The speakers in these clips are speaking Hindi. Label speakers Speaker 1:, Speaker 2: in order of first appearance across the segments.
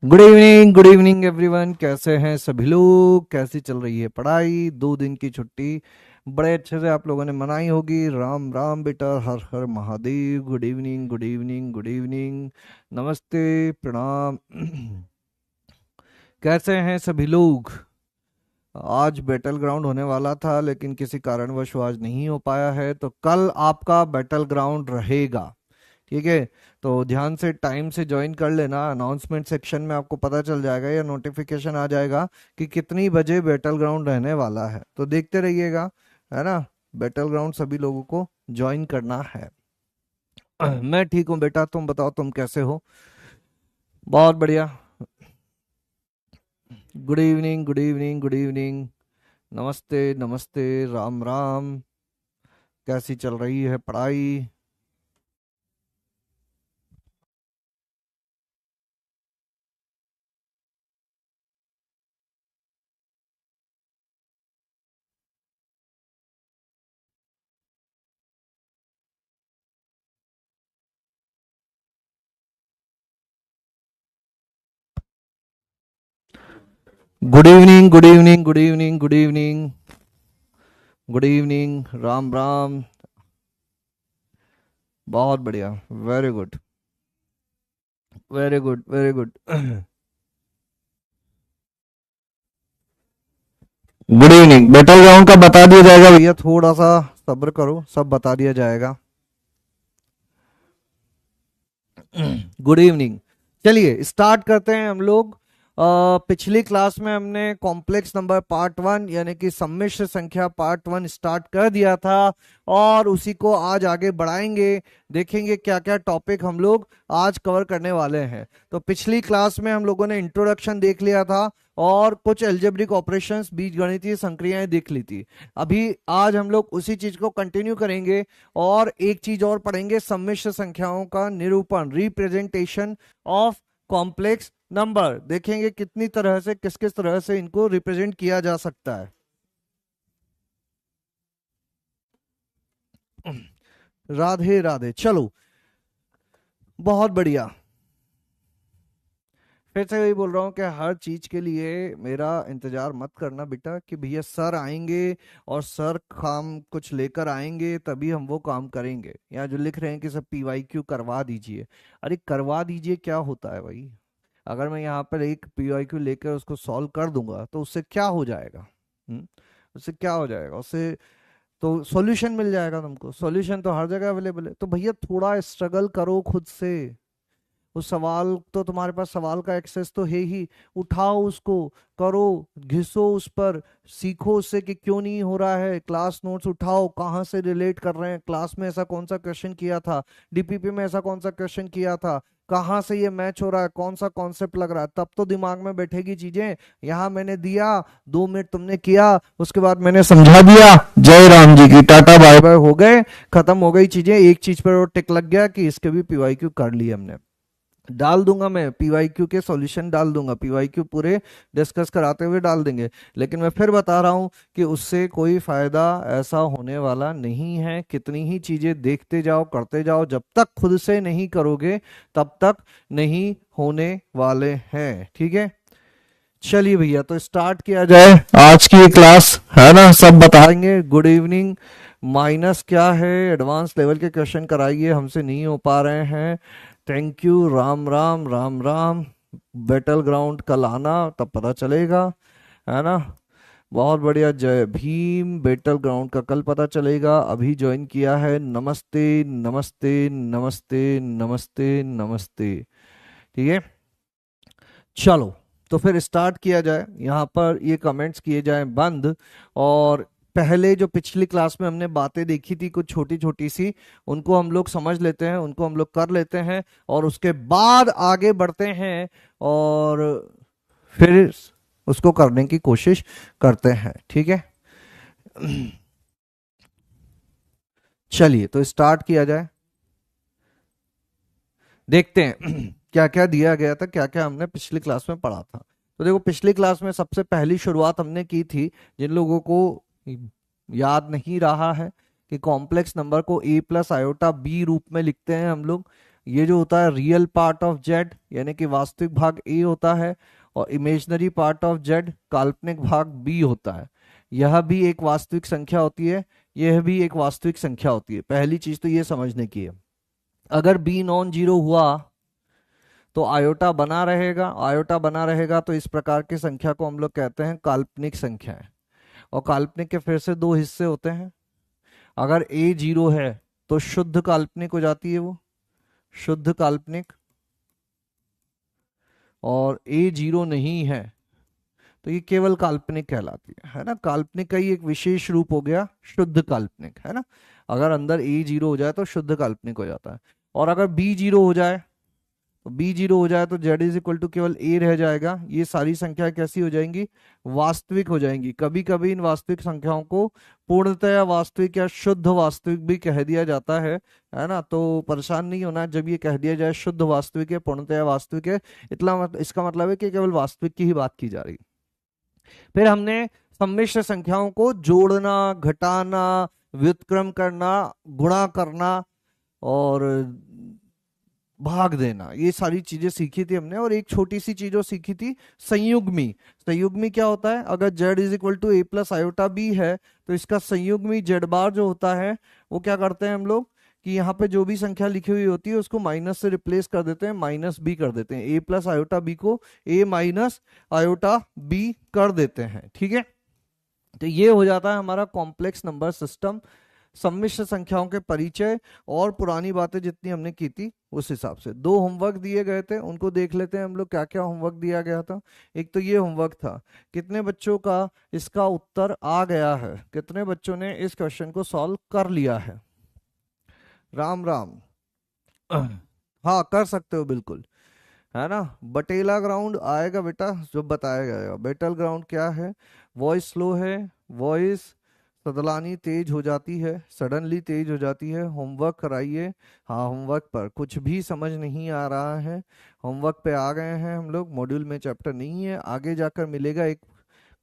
Speaker 1: Good evening everyone. कैसे हैं सभी लोग? कैसी चल रही है पढ़ाई? 2 दिन की छुट्टी बड़े अच्छे से आप लोगों ने मनाई होगी। राम राम बेटा, Har Har Mahadev. Good evening, good evening, good evening. नमस्ते, प्रणाम। कैसे हैं सभी लोग? आज बैटल ग्राउंड होने वाला था लेकिन किसी कारणवश वो आज नहीं हो पाया है, तो कल आपका बैटल ग्राउंड रहेगा। ठीक है, तो ध्यान से टाइम से ज्वाइन कर लेना। अनाउंसमेंट सेक्शन में आपको पता चल जाएगा या नोटिफिकेशन आ जाएगा कि कितनी बजे बैटल ग्राउंड रहने वाला है, तो देखते रहिएगा, है ना। बैटल ग्राउंड सभी लोगों को ज्वाइन करना है। मैं ठीक हूँ बेटा, तुम बताओ तुम कैसे हो? बहुत बढ़िया। Good evening, good evening, good evening. नमस्ते, नमस्ते, राम राम। कैसी चल रही है पढ़ाई? Good evening, good evening, good evening, good evening, good evening, Ram Ram. बहुत बढ़िया, very good, very good, very good. Good evening. Battle ground का बता दिया जाएगा भैया, थोड़ा सा सब्र करो, सब बता दिया जाएगा। Good evening. चलिए स्टार्ट करते हैं हम लोग। पिछली क्लास में हमने कॉम्प्लेक्स नंबर पार्ट 1 यानी कि सम्मिश्र संख्या पार्ट 1 स्टार्ट कर दिया था, और उसी को आज आगे बढ़ाएंगे। देखेंगे क्या क्या टॉपिक हम लोग आज कवर करने वाले हैं। तो पिछली क्लास में हम लोगों ने इंट्रोडक्शन देख लिया था और कुछ एल्जेब्रिक ऑपरेशंस, बीजगणितीय संक्रियाएं देख ली थी। अभी आज हम लोग उसी चीज को कंटिन्यू करेंगे और एक चीज और पढ़ेंगे, सम्मिश्र संख्याओं का निरूपण, रिप्रेजेंटेशन ऑफ कॉम्प्लेक्स नंबर। देखेंगे कितनी तरह से, किस किस तरह से इनको रिप्रेजेंट किया जा सकता है। राधे राधे। चलो, बहुत बढ़िया। फिर से वही बोल रहा हूँ कि हर चीज के लिए मेरा इंतजार मत करना बेटा कि भैया सर आएंगे और सर काम कुछ लेकर आएंगे तभी हम वो काम करेंगे। यहाँ जो लिख रहे हैं कि सब पीवाईक्यू करवा दीजिए, अरे करवा दीजिए क्या होता है भाई? अगर मैं यहाँ पर एक पीवाईक्यू लेकर उसको सॉल्व कर दूंगा तो उससे क्या हो जाएगा? उससे क्या हो जाएगा? उससे तो सॉल्यूशन मिल जाएगा तुमको। सॉल्यूशन तो हर जगह अवेलेबल है, तो भैया थोड़ा स्ट्रगल करो खुद से। उस सवाल तो तुम्हारे पास सवाल का एक्सेस तो है ही, उठाओ उसको, करो, घिसो उस पर, सीखो उससे कि क्यों नहीं हो रहा है। क्लास नोट्स उठाओ, कहाँ से रिलेट कर रहे हैं, क्लास में ऐसा कौन सा क्वेश्चन किया था, डीपीपी में ऐसा कौन सा क्वेश्चन किया था, कहाँ से ये मैच हो रहा है, कौन सा कॉन्सेप्ट लग रहा है, तब तो दिमाग में बैठेगी चीजें। यहाँ मैंने दिया, 2 मिनट तुमने किया, उसके बाद मैंने समझा दिया, जय राम जी की, टाटा बाय बाय, हो गए, खत्म हो गई चीजें। एक चीज पर और टिक लग गया कि इसके भी पीवाईक्यू कर लिए हमने। डाल दूंगा मैं पीवाईक्यू के सॉल्यूशन, डाल दूंगा पीवाईक्यू पूरे डिस्कस कराते हुए डाल देंगे। लेकिन मैं फिर बता रहा हूं कि उससे कोई फायदा ऐसा होने वाला नहीं है। कितनी ही चीजें देखते जाओ, करते जाओ, जब तक खुद से नहीं करोगे तब तक नहीं होने वाले हैं। ठीक है, चलिए भैया तो स्टार्ट किया जाए आज की क्लास, है ना। सब बताएंगे। Good evening. माइनस क्या है, एडवांस लेवल के क्वेश्चन कराइए, हमसे नहीं हो पा रहे हैं। Thank you, Ram Ram, Ram Ram. Battle ground कल आना, तब पता चलेगा, है ना। बहुत बढ़िया, जय भीम। बैटल ग्राउंड का कल पता चलेगा, अभी ज्वाइन किया है। नमस्ते, नमस्ते, नमस्ते, नमस्ते, नमस्ते। ठीक है, चलो तो फिर स्टार्ट किया जाए। यहाँ पर ये कमेंट्स किए जाए बंद, और पहले जो पिछली क्लास में हमने बातें देखी थी कुछ छोटी छोटी सी, उनको हम लोग समझ लेते हैं, उनको हम लोग कर लेते हैं, और उसके बाद आगे बढ़ते हैं और फिर उसको करने की कोशिश करते हैं। ठीक है, चलिए तो स्टार्ट किया जाए। देखते हैं क्या क्या दिया गया था, क्या क्या हमने पिछली क्लास में पढ़ा था। तो देखो, पिछली क्लास में सबसे पहली शुरुआत हमने की थी, जिन लोगों को याद नहीं रहा है, कि कॉम्प्लेक्स नंबर को a प्लस आयोटा बी रूप में लिखते हैं हम लोग। ये जो होता है रियल पार्ट ऑफ जेड यानी कि वास्तविक भाग ए होता है, और इमेजनरी पार्ट ऑफ जेड काल्पनिक भाग बी होता है। यह भी एक वास्तविक संख्या होती है, यह भी एक वास्तविक संख्या होती है। पहली चीज तो ये समझने की है। अगर बी नॉन जीरो हुआ तो आयोटा बना रहेगा, आयोटा बना रहेगा तो इस प्रकार की संख्या को हम लोग कहते हैं काल्पनिक संख्याएं। और काल्पनिक के फिर से दो हिस्से होते हैं। अगर ए जीरो है तो शुद्ध काल्पनिक हो जाती है वो, शुद्ध काल्पनिक। और ए जीरो नहीं है तो ये केवल काल्पनिक कहलाती है ना। काल्पनिक का ही एक विशेष रूप हो गया शुद्ध काल्पनिक, है ना। अगर अंदर ए जीरो हो जाए तो शुद्ध काल्पनिक हो जाता है। और अगर बी जीरो हो जाए तो बी जीरो हो जाए तो जेड इज इक्वल टू केवल ए रह जाएगा। ये सारी संख्या कैसी हो जाएंगी, वास्तविक हो जाएंगी। कभी कभी इन वास्तविक संख्याओं को पूर्णतया वास्तविक या शुद्ध वास्तविक भी कह दिया जाता है ना। तो परेशान नहीं होना जब ये कह दिया जाए शुद्ध वास्तविक है, पूर्णतया वास्तविक है, इसका मतलब है कि केवल वास्तविक की ही बात की जा रही है। फिर हमने सम्मिश्र संख्याओं को जोड़ना, घटाना, व्युत्क्रम करना, गुणा करना और भाग देना, ये सारी चीजें सीखी थी हमने। और एक छोटी सी चीज जो सीखी थी, संयुग्मी। संयुग्मी क्या होता है, अगर z is equal to A plus iota b है तो इसका संयुग्मी z बार जो होता है वो क्या करते हैं हम लोग कि यहाँ पे जो भी संख्या लिखी हुई होती है उसको माइनस से रिप्लेस कर देते हैं, माइनस बी कर देते हैं। ए प्लस आयोटा बी को ए माइनस आयोटा बी कर देते हैं, ठीक है। तो ये हो जाता है हमारा कॉम्प्लेक्स नंबर सिस्टम, सम्मिश्र संख्याओं के परिचय और पुरानी बातें जितनी हमने की थी उस हिसाब से। दो होमवर्क दिए गए थे, उनको देख लेते हैं हम लोग। क्या क्या होमवर्क दिया गया था। एक तो ये होमवर्क था, कितने बच्चों का इसका उत्तर आ गया है, कितने बच्चों ने इस क्वेश्चन को सॉल्व कर लिया है। राम राम। हाँ कर सकते हो बिल्कुल, है ना। बटेला ग्राउंड आएगा बेटा जो बताया गया। बेटल ग्राउंड क्या है, वॉइस स्लो है, वॉइस सदलानी तेज हो जाती है, सडनली तेज हो जाती है। होमवर्क कराइए। हाँ होमवर्क पर कुछ भी समझ नहीं आ रहा है, होमवर्क पे आ गए हैं हम लोग। मॉड्यूल में चैप्टर नहीं है, आगे जाकर मिलेगा एक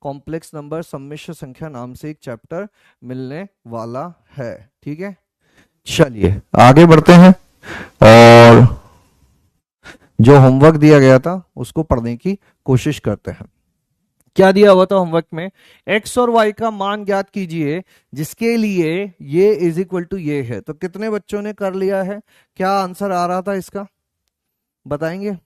Speaker 1: कॉम्प्लेक्स नंबर सम्मिश्र संख्या नाम से एक चैप्टर मिलने वाला है, ठीक है। चलिए आगे बढ़ते हैं और जो होमवर्क दिया गया था उसको पढ़ने की कोशिश करते हैं। क्या दिया हुआ था होमवर्क में, x और y का मान ज्ञात कीजिए जिसके लिए ये इज इक्वल टू ये है। तो कितने बच्चों ने कर लिया है, क्या आंसर आ रहा था इसका, बताएंगे।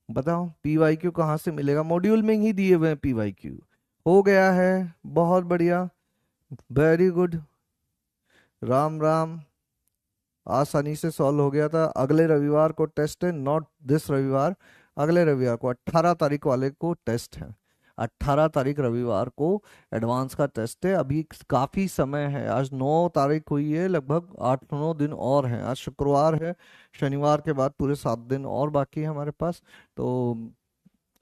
Speaker 1: बताओ पी वाई क्यू कहां से मिलेगा, मॉड्यूल में ही दिए हुए हैं पी वाई क्यू। हो गया है, बहुत बढ़िया, वेरी गुड, राम राम। आसानी से सॉल्व हो गया था। अगले रविवार को टेस्ट है, नॉट दिस रविवार, अगले रविवार को 18 तारीख वाले को टेस्ट है। 18 तारीख रविवार को एडवांस का टेस्ट है। अभी काफी समय है, आज 9 तारीख हुई है, लगभग 8-9 दिन और हैं। आज शुक्रवार है, शनिवार के बाद पूरे 7 दिन और बाकी है हमारे पास। तो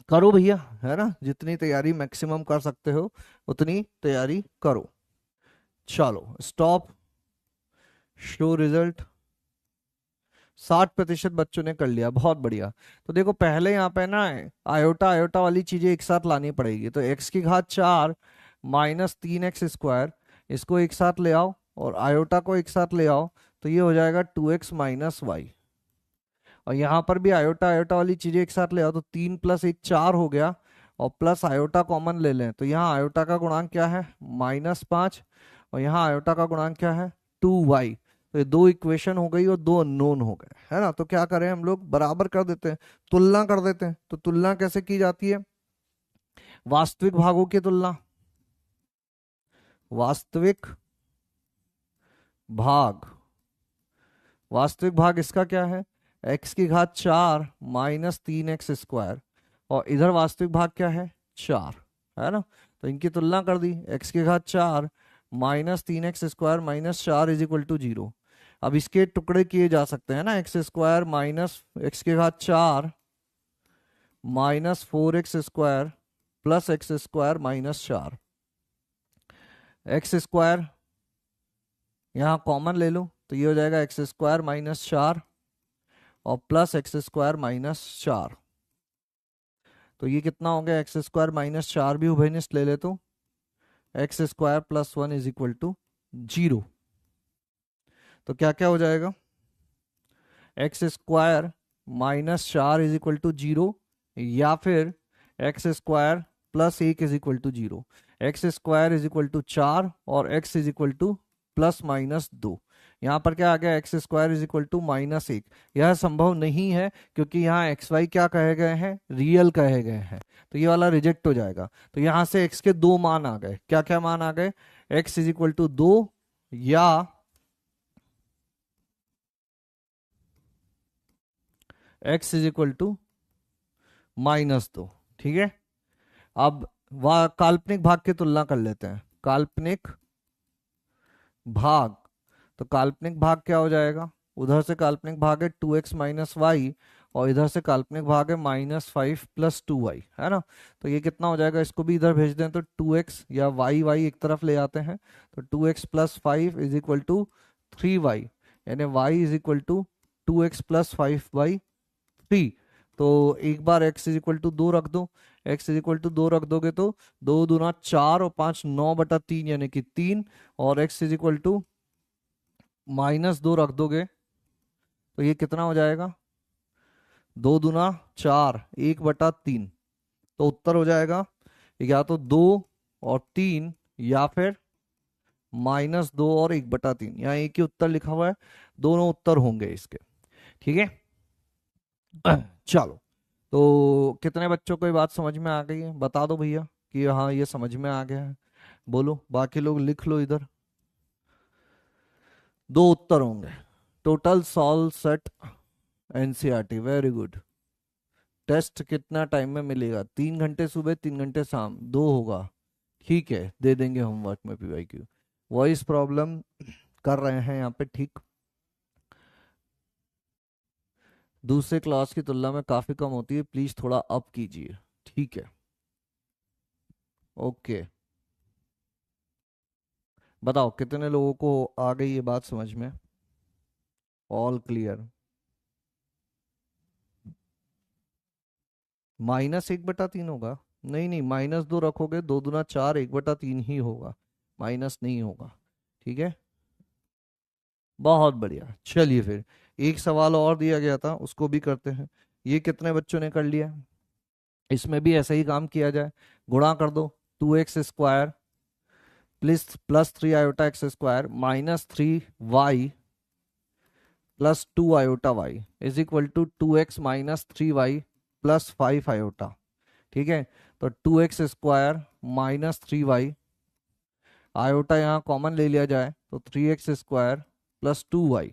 Speaker 1: करो भैया, है ना, जितनी तैयारी मैक्सिमम कर सकते हो उतनी तैयारी करो। चलो स्टॉप, शो रिजल्ट। 60% बच्चों ने कर लिया, बहुत बढ़िया। तो देखो पहले यहाँ पे ना आयोटा आयोटा वाली चीजें एक साथ लानी पड़ेगी। तो x की घात 4 माइनस 3x स्क्वायर, इसको एक साथ ले आओ और आयोटा को एक साथ ले आओ, तो ये हो जाएगा 2x माइनस वाई। और यहाँ पर भी आयोटा आयोटा वाली चीजें एक साथ ले आओ, तो 3 प्लस 1 4 हो गया, और प्लस आयोटा कॉमन ले लें तो यहाँ आयोटा का गुणांक क्या है, -5, और यहाँ आयोटा का गुणांक क्या है, 2y। तो ये दो इक्वेशन हो गई और दो अननोन हो गए, है ना। तो क्या करें हम लोग, बराबर कर देते हैं, तुलना कर देते हैं। तो तुलना कैसे की जाती है, वास्तविक भागों की तुलना, वास्तविक भाग, वास्तविक भाग इसका क्या है, x की घात 4 माइनस 3x स्क्वायर, और इधर वास्तविक भाग क्या है, 4, है ना। तो इनकी तुलना कर दी, x की घात 4 minus 3x square minus 4 is equal to 0। अब इसके टुकड़े किए जा सकते हैं ना, एक्स स्क्वायर माइनस एक्स की घात 4 minus 4x square plus x square minus 4। X square यहाँ कॉमन ले लो तो ये हो जाएगा एक्स स्क्वायर माइनस 4 और प्लस एक्स स्क्वायर माइनस 4। तो ये कितना हो गया, एक्स स्क्वायर माइनस 4 भी उभयनिष्ठ ले ले तो x square plus 1 is equal to 0। तो क्या क्या हो जाएगा, x square minus 4 is equal to 0, या फिर x square plus 1 is equal to 0। X square is equal to 4 और x is equal to plus minus 2। यहाँ पर क्या आ गया, x square is equal to minus 1। यह संभव नहीं है क्योंकि यहाँ एक्स वाई क्या कहे गए हैं, रियल कहे गए हैं, तो ये वाला रिजेक्ट हो जाएगा। तो यहाँ से एक्स के दो मान आ गए। क्या क्या मान आ गए, एक्स इज इक्वल टू 2 या एक्स इज इक्वल टू -2। ठीक है, अब वह काल्पनिक भाग की तुलना कर लेते हैं। काल्पनिक भाग, तो काल्पनिक भाग क्या हो जाएगा, उधर से काल्पनिक भाग है 2x माइनस वाई और इधर से काल्पनिक भाग है -5 प्लस 2y, है ना। तो ये कितना हो जाएगा, इसको भी इधर भेज दें तो 2x या y एक तरफ ले आते हैं, तो 2x plus 5 is equal to 3y, यानी y is equal to 2x plus 5/3। तो एक बार x इज इक्वल टू 2 रख दो, x इज इक्वल टू 2 रख दोगे तो 2 दूना 4 और 5 9/3 यानी कि 3, और x इज इक्वल टू -2 रख दोगे तो ये कितना हो जाएगा, 2 दूना 4 1/3। तो उत्तर हो जाएगा या तो 2 और 3 या फिर -2 और 1/3। यहाँ एक ही उत्तर लिखा हुआ है, दोनों उत्तर होंगे इसके। ठीक है, चलो, तो कितने बच्चों को ये बात समझ में आ गई है, बता दो भैया कि हाँ ये समझ में आ गया है। बोलो, बाकी लोग लिख लो इधर। दो उत्तर होंगे। Total solve set NCERT, very good. Test कितना टाइम में मिलेगा, 3 घंटे सुबह 3 घंटे शाम, 2 होगा। ठीक है, दे देंगे होमवर्क में पीवाईक्यू। वॉइस प्रॉब्लम कर रहे हैं यहाँ पे, ठीक। दूसरे क्लास की तुलना में काफी कम होती है, प्लीज थोड़ा अप कीजिए। ठीक है, ओके। बताओ कितने लोगों को आ गई ये बात समझ में, ऑल क्लियर। -1/3 होगा, नहीं नहीं, -2 रखोगे, 2 दूना 4 1/3 ही होगा, माइनस नहीं होगा। ठीक है, बहुत बढ़िया। चलिए फिर एक सवाल और दिया गया था, उसको भी करते हैं। ये कितने बच्चों ने कर लिया, इसमें भी ऐसा ही काम किया जाए। गुणा कर दो, 2x² plus 3 iota x square -3y plus 2 iota y is equal to 2x minus 3y plus 5 iota. ठीक है, तो 2x² -3y, आयोटा यहाँ कॉमन ले लिया जाए तो 3x² प्लस 2y,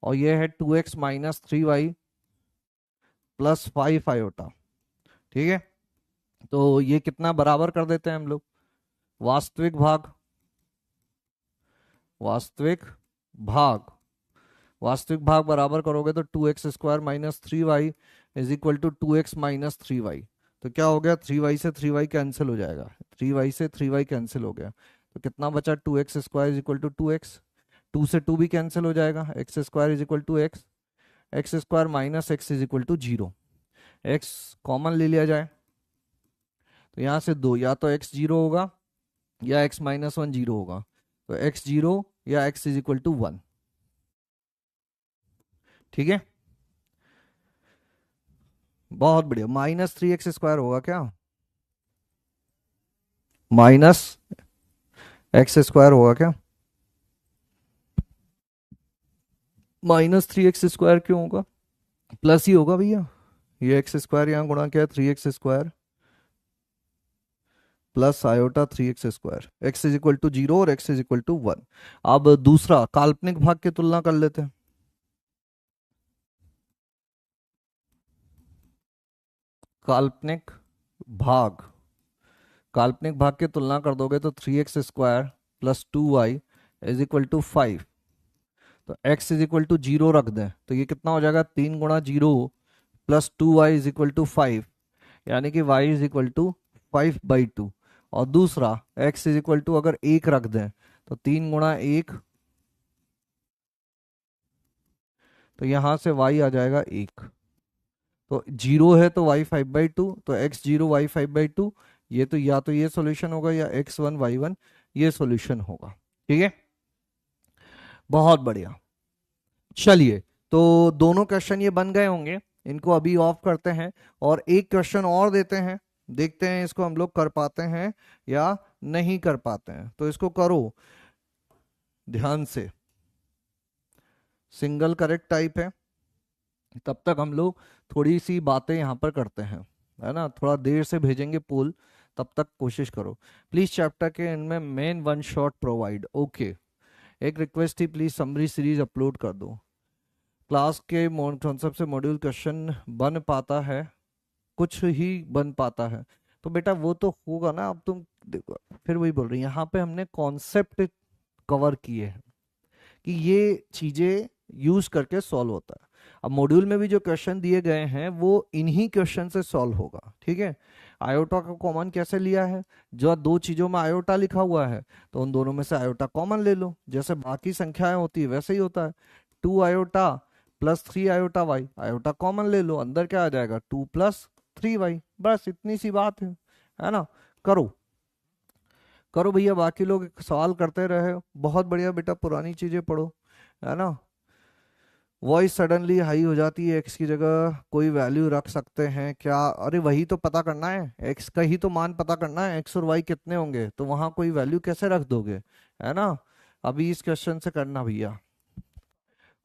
Speaker 1: और ये है 2x minus 3y plus 5 iota. ठीक है, तो ये कितना बराबर कर देते हैं हम लोग, वास्तविक भाग, वास्तविक भाग, वास्तविक भाग बराबर करोगे तो 2x² minus 3y is equal to 2x minus 3y। तो क्या हो गया, 3y से 3y कैंसिल हो जाएगा, 3y से 3y कैंसिल हो गया, तो कितना बचा, 2x² is equal to 2x, 2 से 2 भी कैंसिल हो जाएगा, x² is equal to x, x² minus x is equal to 0। x common ले लिया जाए तो यहाँ से 2, या तो x 0 होगा या x -1 0 होगा, तो x 0 या x इज इक्वल टू 1। ठीक है, बहुत बढ़िया। -3x² होगा क्या, -x² होगा क्या, -3x² क्यों होगा, प्लस ही होगा भैया। ये x² यहाँ गुणा किया 3x² plus iota 3x², x is equal to 0 और x इज इक्वल टू 1। अब दूसरा काल्पनिक भाग की तुलना कर लेते हैं। काल्पनिक भाग, काल्पनिक भाग की तुलना कर दोगे तो 3x² plus 2y is equal to 5, तो x इज इक्वल टू 0 रख दें तो ये कितना हो जाएगा, 3 गुणा 0 plus 2y is equal to 5, यानी कि y इज इक्वल टू 5/2। और दूसरा x इज इक्वल टू अगर 1 रख दें तो 3 गुणा 1, तो यहां से y आ जाएगा 1, तो 0 है तो y 5/2, तो x 0 y 5/2, ये तो या तो ये सॉल्यूशन होगा या x1 y1 ये सॉल्यूशन होगा। ठीक है, बहुत बढ़िया। चलिए, तो दोनों क्वेश्चन ये बन गए होंगे, इनको अभी ऑफ करते हैं और एक क्वेश्चन और देते हैं, देखते हैं इसको हम लोग कर पाते हैं या नहीं कर पाते हैं। तो इसको करो ध्यान से, सिंगल करेक्ट टाइप है। तब तक हम लोग थोड़ी सी बातें यहाँ पर करते हैं, है ना, थोड़ा देर से भेजेंगे पोल, तब तक कोशिश करो। प्लीज चैप्टर के इनमें main one shot provide, okay. एक रिक्वेस्ट थी, प्लीज समरी सीरीज अपलोड कर दो। क्लास के कॉन्सेप्ट से मॉड्यूल क्वेश्चन बन पाता है, कुछ ही बन पाता है। तो बेटा वो तो होगा ना, अब तुम देखो फिर वही बोल रही, यहाँ पे हमने कॉन्सेप्ट कवर किए हैं कि ये चीजें यूज करके सॉल्व होता है। अब मॉड्यूल में भी जो क्वेश्चन दिए गए हैं वो इन्हीं क्वेश्चन से सॉल्व होगा, ठीक है। आयोटा का कॉमन कैसे लिया है, जो दो चीजों में आयोटा लिखा हुआ है तो उन दोनों में से आयोटा कॉमन ले लो, जैसे बाकी संख्याएं होती है वैसे ही होता है। 2 iota plus 3 iota y, iota common ले लो, अंदर क्या आ जाएगा 2 + 3 वाई, बस इतनी सी बात है ना। करो करो भैया, बाकी लोग सवाल करते रहे, बहुत बढ़िया बेटा, पुरानी चीजें पढ़ो, है ना। वॉइस सडनली हाई हो जाती है, एक्स की जगह कोई वैल्यू रख सकते हैं क्या, अरे वही तो पता करना है, एक्स का ही तो मान पता करना है, एक्स और वाई कितने होंगे, तो वहां कोई वैल्यू कैसे रख दोगे, है ना। अभी इस क्वेश्चन से करना भैया,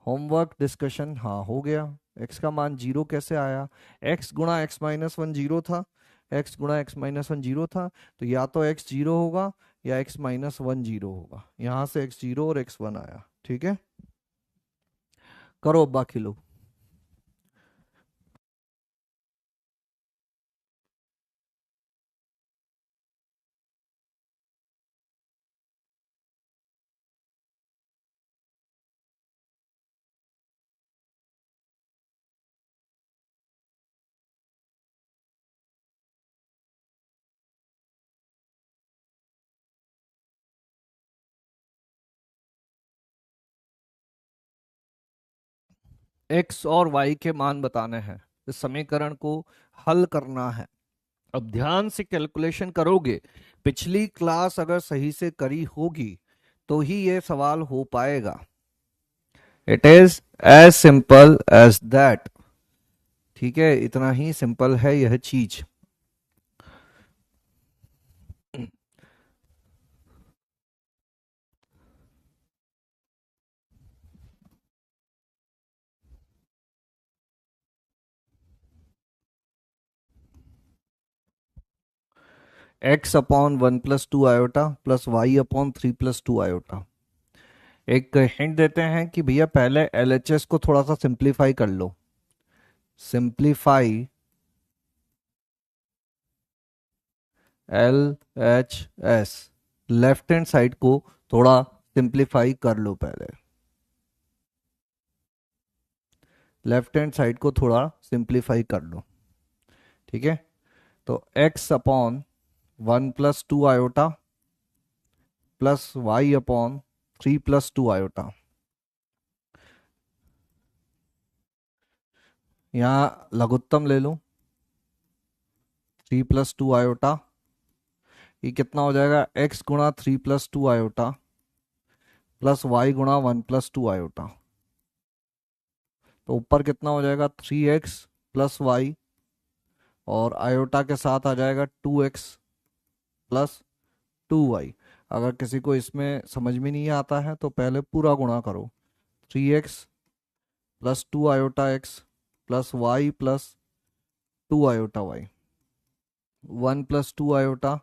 Speaker 1: होमवर्क डिस्कशन, हाँ हो गया। एक्स का मान 0 कैसे आया, एक्स गुणा x-1 0 था, एक्स गुणा x-1 0 था, तो या तो x 0 होगा या x-1 0 होगा, यहाँ से x 0 और x 1 आया, ठीक है। करो अब बाकी लोग। एक्स और वाई के मान बताने हैं, इस समीकरण को हल करना है। अब ध्यान से कैलकुलेशन करोगे, पिछली क्लास अगर सही से करी होगी तो ही ये सवाल हो पाएगा। It is as simple as that, ठीक है, इतना ही सिंपल है यह चीज। x/1 + 2 iota plus y/3 + 2 iota. एक हिंट देते हैं कि भैया पहले LHS को थोड़ा सा सिंप्लीफाई कर लो, simplify LHS, left hand side को थोड़ा सिंप्लीफाई कर लो पहले, लेफ्ट हैंड साइड को थोड़ा सिंप्लीफाई कर लो, ठीक है। तो x/1 + 2 iota plus y/3 + 2 iota, यहाँ लघुत्तम ले लो 3 + 2 आयोटा, ये कितना हो जाएगा, x गुणा 3 + 2 आयोटा प्लस y गुणा 1 + 2 आयोटा। तो ऊपर कितना हो जाएगा 3x प्लस वाई, और आयोटा के साथ आ जाएगा 2x प्लस 2y। अगर किसी को इसमें समझ में नहीं आता है तो पहले पूरा गुणा करो, 3x plus 2 iota x plus y plus 2 iota y, 1 + 2 iota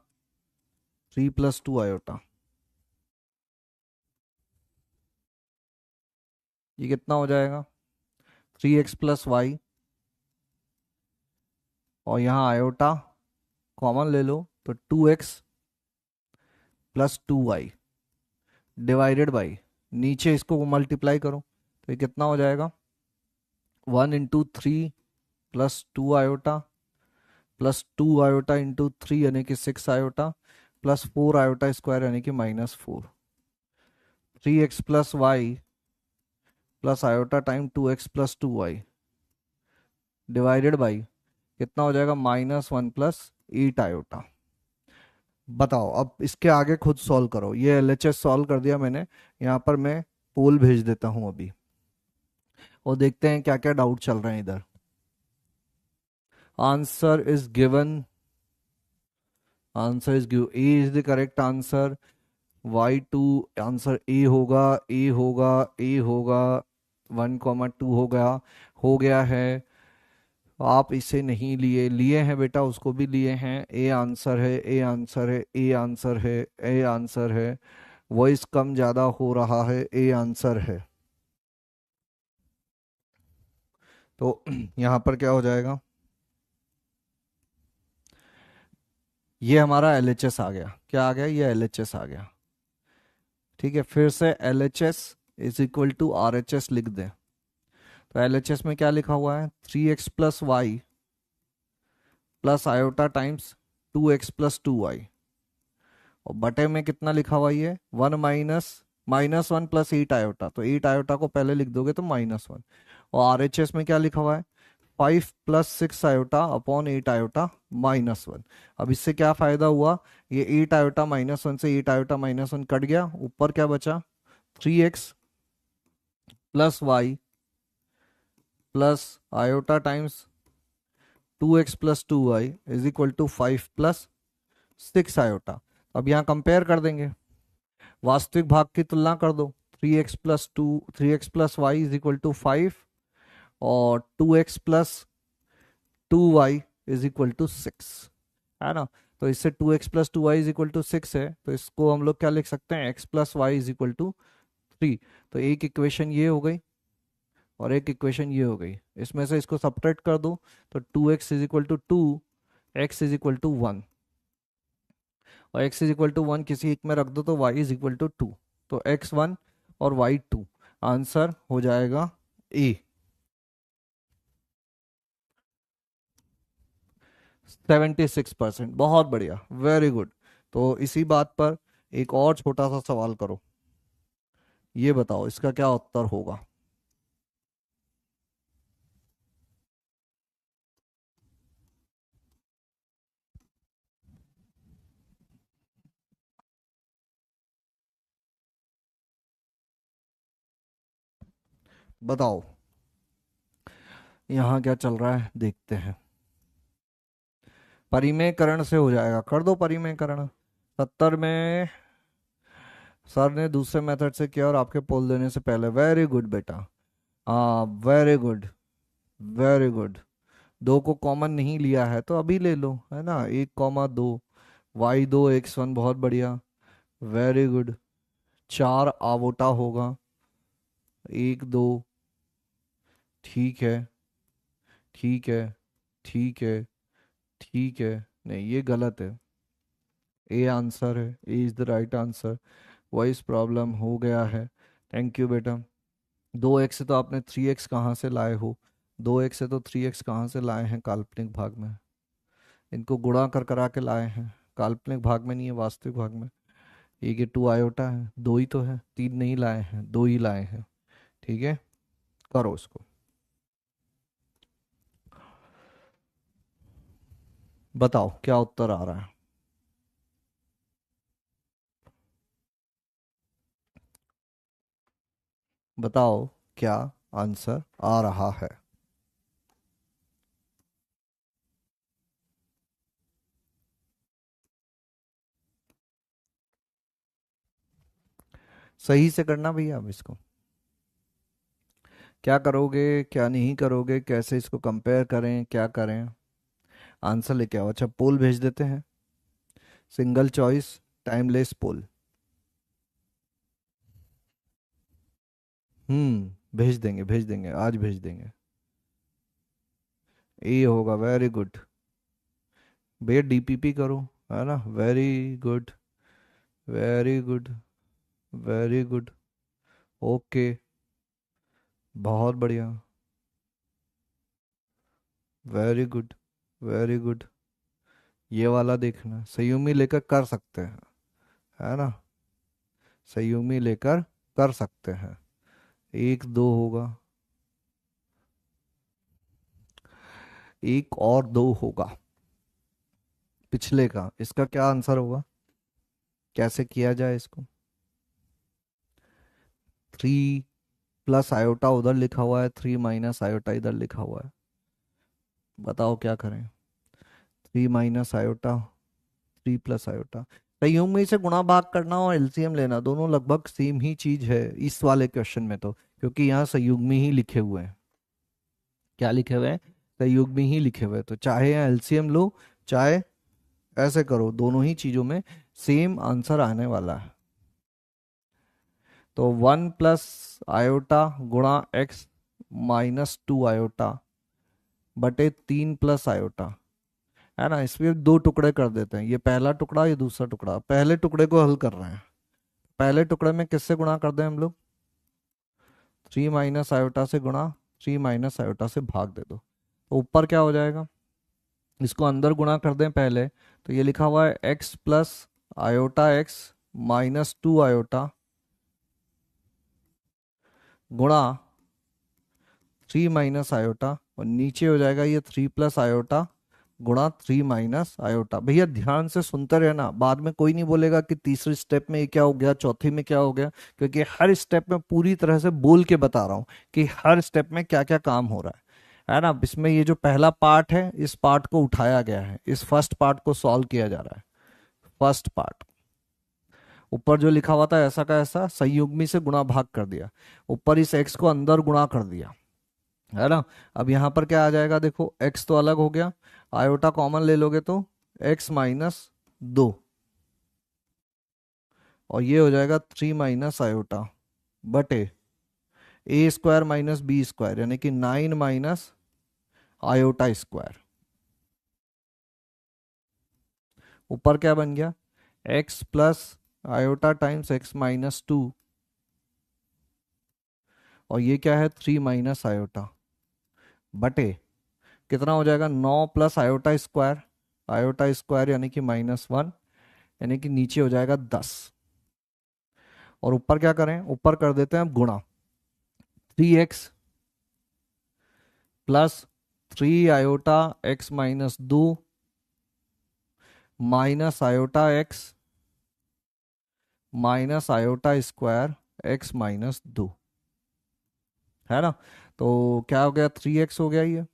Speaker 1: 3 + 2 iota, ये कितना हो जाएगा 3x प्लस वाई, और यहाँ आयोटा कॉमन ले लो तो 2x plus 2y divided by, नीचे इसको मल्टीप्लाई करो तो ये कितना हो जाएगा 1 × 3 + 2 आयोटा प्लस 2 आयोटा इंटू 3 यानी कि 6 आयोटा प्लस 4 आयोटा स्क्वायर यानी कि -4, 3x plus y plus iota time 2x + 2y divided by कितना हो जाएगा -1 + 8 आयोटा। बताओ अब इसके आगे खुद सॉल्व करो, ये LHS सॉल्व कर दिया मैंने, यहाँ पर मैं पोल भेज देता हूँ अभी। और देखते हैं क्या क्या डाउट चल रहे हैं इधर। Answer is given, answer is give, A is the correct answer. y2 answer A होगा, ए होगा, ए होगा। 1,2 हो गया है। आप इसे नहीं लिए, लिए हैं बेटा, उसको भी लिए हैं। ए आंसर है, ए आंसर है, ए आंसर है, ए आंसर है। वॉइस कम ज्यादा हो रहा है, ए आंसर है। तो यहाँ पर क्या हो जाएगा, ये हमारा एलएचएस आ गया। क्या आ गया, ये एलएचएस आ गया। ठीक है, फिर से LHS is equal to RHS लिख दें। तो एलएचएस में क्या लिखा हुआ है, 3x+y plus iota times 2x+2y। और बटे में कितना लिखा हुआ है, 1 - 1 प्लस 8 आयोटा। तो 8 आयोटा को पहले लिख दोगे तो -1। और आरएचएस में क्या लिखा हुआ है, 5 + 6 आयोटा अपॉन 8 आयोटा -1। अब इससे क्या फायदा हुआ, ये 8 आयोटा -1 से 8 आयोटा -1 कट गया, ऊपर क्या बचा, 3x+y plus iota times 2x+2y is equal to 5 + 6 iota. अब यहाँ कंपेयर कर देंगे, वास्तविक भाग की तुलना कर दो। 3x+वाई इज इक्वल टू 5 और 2x+2y इज इक्वल टू 6, है ना। तो इससे 2x+2y इज इक्वल टू 6 है, तो इसको हम लोग क्या लिख सकते हैं, x+y इज इक्वल टू 3। तो एक इक्वेशन ये हो गई और एक इक्वेशन ये हो गई। इसमें से इसको सब्ट्रैक्ट कर दो, तो 2x is equal to 2, x is equal to 1, और x इज इक्वल टू 1 किसी एक में रख दो तो y इज इक्वल टू 2। तो x 1 और y 2, आंसर हो जाएगा ए। 76%, बहुत बढ़िया, वेरी गुड। तो इसी बात पर एक और छोटा सा सवाल करो, ये बताओ इसका क्या उत्तर होगा। बताओ यहाँ क्या चल रहा है, देखते हैं। परिमेयकरण से हो जाएगा, कर दो परिमेयकरण। 70 में सर ने दूसरे मेथड से किया और आपके पोल देने से पहले, वेरी गुड बेटा। हाँ वेरी गुड, वेरी गुड। दो को कॉमन नहीं लिया है तो अभी ले लो, है ना, 1,2 y2 x1, बहुत बढ़िया, वेरी गुड। 4 आवोटा होगा, 1 2, ठीक है, ठीक है, ठीक है, ठीक है। नहीं ये गलत है, ए आंसर है, A is the right answer. Voice problem हो गया है, थैंक यू बेटा। 2x से तो आपने 3x कहाँ से लाए हो, 2x से तो 3x कहाँ से लाए हैं काल्पनिक भाग में, इनको गुणा कर करा के लाए हैं, काल्पनिक भाग में नहीं है, वास्तविक भाग में। ये 2 आयोटा है, दो ही तो है, तीन नहीं लाए हैं, दो ही लाए हैं। ठीक है, करो इसको, बताओ क्या उत्तर आ रहा है। बताओ क्या आंसर आ रहा है। सही से करना भैया, अब इसको क्या करोगे, क्या नहीं करोगे, कैसे इसको कंपेयर करें, क्या करें। आंसर लेके आओ। अच्छा पोल भेज देते हैं, सिंगल चॉइस टाइमलेस पोल। भेज देंगे, भेज देंगे, आज भेज देंगे। ये होगा, वेरी गुड भैया, डीपीपी करो, है ना, very good, very good, very good, okay, बहुत बढ़िया, वेरी गुड, वेरी गुड। ये वाला देखना, संयुमी लेकर कर सकते हैं, है ना, संयुमी लेकर कर सकते हैं। 1 2 होगा, 1 और 2 होगा पिछले का। इसका क्या आंसर होगा, कैसे किया जाए इसको, 3 प्लस आयोटा उधर लिखा हुआ है, 3 माइनस आयोटा इधर लिखा हुआ है। बताओ क्या करें। 3 माइनस आयोटा, 3 प्लस आयोटा। संयुग्म में से गुणा भाग करना और एलसीएम लेना दोनों लगभग सेम ही चीज है इस वाले क्वेश्चन में, तो क्योंकि यहाँ संयुग्म ही लिखे हुए हैं। क्या लिखे हुए हैं? संयुग्म ही लिखे हुए हैं, तो चाहे यहाँ एलसीएम लो चाहे ऐसे करो, दोनों ही चीजों में सेम आंसर आने वाला है। तो 1 प्लस आयोटा गुणा एक्स माइनस 2 आयोटा बटे 3 प्लस आयोटा, है ना। इसमें दो टुकड़े कर देते हैं, ये पहला टुकड़ा ये दूसरा टुकड़ा। पहले टुकड़े को हल कर रहे हैं, पहले टुकड़े में किससे गुणा कर दें हम लोग? 3 माइनस आयोटा से गुणा, 3 माइनस आयोटा से भाग दे दो, तो ऊपर क्या हो जाएगा? इसको अंदर गुणा कर दें पहले, तो ये लिखा हुआ है x plus iota x minus 2 iota गुणा 3 माइनस आयोटा, और नीचे हो जाएगा ये 3 प्लस आयोटा गुणा 3 माइनस आयोटा। भैया ध्यान से सुनते रहना, बाद में कोई नहीं बोलेगा कि तीसरे स्टेप में ये क्या हो गया, चौथी में क्या हो गया, क्योंकि हर स्टेप में पूरी तरह से बोल के बता रहा हूँ कि हर स्टेप में क्या क्या काम हो रहा है ना। इसमें ये जो पहला पार्ट है इस पार्ट को उठाया गया है, इस फर्स्ट पार्ट को सॉल्व किया जा रहा है। फर्स्ट पार्ट ऊपर जो लिखा हुआ था ऐसा का ऐसा संयुग्मी से गुणा भाग कर दिया, ऊपर इस एक्स को अंदर गुणा कर दिया, है ना। अब यहाँ पर क्या आ जाएगा? देखो x तो अलग हो गया, आयोटा कॉमन ले लोगे तो x माइनस 2, और ये हो जाएगा 3 माइनस आयोटा बटे ए स्क्वायर माइनस बी स्क्वायर, यानी कि 9 माइनस आयोटा स्क्वायर। ऊपर क्या बन गया? x plus iota times x minus 2, और ये क्या है? 3 माइनस आयोटा बटे कितना हो जाएगा? 9 प्लस आयोटा स्क्वायर यानी कि -1, यानी कि नीचे हो जाएगा 10। और ऊपर क्या करें? ऊपर कर देते हैं अब गुणा, 3x plus 3 iota x minus 2 minus iota x minus iota square x minus 2, है ना। तो क्या हो गया? 3x हो गया ये।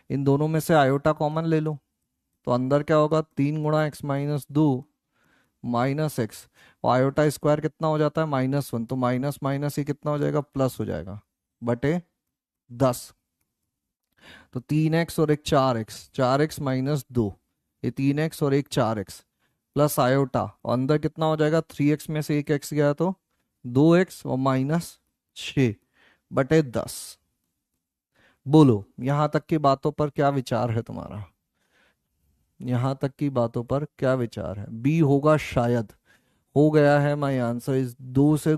Speaker 1: इन दोनों में से आयोटा कॉमन ले लो, तो अंदर क्या होगा? 3 गुणा एक्स माइनस 2 माइनस एक्स, और आयोटा स्क्वायर कितना हो जाता है? -1, तो माइनस माइनस ही कितना हो जाएगा? प्लस हो जाएगा बटे 10। तो 3x और एक 4x, 4x माइनस 2, ये 3x और एक 4x प्लस आयोटा, और अंदर कितना हो जाएगा? 3x में से एक x गया तो 2x और -6 बटे 10। बोलो यहां तक की बातों पर क्या विचार है तुम्हारा? यहां तक की बातों पर क्या विचार है? बी होगा शायद। हो गया है माय आंसर इस 2 से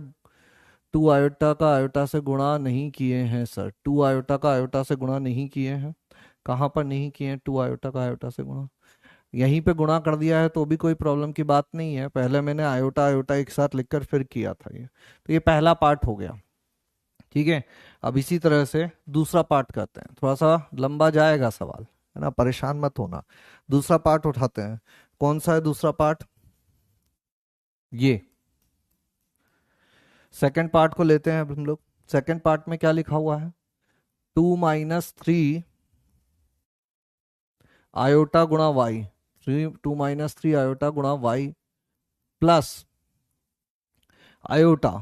Speaker 1: 2 आयोटा का आयोटा से गुणा नहीं किए हैं सर, 2 आयोटा का आयोटा से गुणा नहीं किए हैं। कहाँ पर नहीं किए हैं 2 आयोटा का आयोटा से गुणा? यहीं पे गुणा कर दिया है तो भी कोई प्रॉब्लम की बात नहीं है, पहले मैंने आयोटा आयोटा एक साथ लिखकर फिर किया था ये। तो ये पहला पार्ट हो गया, ठीक है। अब इसी तरह से दूसरा पार्ट करते हैं, थोड़ा सा लंबा जाएगा सवाल, है ना, परेशान मत होना। दूसरा पार्ट उठाते हैं। कौन सा है दूसरा पार्ट? ये सेकंड पार्ट को लेते हैं अब हम लोग। सेकंड पार्ट में क्या लिखा हुआ है? 2 माइनस 3 आयोटा गुणा वाई, 2 माइनस 3 आयोटा गुणा वाई प्लस आयोटा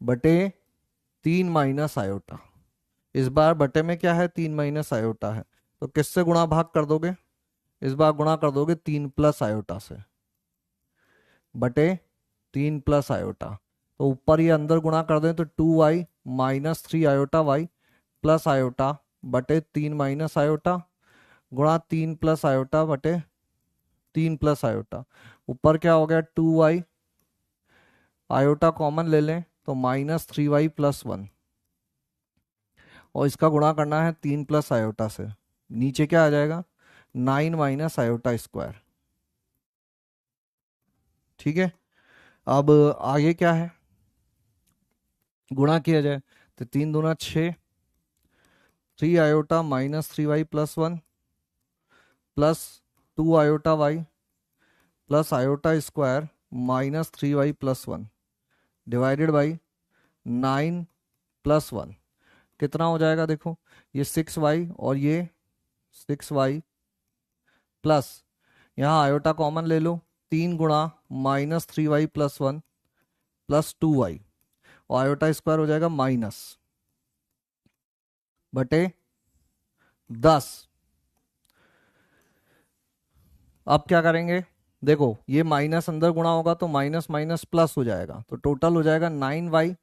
Speaker 1: बटे 3 माइनस आयोटा। इस बार बटे में क्या है? 3 माइनस आयोटा है, तो किससे गुणा भाग कर दोगे? इस बार गुणा कर दोगे 3 प्लस आयोटा से बटे 3 प्लस आयोटा। तो ऊपर ये अंदर गुणा कर दें तो 2y minus 3 iota y plus iota बटे 3 माइनस आयोटा गुणा 3 प्लस आयोटा बटे 3 प्लस आयोटा। ऊपर क्या हो गया? 2y, आयोटा कॉमन ले लें तो -3y प्लस 1, और इसका गुणा करना है 3 प्लस आयोटा से, नीचे क्या आ जाएगा? 9 माइनस आयोटा स्क्वायर, ठीक है। अब आगे क्या है? गुणा किया जाए तो 3 दूना 6, 3 iota minus 3y plus 1 plus 2 iota y plus iota square -3y plus 1 divided by 9+1 कितना हो जाएगा, देखो ये 6y और ये 6y प्लस, यहाँ आयोटा कॉमन ले लो, 3 × -3y+1 प्लस 2y, और आयोटा स्क्वायर हो जाएगा -10। अब क्या करेंगे, देखो ये माइनस अंदर गुणा होगा तो माइनस माइनस प्लस हो जाएगा, तो टोटल हो जाएगा 9y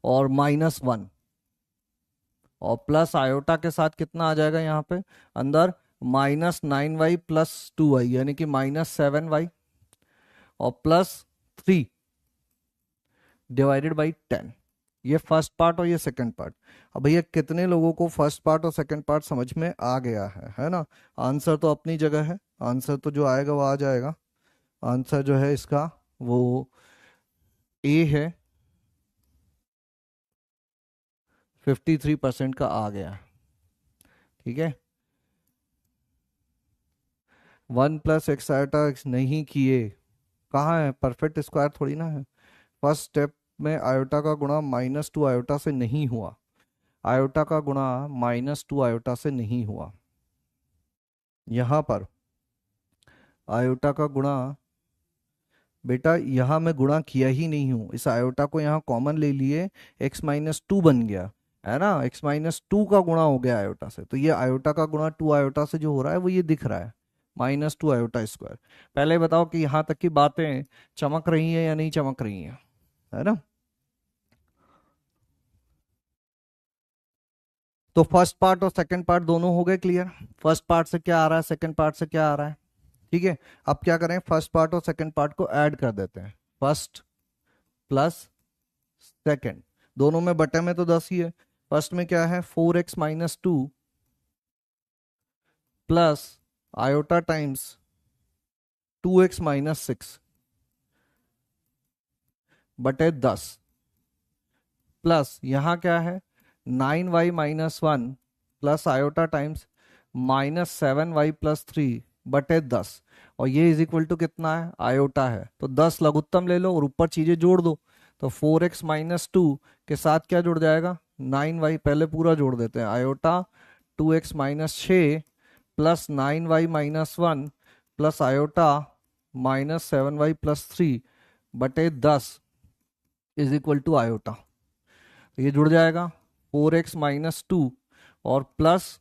Speaker 1: और -1, और प्लस आयोटा के साथ कितना आ जाएगा यहाँ पे अंदर, -9y प्लस 2y यानी कि -7y, और +3 डिवाइडेड बाई 10। ये फर्स्ट पार्ट और ये सेकंड पार्ट। अब भैया कितने लोगों को फर्स्ट पार्ट और सेकंड पार्ट समझ में आ गया है ना? आंसर तो अपनी जगह है, आंसर तो जो आएगा वो आ जाएगा। आंसर जो है इसका वो ए है, 53% का आ गया। ठीक है, 1+x आयोटा x नहीं किए, कहाँ है? परफेक्ट स्क्वायर थोड़ी ना है। फर्स्ट स्टेप में आयोटा का गुणा -2 आयोटा से नहीं हुआ, आयोटा का गुणा -2 आयोटा से नहीं हुआ। यहाँ पर आयोटा का गुणा, बेटा यहाँ मैं गुणा किया ही नहीं हूँ, इस आयोटा को यहाँ कॉमन ले लिए, x-2 बन गया है ना, x-2 का गुणा हो गया आयोटा से, तो ये आयोटा का गुणा 2 आयोटा से जो हो रहा है वो ये दिख रहा है, -2 आयोटा स्क्वायर। पहले बताओ कि यहाँ तक की बातें चमक रही हैं या नहीं चमक रही हैं, है ना? तो फर्स्ट पार्ट और सेकंड पार्ट दोनों हो गए क्लियर। फर्स्ट पार्ट से क्या आ रहा है, सेकंड पार्ट से क्या आ रहा है। ठीक है, अब क्या करें, फर्स्ट पार्ट और सेकंड पार्ट को ऐड कर देते हैं, फर्स्ट प्लस सेकंड, दोनों में बटे में तो 10 ही है। फर्स्ट में क्या है, 4x-2 plus iota times 2x-6 बटे 10 प्लस यहाँ क्या है 9y-1 plus iota times -7y+3 बटे 10, और ये इज इक्वल टू कितना है, आयोटा है, तो 10 लघुत्तम ले लो और ऊपर चीजें जोड़ दो, तो 4x-2 के साथ क्या जुड़ जाएगा, 9y, पहले पूरा जोड़ देते हैं, iota 2x-6 plus 9y-1 plus iota -7y+3 बटे 10 इज इक्वल टू आयोटा, तो ये जुड़ जाएगा 4x-2 और प्लस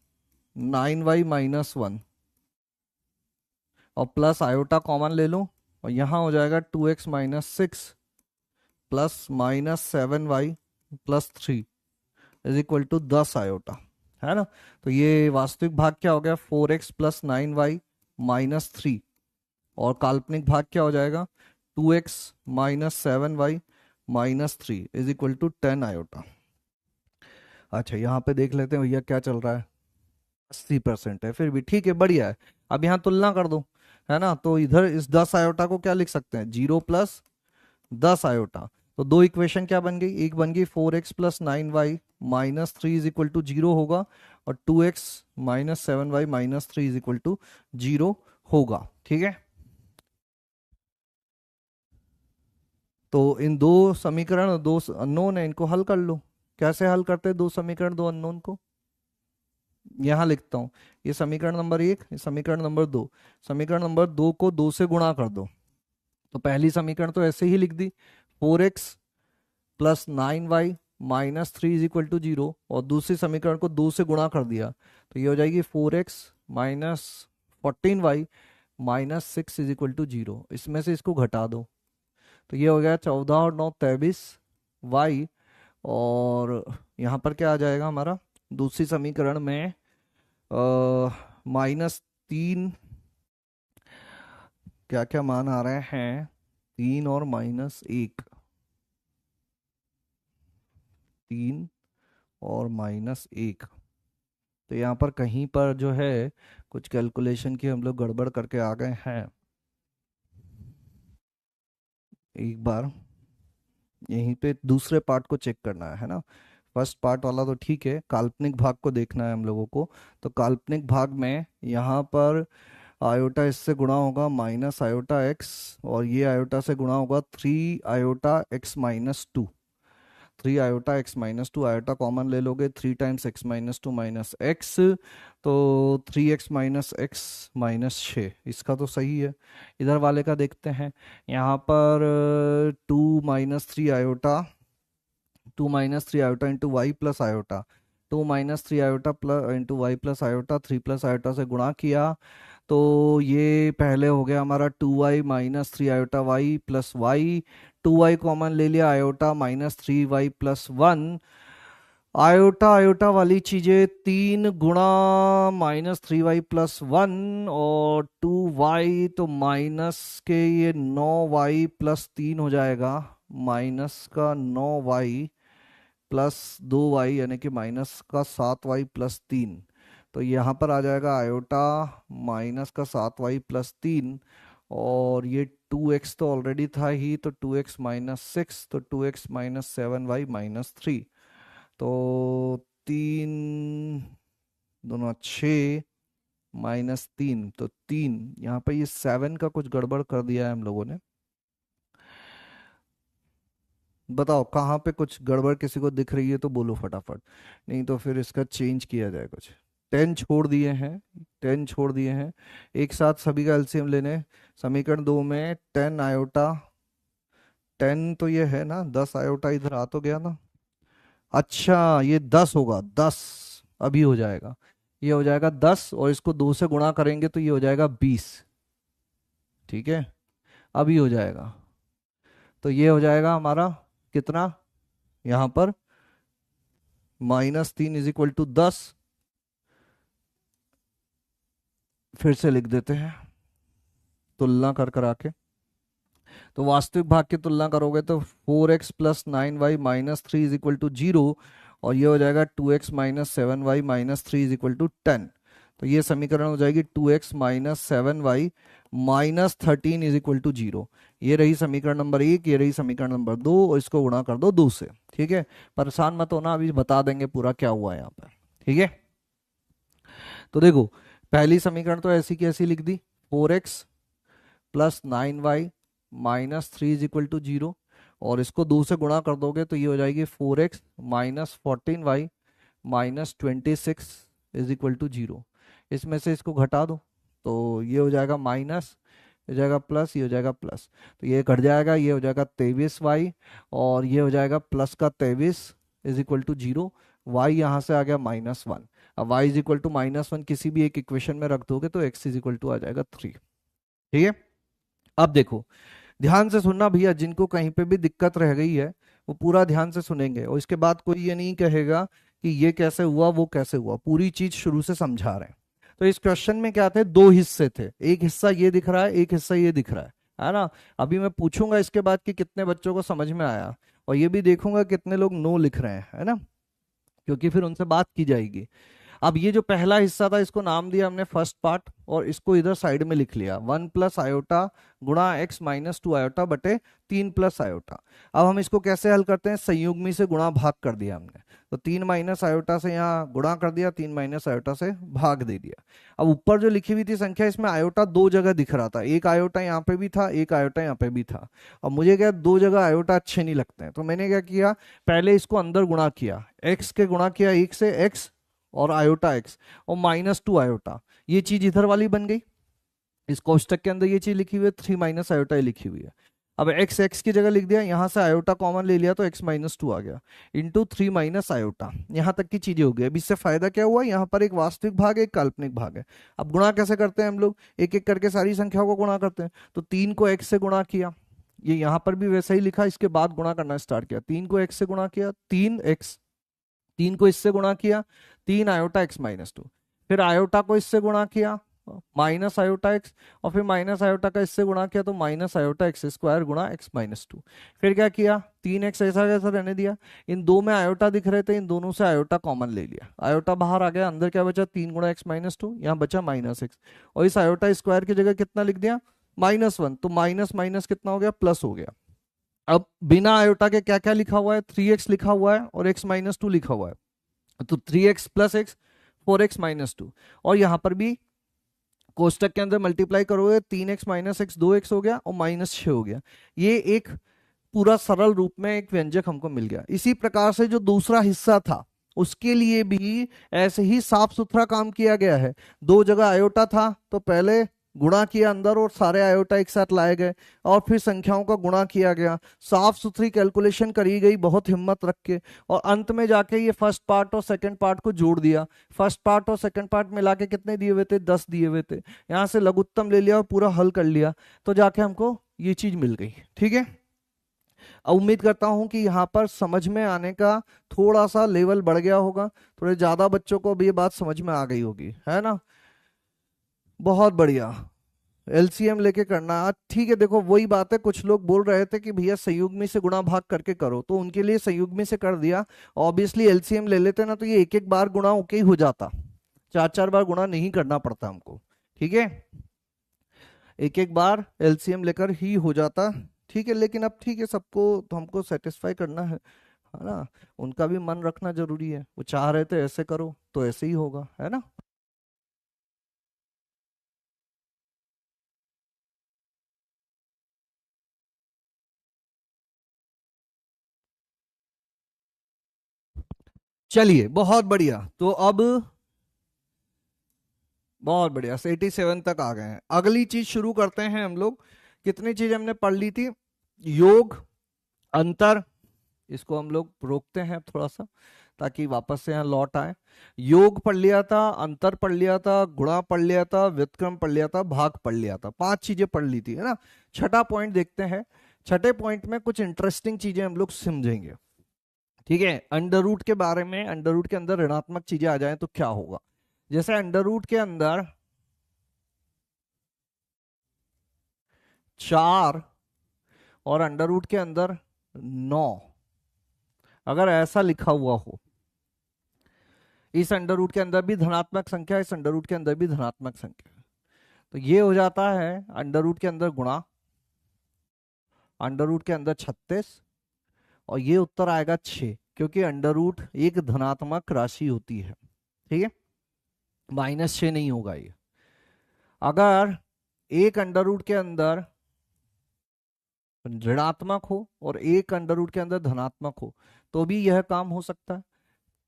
Speaker 1: 9y-1 और प्लस आयोटा कॉमन ले लो, और यहाँ हो जाएगा 2x-6 plus -7y+3 is equal to 10 iota, है ना? तो ये वास्तविक भाग क्या हो गया, 4x प्लस 9y-3, और काल्पनिक भाग क्या हो जाएगा, 2x-7y-3 is equal to 10 iota. अच्छा यहाँ पे देख लेते हैं भैया क्या चल रहा है, 80% है, फिर भी ठीक है, बढ़िया है। अब यहाँ तुलना कर दो, है ना, तो इधर इस 10 आयोटा को क्या लिख सकते हैं, 0 प्लस 10 आयोटा, तो दो इक्वेशन क्या बन गई, एक बन गई 4x plus 9y-3 is equal to 0 होगा, और 2x-7y-3 इज इक्वल टू 0 होगा। ठीक है, तो इन दो समीकरण, दो अननोन है, इनको हल कर लो। कैसे हल करते हैं दो समीकरण दो अननोन को, यहां लिखता हूं, ये समीकरण नंबर 1, ये समीकरण नंबर 2, समीकरण नंबर 2 को 2 से गुणा कर दो, तो पहली समीकरण तो ऐसे ही लिख दी, 4x plus 9y-3 is equal to 0, और दूसरी समीकरण को 2 से गुणा कर दिया, तो ये हो जाएगी 4x minus 14y-6 is equal to 0, इसमें से इसको घटा दो, तो ये हो गया 14 और 9 23 y, और यहाँ पर क्या आ जाएगा हमारा, दूसरी समीकरण में -3, क्या क्या मान आ रहे हैं, 3 और -1, 3 और -1, तो यहाँ पर कहीं पर जो है कुछ कैलकुलेशन की हम लोग गड़बड़ करके आ गए हैं। एक बार यहीं पे दूसरे पार्ट को चेक करना है ना, फर्स्ट पार्ट वाला तो ठीक है, काल्पनिक भाग को देखना है हम लोगों को। तो काल्पनिक भाग में यहाँ पर आयोटा इससे गुणा होगा माइनस आयोटा एक्स, और ये आयोटा से गुणा होगा 3 iota x-2, 3 iota x minus 2 iota common ले लोगे, 3 times x minus 2 minus x, तो 3x माइनस एक्स माइनस 6, इसका तो सही है। इधर वाले का देखते हैं। यहाँ पर 2 minus 3 iota into y plus iota, 2 minus 3 iota plus into y plus iota, 3 plus iota से गुणा किया, तो ये पहले हो गया हमारा 2y minus 3 iota y plus y, 2y common ले लिया, iota minus 3y plus 1, iota iota वाली चीजें 3 गुणा -3y+1 और 2y, तो माइनस के ये 9y+3 हो जाएगा, माइनस का 9y+2y यानी कि माइनस का 7y+3। तो यहाँ पर आ जाएगा आयोटा माइनस का 7y+3, और ये 2x तो ऑलरेडी था ही, तो 2x-6, तो 2x-7y-3, तो 3 दोनों 6 -3, तो 3, यहाँ पे ये 7 का कुछ गड़बड़ कर दिया है हम लोगों ने। बताओ कहाँ पे कुछ गड़बड़ किसी को दिख रही है तो बोलो फटाफट, नहीं तो फिर इसका चेंज किया जाए कुछ। 10 छोड़ दिए हैं, 10 छोड़ दिए हैं, एक साथ सभी का एलसीएम लेने। समीकरण 2 में 10 आयोटा, 10 तो ये है ना, 10 आयोटा इधर आ तो गया ना, अच्छा ये 10 होगा, 10 अभी हो जाएगा, ये हो जाएगा 10, और इसको 2 से गुणा करेंगे तो ये हो जाएगा 20, ठीक है, अभी हो जाएगा। तो ये हो जाएगा हमारा कितना, यहाँ पर -3 = 10, फिर से लिख देते हैं तुलना कर कर आके। तो वास्तविक भाग की तुलना करोगे तो 4x+9y-3 = 0, और ये हो जाएगा 2x-7y-3 = 10। तो ये समीकरण हो जाएगी 2x-7y-13 = 0। ये रही समीकरण नंबर 1, ये रही समीकरण नंबर 2, और इसको गुणा कर दो 2 से, ठीक है। परेशान मत होना, अभी बता देंगे पूरा क्या हुआ है यहाँ पर, ठीक है। तो देखो पहली समीकरण तो ऐसी की ऐसी लिख दी, 4x+9y-3 = 0, और इसको 2 से गुणा कर दोगे तो ये हो जाएगी 4x-14y-26 = 0। इसमें से इसको घटा दो तो ये हो जाएगा माइनस, हो जाएगा प्लस, ये हो जाएगा प्लस, तो ये कट जाएगा, ये हो जाएगा 23y, और ये हो जाएगा प्लस का 23 = 0, y यहाँ से आ गया -1। अब y = -1 किसी भी एक इक्वेशन में रख दोगे तो x = आ जाएगा 3, ठीक है। अब देखो ध्यान से सुनना भैया, जिनको कहीं पे भी दिक्कत रह गई है वो पूरा ध्यान से सुनेंगे, और इसके बाद कोई ये नहीं कहेगा कि ये कैसे हुआ वो कैसे हुआ, पूरी चीज शुरू से समझा रहे हैं। तो इस क्वेश्चन में क्या थे, 2 हिस्से थे, एक हिस्सा ये दिख रहा है, एक हिस्सा ये दिख रहा है ना। अभी मैं पूछूंगा इसके बाद कि कितने बच्चों को समझ में आया, और ये भी देखूंगा कितने लोग नो लिख रहे हैं, है ना, क्योंकि फिर उनसे बात की जाएगी। अब ये जो पहला हिस्सा था इसको नाम दिया हमने फर्स्ट पार्ट, और इसको इधर साइड में लिख लिया 1 + आयोटा गुणा x-2 आयोटा बटे 3 + आयोटा। अब हम इसको कैसे हल करते हैं, संयुग्मी से गुणा भाग कर दिया हमने, तो 3 - आयोटा से यहाँ गुणा कर दिया, 3 - आयोटा से भाग दे दिया। अब ऊपर जो लिखी हुई थी संख्या, इसमें आयोटा 2 जगह दिख रहा था, एक आयोटा यहाँ पे भी था, एक आयोटा यहाँ पे भी था। अब मुझे क्या 2 जगह आयोटा अच्छे नहीं लगते हैं, तो मैंने क्या किया, पहले इसको अंदर गुणा किया, x के गुणा किया 1 से x और आयोटा x, और -2 आयोटा, ये चीज इधर वाली बन गई। इस कोष्टक के अंदर ये चीज लिखी हुई है, 3 - आयोटा लिखी हुई है। अब x की जगह लिख दिया, यहां से आयोटा कॉमन ले लिया तो x-2 आ गया, इंटू 3 - आयोटा, यहां तक की चीजें हो गई। अब इससे फायदा क्या हुआ, यहाँ पर एक वास्तविक भाग है, एक काल्पनिक भाग है। अब गुणा कैसे करते हैं हम लोग, एक एक करके सारी संख्याओं को गुणा करते हैं। तो 3 को x से गुणा किया, ये यहाँ पर भी वैसा ही लिखा, इसके बाद गुणा करना स्टार्ट किया, 3 को x से गुणा किया 3x, 3 को इससे गुणा किया 3 आयोटा x-2, फिर आयोटा को इससे गुणा किया माइनस आयोटा x, और फिर माइनस आयोटा का इससे गुणा किया तो माइनस आयोटा x² गुणा x-2। फिर क्या किया, 3x ऐसा कैसा रहने दिया, इन दो में आयोटा दिख रहे थे, इन दोनों से आयोटा कॉमन ले लिया, आयोटा बाहर आ गया, अंदर क्या बचा 3 गुणा x-2, यहाँ बचा -x, और इस आयोटा स्क्वायर की जगह कितना लिख दिया -1, तो माइनस माइनस कितना हो गया, प्लस हो गया। अब बिना आयोटा के क्या क्या लिखा हुआ है, 3x लिखा हुआ है और x-2 लिखा हुआ है, तो 3x + x 4x-2, और यहां पर भी कोष्टक के अंदर मल्टीप्लाई करोगे 3x - x 2x हो गया और -6 हो गया। ये एक पूरा सरल रूप में एक व्यंजक हमको मिल गया। इसी प्रकार से जो दूसरा हिस्सा था उसके लिए भी ऐसे ही साफ सुथरा काम किया गया है। दो जगह आयोटा था तो पहले गुणा किया अंदर और सारे आयोटा एक साथ लाए गए और फिर संख्याओं का गुणा किया गया, साफ सुथरी कैलकुलेशन करी गई बहुत हिम्मत रख के, और अंत में जाके ये फर्स्ट पार्ट और सेकंड पार्ट को जोड़ दिया। फर्स्ट पार्ट और सेकंड पार्ट मिला के कितने दिए हुए थे, 10 दिए हुए थे। यहाँ से लघुत्तम ले लिया और पूरा हल कर लिया तो जाके हमको ये चीज मिल गई। ठीक है, उम्मीद करता हूं कि यहाँ पर समझ में आने का थोड़ा सा लेवल बढ़ गया होगा, थोड़े ज्यादा बच्चों को भी ये बात समझ में आ गई होगी, है ना। बहुत बढ़िया। एलसीएम लेके करना, ठीक है। देखो वही बात है, कुछ लोग बोल रहे थे कि भैया संयुग्मी से गुणा भाग करके करो, तो उनके लिए संयुग्मी से कर दिया। ऑब्वियसली एलसीएम ले लेते ना तो ये एक एक बार गुणा ओके ही हो जाता, चार चार बार गुणा नहीं करना पड़ता हमको। ठीक है, एक एक बार एलसीएम लेकर ही हो जाता। ठीक है, लेकिन अब ठीक है, सबको तो हमको सेटिस्फाई करना है ना, उनका भी मन रखना जरूरी है। वो चाह रहे थे ऐसे करो तो ऐसे ही होगा, है ना। चलिए बहुत बढ़िया, तो अब बहुत बढ़िया 87 तक आ गए हैं। अगली चीज शुरू करते हैं हम लोग। कितनी चीज हमने पढ़ ली थी, योग, अंतर, इसको हम लोग रोकते हैं थोड़ा सा ताकि वापस से यहाँ लौट आए। योग पढ़ लिया था, अंतर पढ़ लिया था, गुणा पढ़ लिया था, व्युत्क्रम पढ़ लिया था, भाग पढ़ लिया था, 5 चीजें पढ़ ली थी, है ना। छठा पॉइंट देखते हैं। छठे पॉइंट में कुछ इंटरेस्टिंग चीजें हम लोग समझेंगे। ठीक है, अंडर रूट के बारे में, अंडर रूट के अंदर ऋणात्मक चीजें आ जाए तो क्या होगा। जैसे अंडर रूट के अंदर 4 और अंडर रूट के अंदर 9 अगर ऐसा लिखा हुआ हो, इस अंडर रूट के अंदर भी धनात्मक संख्या, इस अंडर रूट के अंदर भी धनात्मक संख्या, तो ये हो जाता है अंडर रूट के अंदर गुणा, अंडर रूट के अंदर 36, और ये उत्तर आएगा 6, क्योंकि अंडर रूट एक धनात्मक राशि होती है। ठीक है, -6 नहीं होगा ये। अगर एक अंडर रूट के अंदर ऋणात्मक हो और एक अंडर रूट के अंदर धनात्मक हो तो भी यह काम हो सकता है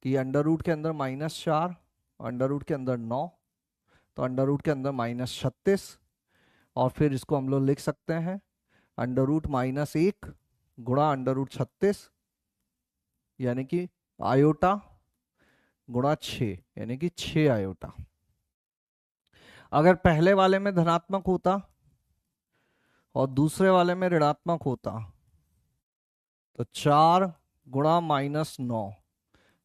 Speaker 1: कि अंडर रूट के अंदर -4, अंडर रूट के अंदर 9, तो अंडर रूट के अंदर -36, और फिर इसको हम लोग लिख सकते हैं अंडर रूट -1 गुणा अंडर रूट 36, यानी कि आयोटा गुणा 6, यानी कि 6 आयोटा। अगर पहले वाले में धनात्मक होता और दूसरे वाले में ऋणात्मक होता तो 4 गुणा -9,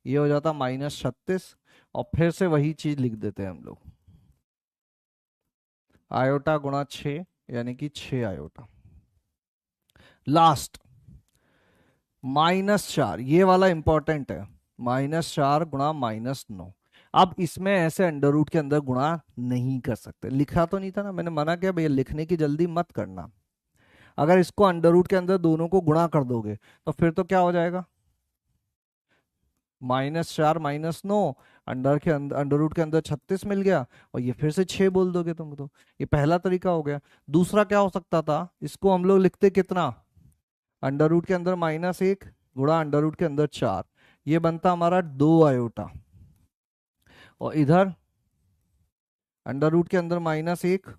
Speaker 1: ये हो जाता -36, और फिर से वही चीज लिख देते हैं हम लोग, आयोटा गुणा 6, यानी कि 6 आयोटा। लास्ट -4, ये वाला इंपॉर्टेंट है, -4 गुणा -9। अब इसमें ऐसे अंडर रूट के अंदर गुणा नहीं कर सकते, लिखा तो नहीं था ना, मैंने मना किया भैया लिखने की जल्दी मत करना। अगर इसको अंडर रूट के अंदर दोनों को गुणा कर दोगे तो फिर तो क्या हो जाएगा, -4 -9, अंडर के अंदर अंडर रूट के अंदर 36 मिल गया, और ये फिर से 6 बोल दोगे तुम तो। ये पहला तरीका हो गया। दूसरा क्या हो सकता था, इसको हम लोग लिखते कितना, अंडर रूट के अंदर -1 गुणा अंडर रूट के अंदर 4, ये बनता हमारा 2 आयोटा, और इधर अंडर रूट के अंदर -1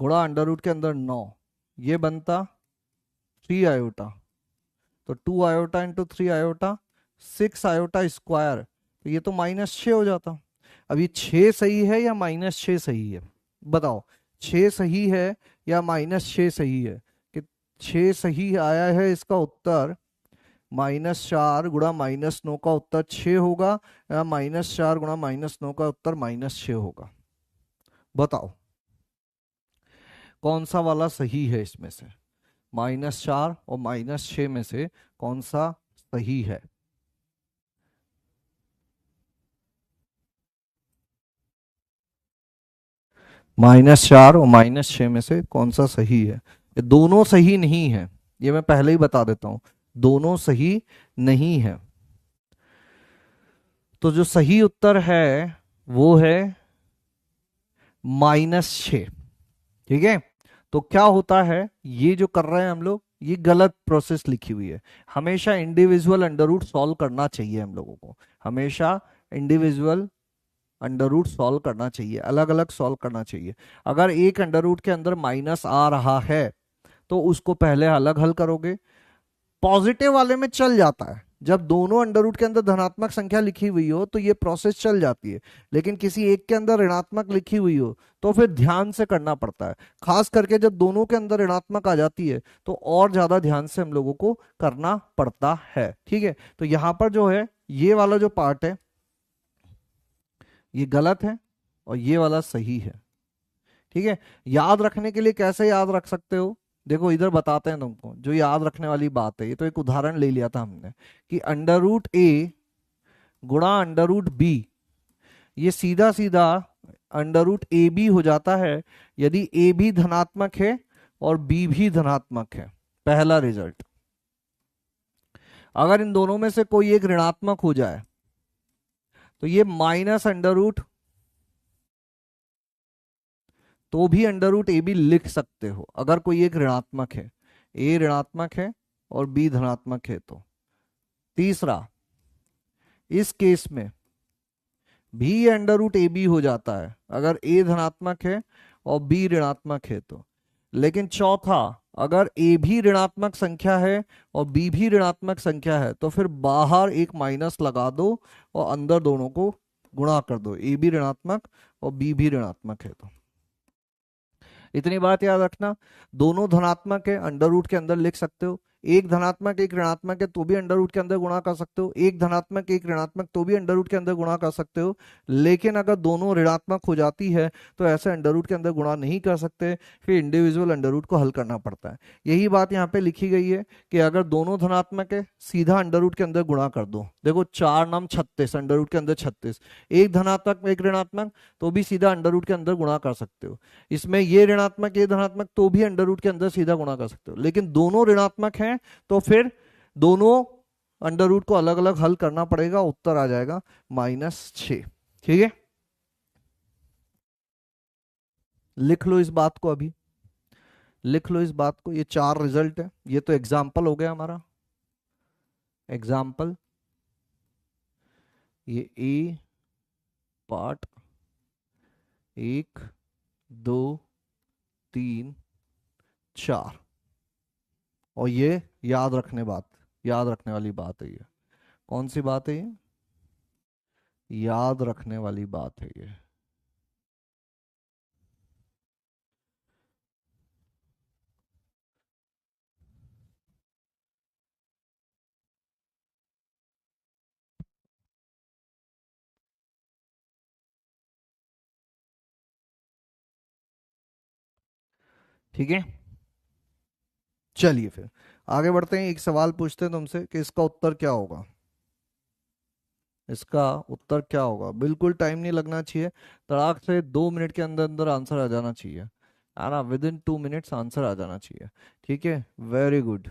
Speaker 1: गुणा अंडर रूट के अंदर 9, ये बनता 3 आयोटा, तो 2 iota into 3 iota, 6 iota square, तो ये तो -6 हो जाता। अब ये 6 सही है या -6 सही है, बताओ। 6 सही है या -6 सही है, कि 6 सही आया है, इसका उत्तर -4 गुणा -9 का उत्तर 6 होगा, या -4 गुणा -9 का उत्तर -6 होगा। बताओ कौन सा वाला सही है इसमें से, -4 और -6 में से कौन सा सही है। -4 और -6 में से कौन सा सही है। ये दोनों सही नहीं है, ये मैं पहले ही बता देता हूं, दोनों सही नहीं है। तो जो सही उत्तर है वो है -6। ठीक है, तो क्या होता है, ये जो कर रहे हैं हम लोग, ये गलत प्रोसेस लिखी हुई है। हमेशा इंडिविजुअल अंडर रूट सॉल्व करना चाहिए हम लोगों को, हमेशा इंडिविजुअल अंडर रूट सॉल्व करना चाहिए, अलग अलग सॉल्व करना चाहिए। अगर एक अंडर रूट के अंदर माइनस आ रहा है तो उसको पहले अलग हल करोगे। पॉजिटिव वाले में चल जाता है, जब दोनों अंडर रूट के अंदर धनात्मक संख्या लिखी हुई हो तो ये प्रोसेस चल जाती है, लेकिन किसी एक के अंदर ऋणात्मक लिखी हुई हो तो फिर ध्यान से करना पड़ता है। खास करके जब दोनों के अंदर ऋणात्मक आ जाती है तो और ज्यादा ध्यान से हम लोगों को करना पड़ता है। ठीक है, तो यहां पर जो है ये वाला जो पार्ट है ये गलत है और ये वाला सही है। ठीक है, याद रखने के लिए कैसे याद रख सकते हो, देखो इधर बताते हैं तुमको जो याद रखने वाली बात है। ये तो एक उदाहरण ले लिया था हमने कि अंडर रूट ए गुणा अंडर रूट बी, ये सीधा सीधा अंडर रूट ए बी हो जाता है यदि ए भी धनात्मक है और बी भी धनात्मक है। पहला रिजल्ट, अगर इन दोनों में से कोई एक ऋणात्मक हो जाए तो ये माइनस अंडर रूट, तो भी अंडर रूट ए बी लिख सकते हो अगर कोई एक ऋणात्मक है, ए ऋणात्मक है और बी धनात्मक है तो। तीसरा, इस केस में भी अंडर रूट ए बी हो जाता है अगर ए धनात्मक है और बी ऋणात्मक है तो। लेकिन चौथा, अगर ए भी ऋणात्मक संख्या है और बी भी ऋणात्मक संख्या है तो फिर बाहर एक माइनस लगा दो और अंदर दोनों को गुणा कर दो, ए भी ऋणात्मक और बी भी ऋणात्मक है तो। इतनी बात याद रखना, दोनों धनात्मक है अंडर रूट के अंदर लिख सकते हो, एक धनात्मक एक ऋणात्मक है तो भी अंडर रूट के अंदर गुणा कर सकते हो, एक धनात्मक एक ऋणात्मक तो भी अंडर रूट के अंदर गुणा कर सकते हो। लेकिन अगर दोनों ऋणात्मक हो जाती है तो ऐसे अंडर रूट के अंदर गुणा नहीं कर सकते, फिर इंडिविजुअल अंडर रूट को हल करना पड़ता है। यही बात यहाँ पे लिखी गई है कि अगर दोनों धनात्मक है सीधा अंडर रूट के अंदर गुणा कर दो। देखो 4 नाम 36, अंडर रूट के अंदर 36, एक धनात्मक एक ऋणात्मक तो भी सीधा अंडर रूट के अंदर गुणा कर सकते हो। इसमें ये ऋणात्मक ये धनात्मक तो भी अंडर रूट के अंदर सीधा गुणा कर सकते हो। लेकिन दोनों ऋणात्मक हैं तो फिर दोनों अंडर रूट को अलग अलग हल करना पड़ेगा, उत्तर आ जाएगा -6। ठीक है, लिख लो इस बात को, अभी लिख लो इस बात को। ये 4 रिजल्ट है, ये तो एग्जाम्पल हो गया हमारा, एग्जाम्पल। ये ए पार्ट 1 2 3 4, और ये याद रखने बात, याद रखने वाली बात है। ये कौन सी बात है, ये याद रखने वाली बात है ये। ठीक है, चलिए फिर आगे बढ़ते हैं। एक सवाल पूछते हैं तुमसे कि इसका उत्तर क्या होगा, इसका उत्तर क्या होगा। बिल्कुल टाइम नहीं लगना चाहिए, तड़ाक से 2 मिनट के अंदर अंदर आंसर आ जाना चाहिए, है ना, विद इन 2 मिनट्स आंसर आ जाना चाहिए। ठीक है, very good,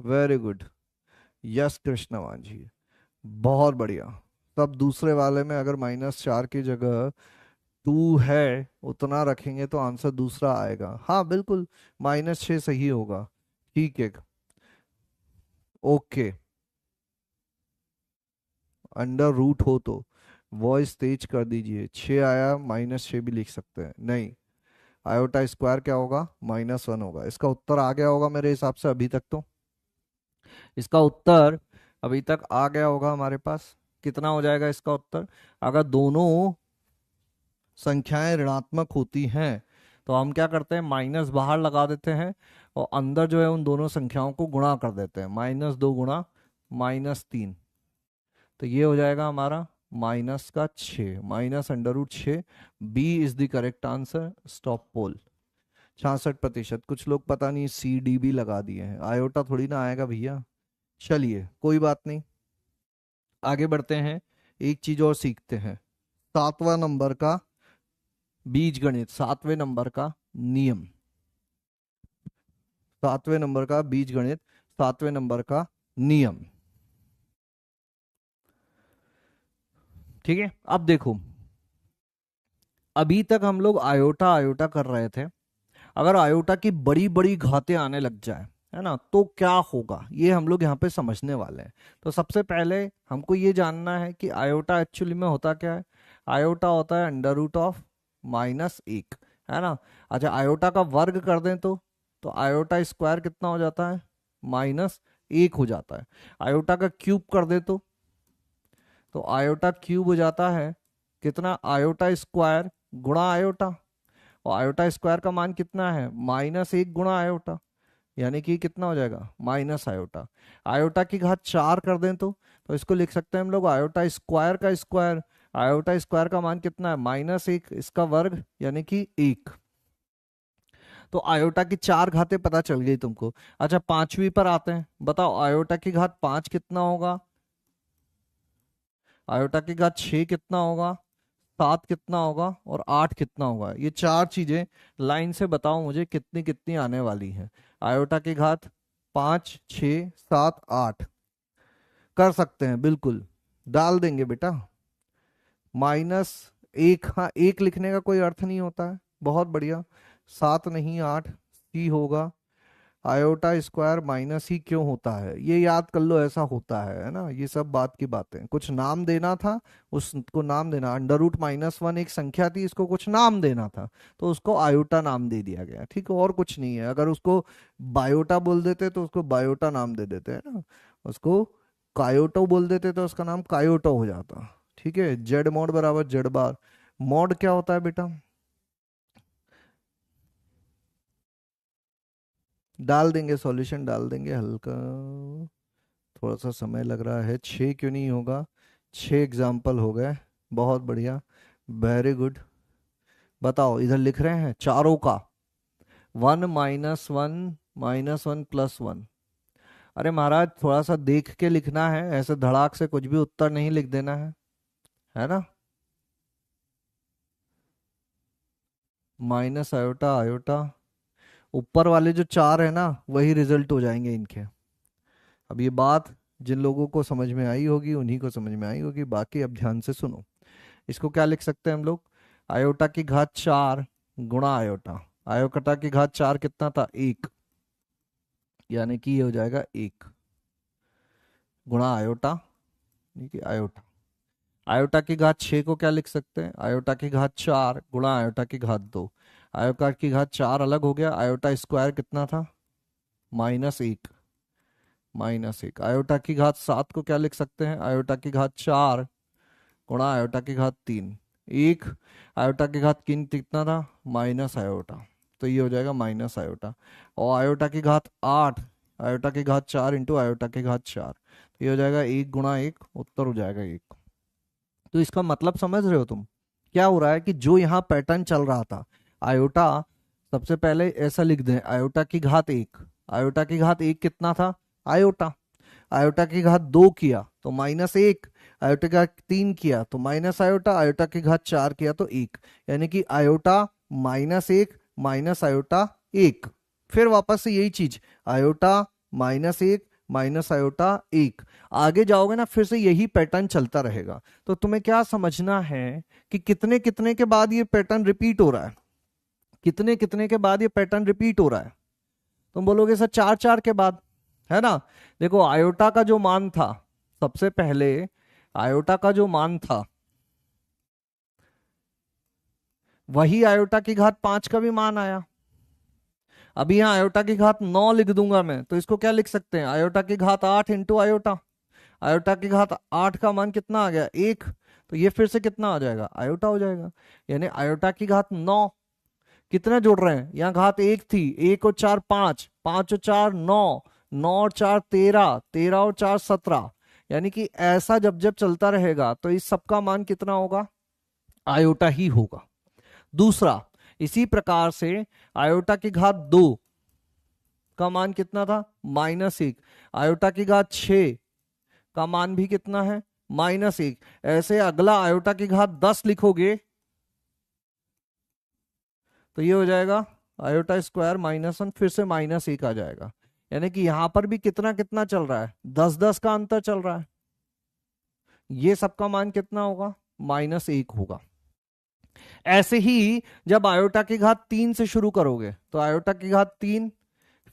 Speaker 1: very good, yes Krishnavan ji, बहुत बढ़िया। तब दूसरे वाले में अगर -4 की जगह 2 है उतना रखेंगे तो आंसर दूसरा आएगा। हाँ बिल्कुल, -6 सही होगा। ठीक है, ओके, अंडर रूट हो तो वॉइस तेज कर दीजिए। 6 आया, -6 भी लिख सकते हैं। नहीं, आयोटा स्क्वायर क्या होगा, -1 होगा। इसका उत्तर आ गया होगा मेरे हिसाब से अभी तक तो, इसका उत्तर अभी तक आ गया होगा हमारे पास। कितना हो जाएगा इसका उत्तर, अगर दोनों संख्याएं ऋणात्मक होती हैं तो हम क्या करते हैं, माइनस बाहर लगा देते हैं और अंदर जो है उन दोनों संख्याओं को गुणा कर देते हैं। -2 गुणा -3, तो ये हो जाएगा हमारा -6, -√6। B is the correct answer, stop poll. 66%। कुछ लोग पता नहीं सी डी भी लगा दिए हैं, आयोटा थोड़ी ना आएगा भैया। चलिए कोई बात नहीं, आगे बढ़ते हैं, एक चीज और सीखते हैं। 7वां नंबर का बीज गणित, 7वें नंबर का नियम, 7वें नंबर का बीज गणित, 7वें नंबर का नियम। ठीक है, अब देखो, अभी तक हम लोग आयोटा आयोटा कर रहे थे। अगर आयोटा की बड़ी बड़ी घातें आने लग जाए है ना, तो क्या होगा ये हम लोग यहाँ पे समझने वाले हैं। तो सबसे पहले हमको ये जानना है कि आयोटा एक्चुअली में होता क्या है। आयोटा होता है अंडर रूट ऑफ -1, है ना। अच्छा, आयोटा का वर्ग कर दें तो आयोटा स्क्वायर कितना हो जाता है, -1 हो जाता है। आयोटा का क्यूब कर दे तो आयोटा क्यूब हो जाता है कितना, आयोटा स्क्वायर गुणा आयोटा। और आयोटा स्क्वायर का मान कितना है, -1 गुणा आयोटा, यानी कि कितना हो जाएगा, माइनस आयोटा। आयोटा की घात 4 कर दें तो इसको लिख सकते हैं हम लोग आयोटा स्क्वायर का स्क्वायर। आयोटा स्क्वायर का मान कितना है, -1, इसका वर्ग यानी कि 1। तो आयोटा की 4 घातें पता चल गई तुमको। अच्छा, पांचवी पर आते हैं, बताओ आयोटा की घात 5 कितना होगा, आयोटा की घात 6 कितना होगा, 7 कितना होगा और 8 कितना होगा। ये चार चीजें लाइन से बताओ मुझे कितनी कितनी आने वाली हैं। आयोटा की घात 5, 6, 7, 8 कर सकते हैं, बिल्कुल डाल देंगे बेटा। -1, हाँ 1 लिखने का कोई अर्थ नहीं होता है, बहुत बढ़िया। 7 नहीं 8 सी होगा। आयोटा स्क्वायर माइनस ही क्यों होता है ये याद कर लो, ऐसा होता है ना। ये सब बात की बातें, कुछ नाम देना था, उसको नाम देना। अंडर रूट -1 एक संख्या थी, इसको कुछ नाम देना था, तो उसको आयोटा नाम दे दिया गया, ठीक है, और कुछ नहीं है। अगर उसको बायोटा बोल देते तो उसको बायोटा नाम दे देते हैं ना। उसको कायोटो बोल देते तो उसका नाम कायोटो हो जाता। ठीक है, जेड मॉड बराबर जेड बार। मॉड क्या होता है बेटा, डाल देंगे, सॉल्यूशन डाल देंगे हल्का, थोड़ा सा समय लग रहा है। 6 क्यों नहीं होगा, 6 एग्जाम्पल हो गए, बहुत बढ़िया, वेरी गुड। बताओ, इधर लिख रहे हैं चारों का 1 -1 -1 +1। अरे महाराज थोड़ा सा देख के लिखना है, ऐसे धड़ाक से कुछ भी उत्तर नहीं लिख देना है ना। माइनस आयोटा आयोटा, ऊपर वाले जो चार है ना वही रिजल्ट हो जाएंगे इनके। अब ये बात जिन लोगों को समझ में आई होगी उन्हीं को समझ में आई होगी, बाकी अब ध्यान से सुनो। इसको क्या लिख सकते हैं हम लोग, आयोटा की घात 4 गुणा आयोटा। आयोटा की घात 4 कितना था, 1, यानी कि ये हो जाएगा 1 गुणा आयोटा, ठीक है, आयोटा। आयोटा की घात 6 को क्या लिख सकते हैं, आयोटा की घात 4 गुणा आयोटा की घात 2। आयोटा की घात 4 अलग हो गया, आयोटा स्क्वायर कितना था, -1, -1। आयोटा की घात 7 को क्या लिख सकते हैं, आयोटा की घात 4 गुणा आयोटा की घात 3, 1। आयोटा की घात 3 कितना था, माइनस आयोटा, तो ये हो जाएगा माइनस आयोटा। और आयोटा की घात 8, आयोटा की घात 4 इंटू आयोटा की घात 4, तो ये हो जाएगा 1 गुणा 1, उत्तर हो जाएगा 1। तो इसका मतलब समझ रहे हो तुम, क्या हो रहा है कि जो यहाँ पैटर्न चल रहा था, आयोटा, सबसे पहले ऐसा लिख दें, आयोटा की घात 1, आयोटा की घात 1 कितना था, आयोटा। आयोटा की घात 2 किया तो -1, आयोटा की घात 3 किया तो माइनस आयोटा, आयोटा की घात 4 किया तो 1, यानी कि आयोटा -1 माइनस आयोटा 1। फिर वापस से यही चीज, आयोटा -1 माइनस आयोटा 1। आगे जाओगे ना फिर से यही पैटर्न चलता रहेगा। तो तुम्हें क्या समझना है कि कितने कितने के बाद ये पैटर्न रिपीट हो रहा है, कितने कितने के बाद ये पैटर्न रिपीट हो रहा है। तुम बोलोगे सर 4 4 के बाद, है ना। देखो आयोटा का जो मान था, सबसे पहले आयोटा का जो मान था वही आयोटा की घात 5 का भी मान आया। अभी यहाँ आयोटा की घात 9 लिख दूंगा मैं, तो इसको क्या लिख सकते हैं, आयोटा की घात 8 इंटू आयोटा। आयोटा की घात 8 का मान कितना आ गया, 1, तो ये फिर से कितना आ जाएगा, आयोटा हो जाएगा। यानी आयोटा की घात 9, कितने जोड़ रहे हैं, यहाँ घात 1 थी, 1 और 4 5, 5 और 4 9, 9 और 4 13, 13 और 4 17। यानी कि ऐसा जब जब चलता रहेगा तो इस सबका मान कितना होगा, आयोटा ही होगा। दूसरा, इसी प्रकार से आयोटा की घात 2 का मान कितना था, -1। आयोटा की घात 6 का मान भी कितना है, -1। ऐसे अगला आयोटा की घात 10 लिखोगे तो ये हो जाएगा आयोटा स्क्वायर -1, फिर से -1 आ जाएगा। यानी कि यहां पर भी कितना कितना चल रहा है, 10 10 का अंतर चल रहा है। ये सबका मान कितना होगा, -1 होगा। ऐसे ही जब आयोटा की घात 3 से शुरू करोगे तो आयोटा की घात 3,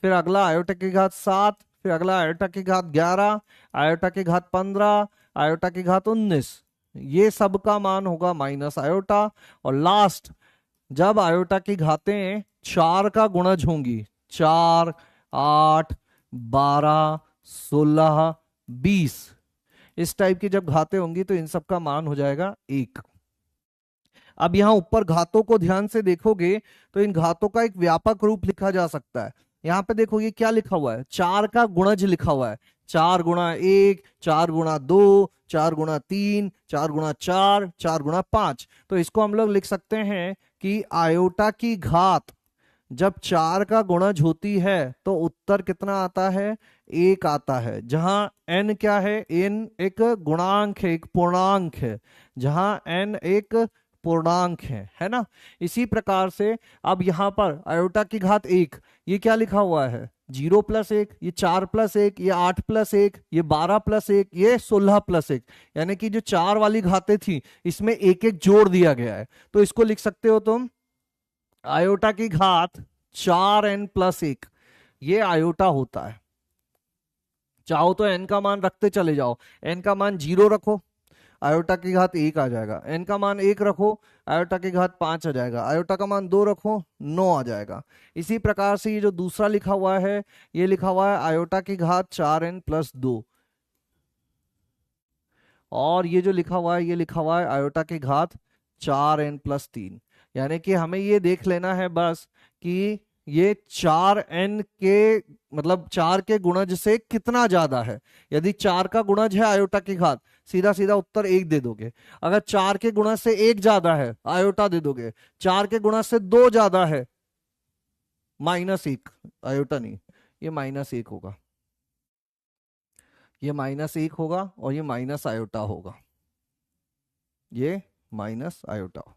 Speaker 1: फिर अगला आयोटा की घात 7, फिर अगला आयोटा की घात 11, आयोटा की घात 15, आयोटा की घात 19। ये सब का मान होगा माइनस आयोटा। और लास्ट, जब आयोटा की घातें 4 का गुणज होंगी, 4, 8, 12, 16, 20, इस टाइप की जब घातें होंगी तो इन सब का मान हो जाएगा 1। अब यहां ऊपर घातों को ध्यान से देखोगे तो इन घातों का एक व्यापक रूप लिखा जा सकता है। यहां पे देखो ये क्या लिखा हुआ है, 4 का गुणज लिखा हुआ है। 4 गुणा 1, 4 गुणा 2, 4 गुणा 3, 4 गुणा 4, 4 गुणा 5। तो इसको हम लोग लिख सकते हैं कि आयोटा की घात जब 4 का गुणज होती है तो उत्तर कितना आता है, 1 आता है। जहां n क्या है, n एक गुणांक है, एक पूर्णांक है। जहां n एक पूर्णांक है ना। इसी प्रकार से अब यहां पर आयोटा की घात 1, ये क्या लिखा हुआ है, 0+1, ये 4+1, ये 8+1, ये 12+1, ये 16+1। यानी कि जो 4 वाली घातें थी इसमें एक एक जोड़ दिया गया है। तो इसको लिख सकते हो तुम, आयोटा की घात 4n+1, ये आयोटा होता है। चाहो तो n का मान रखते चले जाओ, n का मान 0 रखो, आयोटा की घात 1 आ जाएगा। n का मान 1 रखो, आयोटा की घात 5 आ जाएगा। आयोटा का मान 2 रखो, 9 आ जाएगा। इसी प्रकार से ये जो दूसरा लिखा हुआ है, ये लिखा हुआ है आयोटा की घात 4n+2। और ये जो लिखा हुआ है, ये लिखा हुआ है आयोटा की घात 4n+3। यानी कि हमें ये देख लेना है बस कि ये 4n के मतलब 4 के गुणज से कितना ज्यादा है। यदि 4 का गुणज है आयोटा की घात, सीधा सीधा उत्तर 1 दे दोगे। अगर 4 के गुणज से 1 ज्यादा है, आयोटा दे दोगे। 4 के गुणज से 2 ज्यादा है, -1, आयोटा नहीं, ये -1 होगा। ये -1 होगा और ये माइनस आयोटा होगा, ये माइनस आयोटा होगा।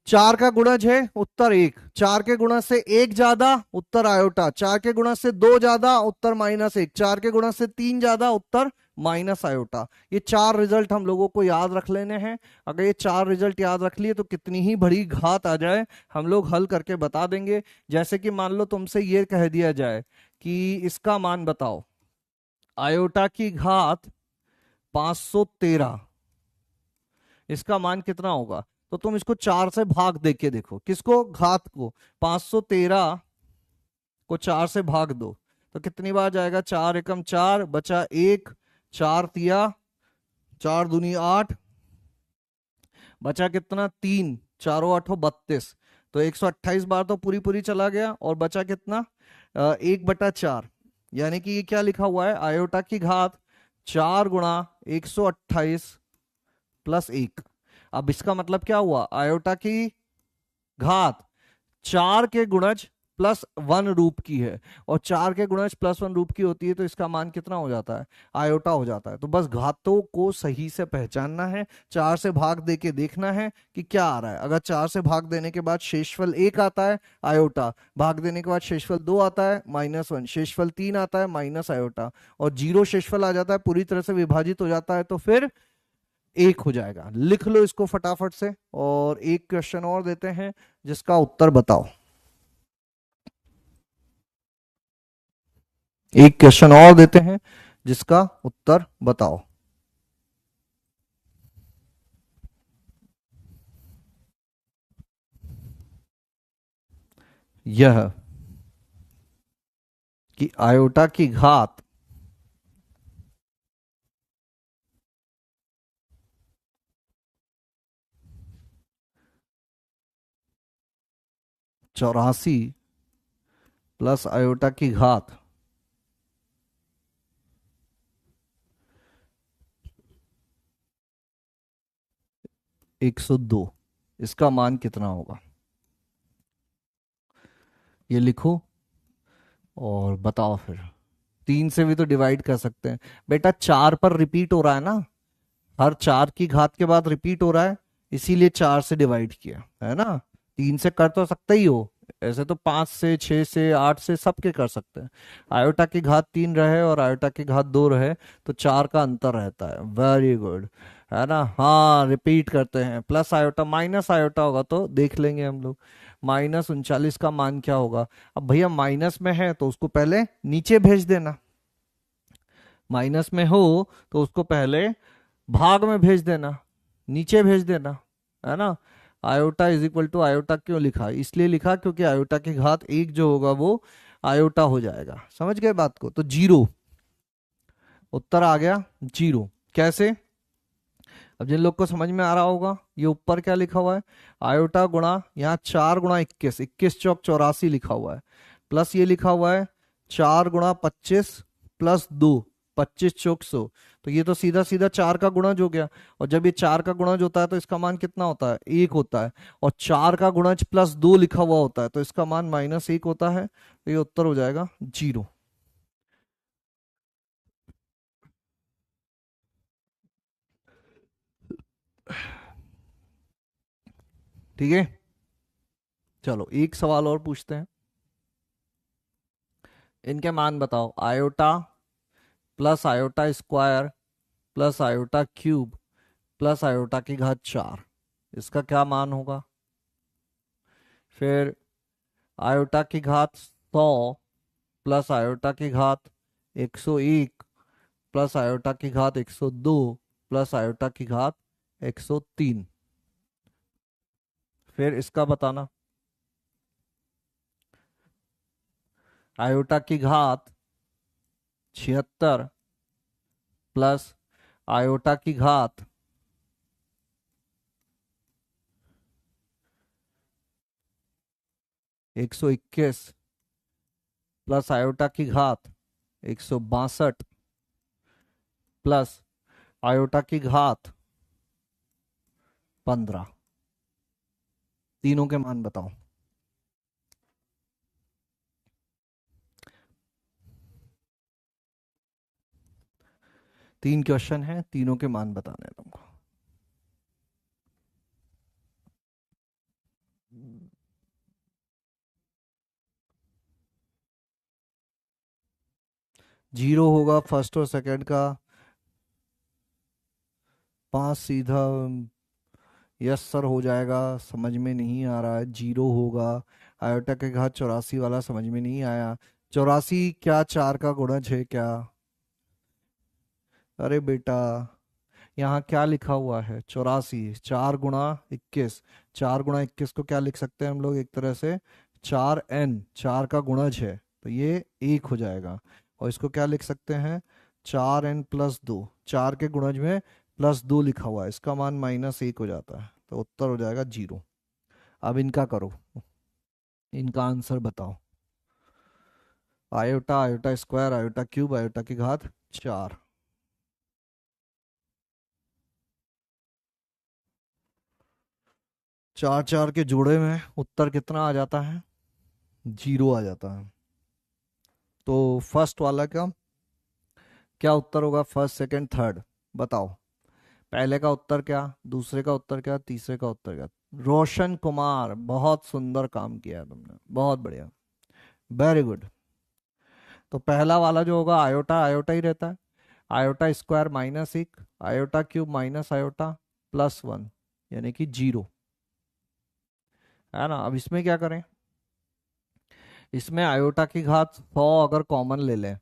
Speaker 1: 4 का गुणज है, उत्तर 1। 4 के गुणज से 1 ज्यादा, उत्तर आयोटा। 4 के गुणज से 2 ज्यादा, उत्तर -1। 4 के गुणज से 3 ज्यादा, उत्तर माइनस आयोटा। ये 4 रिजल्ट हम लोगों को याद रख लेने हैं। अगर ये 4 रिजल्ट याद रख लिए तो कितनी ही बड़ी घात आ जाए हम लोग हल करके बता देंगे। जैसे कि मान लो तुमसे ये कह दिया जाए कि इसका मान बताओ, आयोटा की घात 513, इसका मान कितना होगा। तो तुम इसको 4 से भाग दे के देखो, किसको, घात को। 513 को 4 से भाग दो तो कितनी बार जाएगा, 4 एकम 4, बचा 1, 4 तिया 4 दूनी 8, बचा कितना 3, 4 8 32। तो 128 बार तो पूरी पूरी चला गया और बचा कितना, 1/4। यानी कि ये क्या लिखा हुआ है, आयोटा की घात 4 गुणा 128+1। अब इसका मतलब क्या हुआ, आयोटा की घात 4 के गुणज +1 रूप की है, और 4 के गुणज +1 रूप की होती है तो इसका मान कितना हो जाता है, आयोटा हो जाता है। तो बस घातों को सही से पहचानना है, 4 से भाग दे के देखना है कि क्या आ रहा है। अगर 4 से भाग देने के बाद शेषफल 1 आता है, आयोटा। भाग देने के बाद शेषफल 2 आता है, -1। शेषफल 3 आता है, माइनस आयोटा। और 0 शेषफल आ जाता है, पूरी तरह से विभाजित हो जाता है, तो फिर 1 हो जाएगा। लिख लो इसको फटाफट से। और एक क्वेश्चन और देते हैं जिसका उत्तर बताओ। एक क्वेश्चन और देते हैं जिसका उत्तर बताओ। यह कि आयोटा की घात 84 प्लस आयोटा की घात 102, इसका मान कितना होगा। ये लिखो और बताओ फिर। 3 से भी तो डिवाइड कर सकते हैं बेटा, 4 पर रिपीट हो रहा है ना, हर 4 की घात के बाद रिपीट हो रहा है, इसीलिए 4 से डिवाइड किया है ना। 3 से कर तो सकते ही हो, ऐसे तो 5 से, 6 से, 8 से सबके कर सकते हैं। आयोटा की घात 3 रहे और आयोटा की घात 2 रहे तो 4 का अंतर रहता है। Very good. है ना। हाँ, रिपीट करते हैं। प्लस आयोटा माइनस आयोटा होगा तो देख लेंगे हम लोग। -39 का मान क्या होगा। अब भैया माइनस में है तो उसको पहले नीचे भेज देना। माइनस में हो तो उसको पहले भाग में भेज देना, नीचे भेज देना, है ना। Iota is equal to iota क्यों लिखा, इसलिए लिखा क्योंकि आयोटा की घात एक जो होगा वो आयोटा हो जाएगा। समझ गए बात को। तो जीरो, उत्तर आ गया जीरो। कैसे, अब जिन लोग को समझ में आ रहा होगा, ये ऊपर क्या लिखा हुआ है, आयोटा गुणा यहाँ 4 गुणा 21, 21 चौक 84 लिखा हुआ है, प्लस ये लिखा हुआ है 4 गुणा 25 प्लस 2, 25 चौक 100। तो ये तो सीधा सीधा 4 का गुणज हो गया। और जब ये 4 का गुणज होता है तो इसका मान कितना होता है, 1 होता है। और 4 का गुणज प्लस 2 लिखा हुआ होता है तो इसका मान -1 होता है। तो ये उत्तर हो जाएगा जीरो। ठीक है, चलो एक सवाल और पूछते हैं। इनके मान बताओ। Iota plus iota square plus iota cube plus iota की घात 4, इसका क्या मान होगा। फिर आयोटा की घात 100 प्लस आयोटा की घात 101 प्लस आयोटा की घात 102 प्लस आयोटा की घात 103। फिर इसका बताना। आयोटा की घात 76 प्लस आयोटा की घात 121 प्लस आयोटा की घात 162 प्लस आयोटा की घात 15। तीनों के मान बताओ। तीन क्वेश्चन है, तीनों के मान बताने हैं तुमको। जीरो होगा फर्स्ट और सेकंड का, 5 सीधा यस सर हो जाएगा। समझ में नहीं आ रहा है, जीरो होगा। आयोटा के घात 84 वाला समझ में नहीं आया। 84 क्या 4 का गुणज है क्या। अरे बेटा, यहाँ क्या लिखा हुआ है, 84 4 गुणा 21। 4 गुणा 21 को क्या लिख सकते हैं हम लोग, एक तरह से 4n, 4 का गुणज है तो ये 1 हो जाएगा। और इसको क्या लिख सकते हैं, 4n+2, 4 के गुणज में +2 लिखा हुआ है, इसका मान -1 हो जाता है। तो उत्तर हो जाएगा जीरो। अब इनका करो, इनका आंसर बताओ। Iota, iota square, iota cube, iota की घात 4। 4 4 के जोड़े में उत्तर कितना आ जाता है, जीरो आ जाता है। तो फर्स्ट वाला का क्या उत्तर होगा, फर्स्ट सेकंड थर्ड बताओ। पहले का उत्तर क्या, दूसरे का उत्तर क्या, तीसरे का उत्तर क्या। रोशन कुमार, बहुत सुंदर काम किया है तुमने, बहुत बढ़िया, वेरी गुड। तो पहला वाला जो होगा, आयोटा आयोटा ही रहता है। Iota square -1, iota cube minus iota +1, यानी कि जीरो, है ना। अब इसमें क्या करें, इसमें आयोटा की घात 100 अगर कॉमन ले लें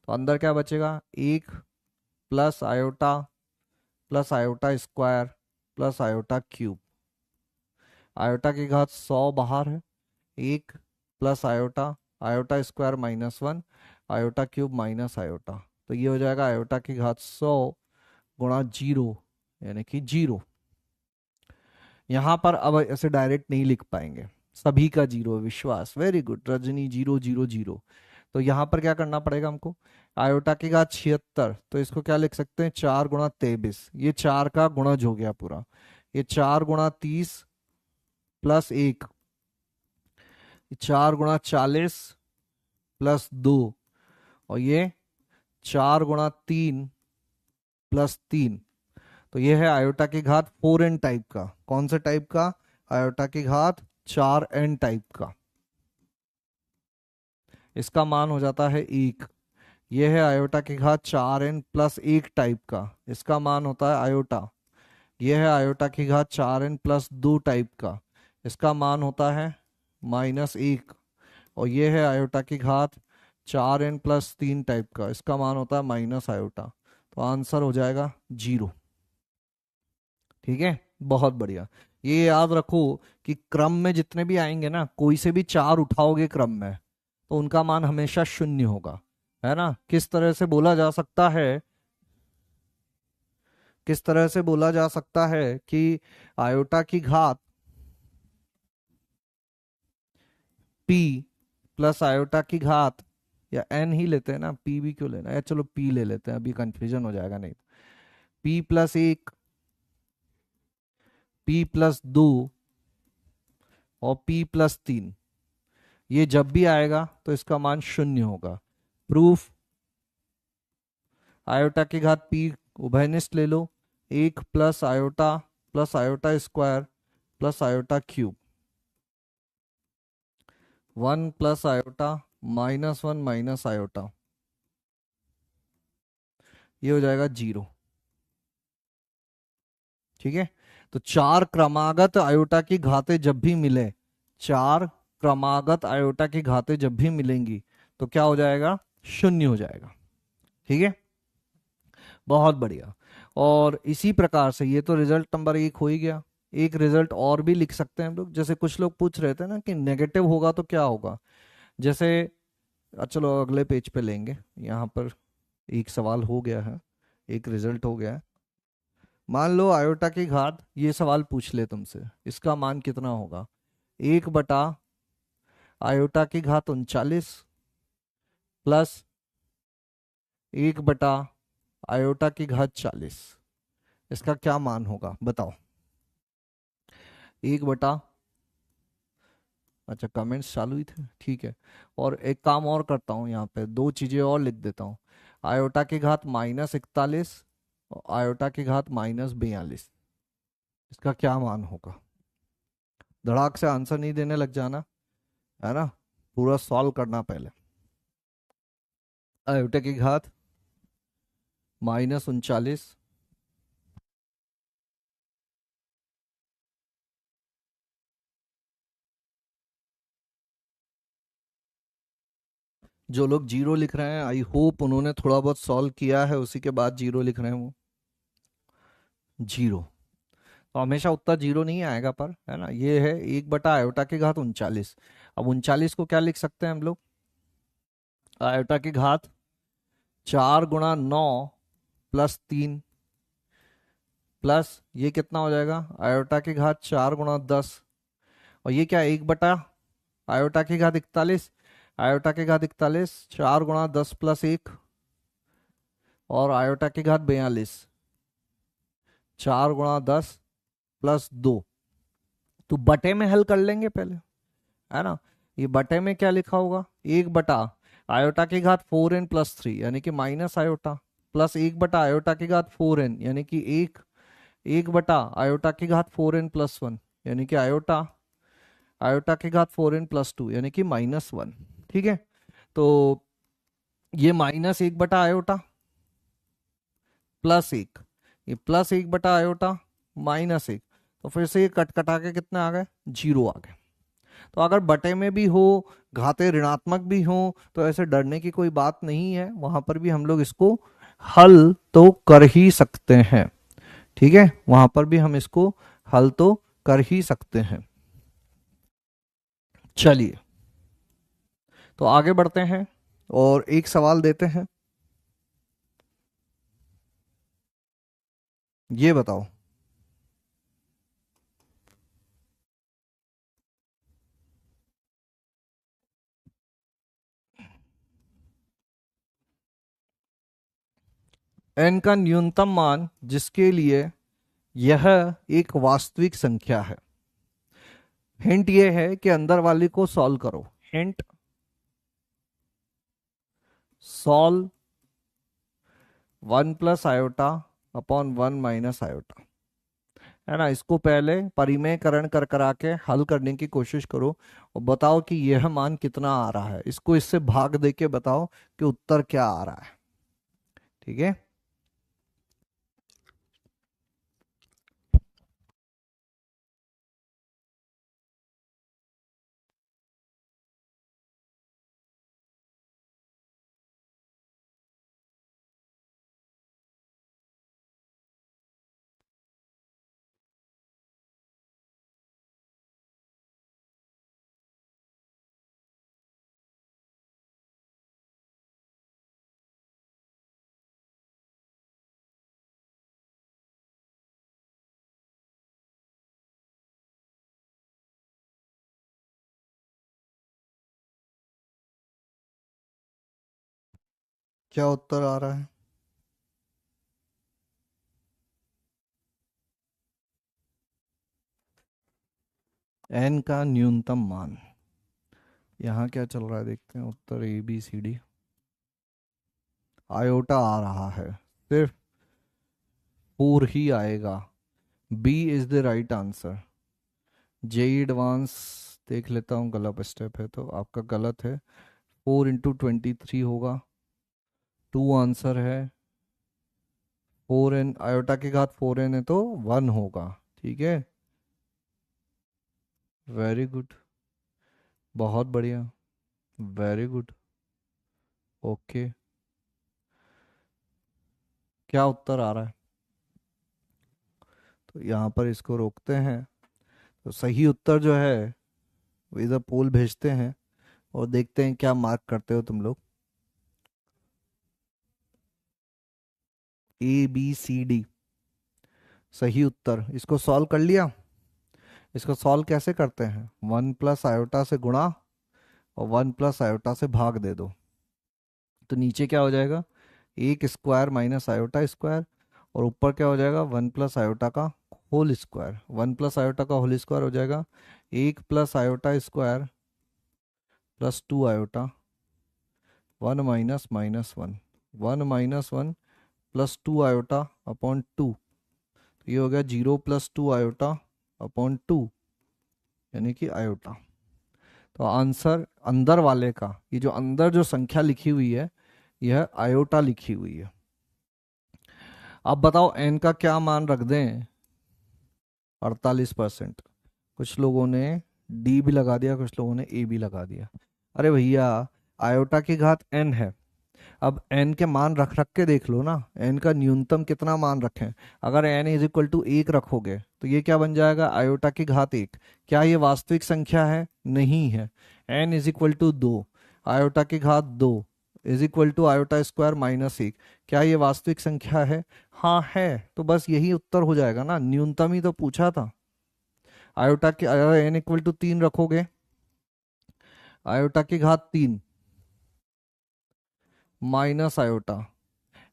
Speaker 1: तो अंदर क्या बचेगा, 1 plus iota square plus iota cube. Iota की घात 100 बाहर है, 1 plus iota, iota square -1, iota cube minus iota. तो ये हो जाएगा आयोटा की घात 100 गुणा जीरो, यानी कि जीरो। यहाँ पर अब ऐसे डायरेक्ट नहीं लिख पाएंगे, सभी का जीरो, विश्वास, वेरी गुड रजनी, 0 0 0। तो यहाँ पर क्या करना पड़ेगा हमको, आयोटा की घात 76, तो इसको क्या लिख सकते हैं, 4 गुणा 23, ये 4 का गुणज हो गया पूरा। ये 4 गुणा 30 +1, 4 गुणा 40 +2, और ये 4 गुणा 3 +3। तो ये है आयोटा की घात 4n टाइप का। कौन से टाइप का, आयोटा की घात 4n टाइप का। इसका मान हो जाता है 1, ये है आयोटा की घात 4n+1 टाइप का, इसका मान होता है आयोटा। ये है आयोटा की घात 4n+2 टाइप का, इसका मान होता है -1। और ये है आयोटा की घात 4n+3 टाइप का, इसका मान होता है माइनस आयोटा। तो आंसर हो जाएगा 0। ठीक है, बहुत बढ़िया। ये याद रखो कि क्रम में जितने भी आएंगे ना, कोई से भी चार उठाओगे क्रम में, तो उनका मान हमेशा शून्य होगा। है ना? किस तरह से बोला जा सकता है, किस तरह से बोला जा सकता है कि आयोटा की घात p प्लस आयोटा की घात, या n ही लेते हैं ना, p भी क्यों लेना है, चलो p ले लेते हैं, अभी कंफ्यूजन हो जाएगा नहीं। p+1, p+2 और p+3, ये जब भी आएगा तो इसका मान शून्य होगा। प्रूफ, आयोटा की घात p उभयनिष्ठ ले लो, 1 plus iota square plus iota cube, 1 plus iota -1 minus iota, ये हो जाएगा 0। ठीक है, तो चार क्रमागत आयोटा की घातें जब भी मिले, चार क्रमागत आयोटा की घातें जब भी मिलेंगी तो क्या हो जाएगा, शून्य हो जाएगा। ठीक है, बहुत बढ़िया। और इसी प्रकार से ये तो रिजल्ट नंबर 1 हो ही गया। एक रिजल्ट और भी लिख सकते हैं हम लोग, जैसे कुछ लोग पूछ रहे थे ना कि नेगेटिव होगा तो क्या होगा। जैसे चलो अगले पेज पे लेंगे, यहाँ पर एक सवाल हो गया है, एक रिजल्ट हो गया है। मान लो आयोटा की घात, ये सवाल पूछ ले तुमसे, इसका मान कितना होगा, 1/आयोटा की घात 39 प्लस 1/आयोटा की घात 40, इसका क्या मान होगा बताओ। 1/, अच्छा कमेंट्स चालू ही थे, ठीक है। और एक काम और करता हूँ, यहाँ पे दो चीजें और लिख देता हूँ। आयोटा की घात -41 और आयोटा की घात -42, इसका क्या मान होगा। धड़ाक से आंसर नहीं देने लग जाना, है ना, पूरा सॉल्व करना पहले। आयोटा की घात -39, जो लोग जीरो लिख रहे हैं आई होप उन्होंने थोड़ा बहुत सॉल्व किया है, उसी के बाद जीरो लिख रहे हैं वो। जीरो तो हमेशा उत्तर जीरो नहीं आएगा पर, है ना। ये है 1/आयोटा की घात 39। अब 39 को क्या लिख सकते हैं हम लोग, आयोटा की घात 4 × 9 + 3 प्लस ये कितना हो जाएगा, आयोटा की घात 4 × 10, और ये क्या 1/आयोटा की घात 41, आयोटा की घात 41 4 × 10 + 1, और आयोटा की घात 42 4 × 10 + 2। तो बटे में हल कर लेंगे पहले, है ना। ये बटे में क्या लिखा होगा, 1/आयोटा की घात 4n+3 यानी कि माइनस आयोटा, प्लस 1/आयोटा की घात 4n यानी कि 1/आयोटा की घात 4n+1 यानी कि आयोटा, आयोटा की घात 4n+2 यानी कि -1। ठीक है, तो ये -1/आयोटा +1, ये +1/आयोटा -1, तो फिर से ये कट कटा के कितने आ गए, 0 आ गए। तो अगर बटे में भी हो, घाते ऋणात्मक भी हो, तो ऐसे डरने की कोई बात नहीं है, वहां पर भी हम लोग इसको हल तो कर ही सकते हैं। ठीक है, वहां पर भी हम इसको हल तो कर ही सकते हैं। चलिए, तो आगे बढ़ते हैं और एक सवाल देते हैं। ये बताओ, n का न्यूनतम मान जिसके लिए यह एक वास्तविक संख्या है। हिंट ये है कि अंदर वाली को सॉल्व करो। Hint, solve 1 + iota upon 1 - iota. है ना। इसको पहले परिमेयकरण कर करा के हल करने की कोशिश करो और बताओ कि यह मान कितना आ रहा है। इसको इससे भाग दे के बताओ कि उत्तर क्या आ रहा है। ठीक है। क्या उत्तर आ रहा है? एन का न्यूनतम मान। यहाँ क्या चल रहा है देखते हैं। उत्तर A B C D. Iota आ रहा है, सिर्फ 4 ही आएगा। B is the right answer. JEE advance देख लेता हूँ, गलत स्टेप है तो आपका गलत है। 4 × 23 होगा। 2 आंसर है। 4n, आयोटा की घात 4n है तो 1 होगा। ठीक है, वेरी गुड, बहुत बढ़िया, वेरी गुड। ओके, क्या उत्तर आ रहा है? तो यहाँ पर इसको रोकते हैं। तो सही उत्तर जो है वो इधर पोल भेजते हैं और देखते हैं क्या मार्क करते हो तुम लोग। ए बी सी डी सही उत्तर। इसको सॉल्व कर लिया। इसको सॉल्व कैसे करते हैं? 1 + आयोटा से गुणा और 1 + आयोटा से भाग दे दो। तो नीचे क्या हो जाएगा? 1² - आयोटा² और ऊपर क्या हो जाएगा? 1 + आयोटा का होल स्क्वायर। 1 + आयोटा का होल स्क्वायर हो जाएगा 1 + आयोटा² +2 आयोटा। 1 - -1 +2 आयोटा/2। तो ये हो गया 0 + 2 आयोटा/2, यानी कि आयोटा। तो आंसर अंदर वाले का, ये जो अंदर जो संख्या लिखी हुई है यह आयोटा लिखी हुई है। अब बताओ एन का क्या मान रख दें? 48%। कुछ लोगों ने डी भी लगा दिया, कुछ लोगों ने ए भी लगा दिया। अरे भैया, आयोटा की घात एन है। अब एन के मान रख रख के देख लो ना, एन का न्यूनतम कितना मान रखें। अगर एन इज इक्वल टू 1 रखोगे तो ये क्या बन जाएगा? आयोटा की घात 1। क्या ये वास्तविक संख्या है? नहीं है। N is equal to 2, iota की घात 2 इज इक्वल टू आयोटा² - 1। क्या ये वास्तविक संख्या है? हाँ है। तो बस यही उत्तर हो जाएगा ना, न्यूनतम ही तो पूछा था। आयोटा की, अगर एन इक्वल टू 3 रखोगे, आयोटा की घात 3 minus iota,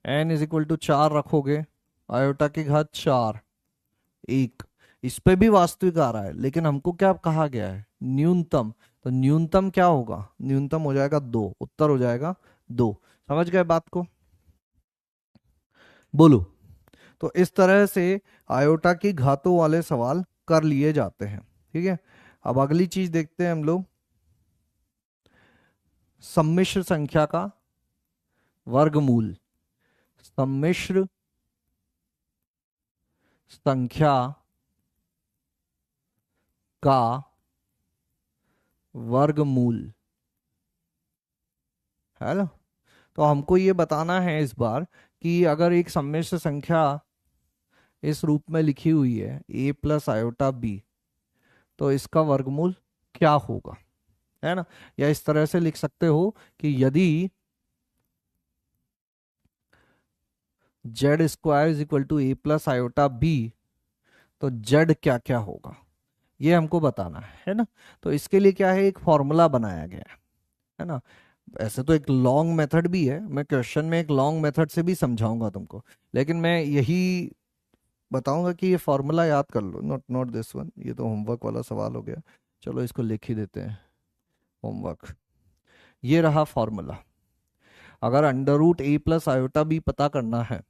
Speaker 1: n is equal to 4 रखोगे, आयोटा की घात 4 1। इस पे भी वास्तविक आ रहा है, लेकिन हमको क्या कहा गया है? न्यूनतम। तो न्यूनतम क्या होगा? न्यूनतम हो जाएगा 2, उत्तर हो जाएगा 2। समझ गए बात को? बोलो। तो इस तरह से आयोटा की घातों वाले सवाल कर लिए जाते हैं। ठीक है, अब अगली चीज देखते हैं हम लोग। सम्मिश्र संख्या का वर्गमूल। सम्मिश्र संख्या का वर्गमूल, है ना। तो हमको ये बताना है इस बार कि अगर एक सम्मिश्र संख्या इस रूप में लिखी हुई है a + आयोटा b, तो इसका वर्गमूल क्या होगा, है ना। या इस तरह से लिख सकते हो कि यदि z² = a + आयोटा b, तो z क्या क्या होगा, ये हमको बताना है ना। तो इसके लिए क्या है, एक फॉर्मूला बनाया गया है ना। ऐसे तो एक लॉन्ग मेथड भी है, मैं क्वेश्चन में एक लॉन्ग मेथड से भी समझाऊंगा तुमको, लेकिन मैं यही बताऊंगा कि ये फॉर्मूला याद कर लो। नॉट नॉट दिस वन, ये तो होमवर्क वाला सवाल हो गया। चलो इसको लिख ही देते हैं, होमवर्क। ये रहा फॉर्मूला। अगर √a + आयोटा b पता करना है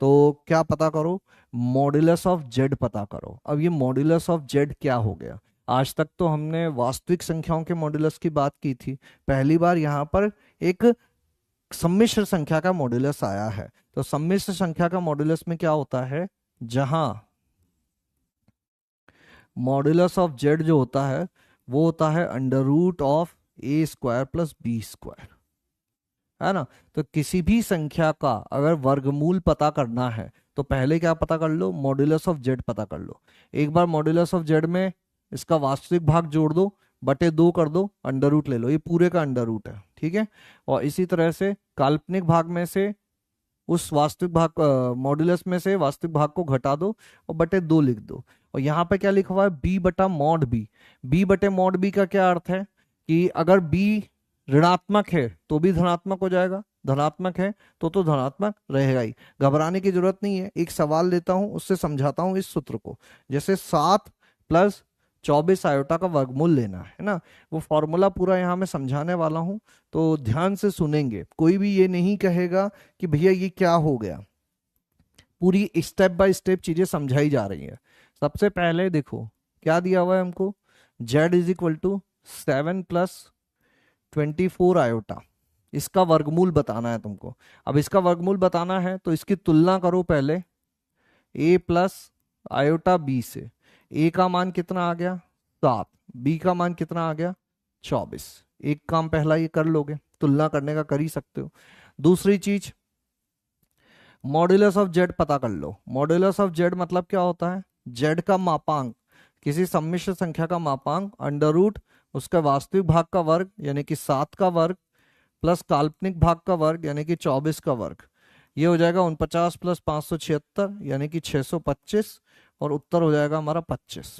Speaker 1: तो क्या पता करो, मॉड्यूलस ऑफ जेड पता करो। अब ये मॉड्यूलस ऑफ जेड क्या हो गया? आज तक तो हमने वास्तविक संख्याओं के मॉड्यूलस की बात की थी, पहली बार यहाँ पर एक सम्मिश्र संख्या का मॉड्यूलस आया है। तो सम्मिश्र संख्या का मॉड्यूलस में क्या होता है, जहां मॉड्यूलस ऑफ जेड जो होता है वो होता है under root of a square plus B square, है ना। तो किसी भी संख्या का अगर वर्गमूल पता करना है तो पहले क्या पता कर लो, मॉड्यूलस ऑफ जेड पता कर लो। एक बार मॉड्यूलस ऑफ जेड में इसका वास्तविक भाग जोड़ दो, बटे 2 कर दो, अंडर रूट ले लो, ये पूरे का अंडर रूट है, ठीक है। और इसी तरह से काल्पनिक भाग में से उस वास्तविक भाग मॉड्यूलस में से वास्तविक भाग को घटा दो और बटे 2 लिख दो। और यहाँ पे क्या लिखा हुआ है, बी बटा मॉड बी। बी बटे मॉड बी का क्या अर्थ है कि अगर बी ऋणात्मक है तो भी धनात्मक हो जाएगा, धनात्मक है तो धनात्मक रहेगा ही। घबराने की जरूरत नहीं है, एक सवाल लेता हूं उससे समझाता हूं इस सूत्र को। जैसे 7 प्लस 24 आयोटा का वर्गमूल लेना है ना, वो फॉर्मूला पूरा यहाँ मैं समझाने वाला हूं, तो ध्यान से सुनेंगे। कोई भी ये नहीं कहेगा कि भैया ये क्या हो गया, पूरी स्टेप बाय स्टेप चीजें समझाई जा रही है। सबसे पहले देखो क्या दिया हुआ है हमको, z is equal to 7 plus 24 iota, इसका वर्गमूल बताना है तुमको। अब इसका वर्गमूल बताना है तो इसकी तुलना करो पहले a प्लस आयोटा b से। a का मान कितना आ गया 7, b का मान कितना आ गया 24। एक काम पहला ये कर लोगे, तुलना करने का कर ही सकते हो। दूसरी चीज मॉड्यूलस ऑफ जेड पता कर लो। मॉड्यूलस ऑफ जेड मतलब क्या होता है, जेड का मापांक, किसी सम्मिश्र संख्या का मापांक अंडर रूट उसका वास्तविक भाग का वर्ग यानी कि 7 का वर्ग प्लस काल्पनिक भाग का वर्ग यानी कि 24 का वर्ग। ये हो जाएगा 49 प्लस 576 यानी कि 625 और उत्तर हो जाएगा हमारा 25।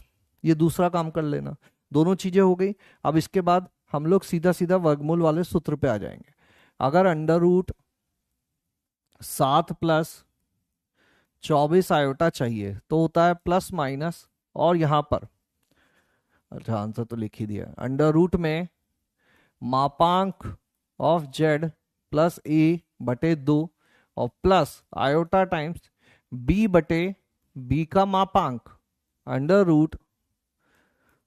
Speaker 1: ये दूसरा काम कर लेना, दोनों चीजें हो गई। अब इसके बाद हम लोग सीधा सीधा वर्गमूल वाले सूत्र पे आ जाएंगे। अगर अंडर रूट 7 प्लस 24 आयोटा चाहिए तो होता है प्लस माइनस, और यहां पर अच्छा आंसर तो लिख ही दिया, अंडर रूट में मापांक ऑफ जेड प्लस ए बटे 2 और प्लस आयोटा टाइम्स बी बटे बी का मापांक अंडर रूट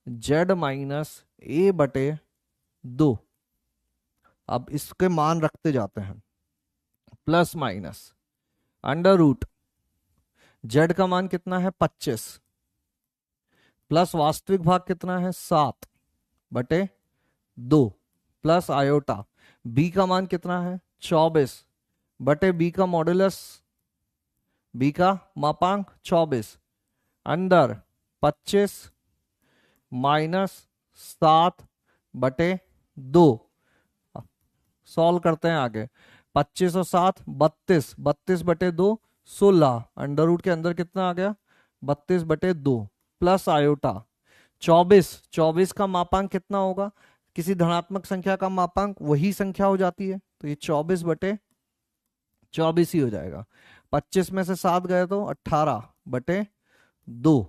Speaker 1: जेड माइनस ए बटे 2। अब इसके मान रखते जाते हैं, plus minus under root z का मान कितना है 25 प्लस वास्तविक भाग कितना है 7 बटे 2 प्लस आयोटा बी का मान कितना है 24 बटे बी का मॉड्यूलस, बी का मापांक 24 अंदर 25 माइनस 7 बटे 2। सॉल्व करते हैं आगे, 25 और 7 32, 32 बटे 2 16, अंडर रूट के अंदर कितना आ गया 32 बटे 2 प्लस आयोटा 24, 24 का मापांक कितना होगा, किसी धनात्मक संख्या का मापांक वही संख्या हो जाती है, तो ये 24 बटे 24 ही हो जाएगा। 25 में से 7 गए तो 18 बटे 2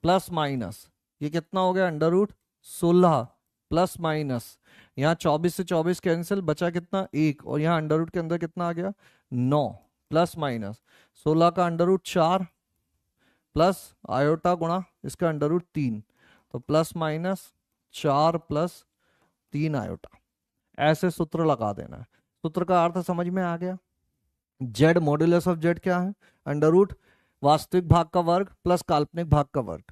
Speaker 1: प्लस माइनस ये कितना हो गया अंडर रूट 16 प्लस माइनस, यहाँ 24 से 24 कैंसिल, बचा कितना 1, और यहाँ अंडर रूट के अंदर कितना आ गया 9 प्लस माइनस 16 का अंडर रूट 4 प्लस आयोटा गुणा इसका अंडर रूट 3, तो प्लस माइनस 4 प्लस 3 आयोटा। ऐसे सूत्र लगा देना है। सूत्र का अर्थ समझ में आ गया। जेड मॉड्यूलस ऑफ जेड क्या है, अंडर रूट वास्तविक भाग का वर्ग प्लस काल्पनिक भाग का वर्ग।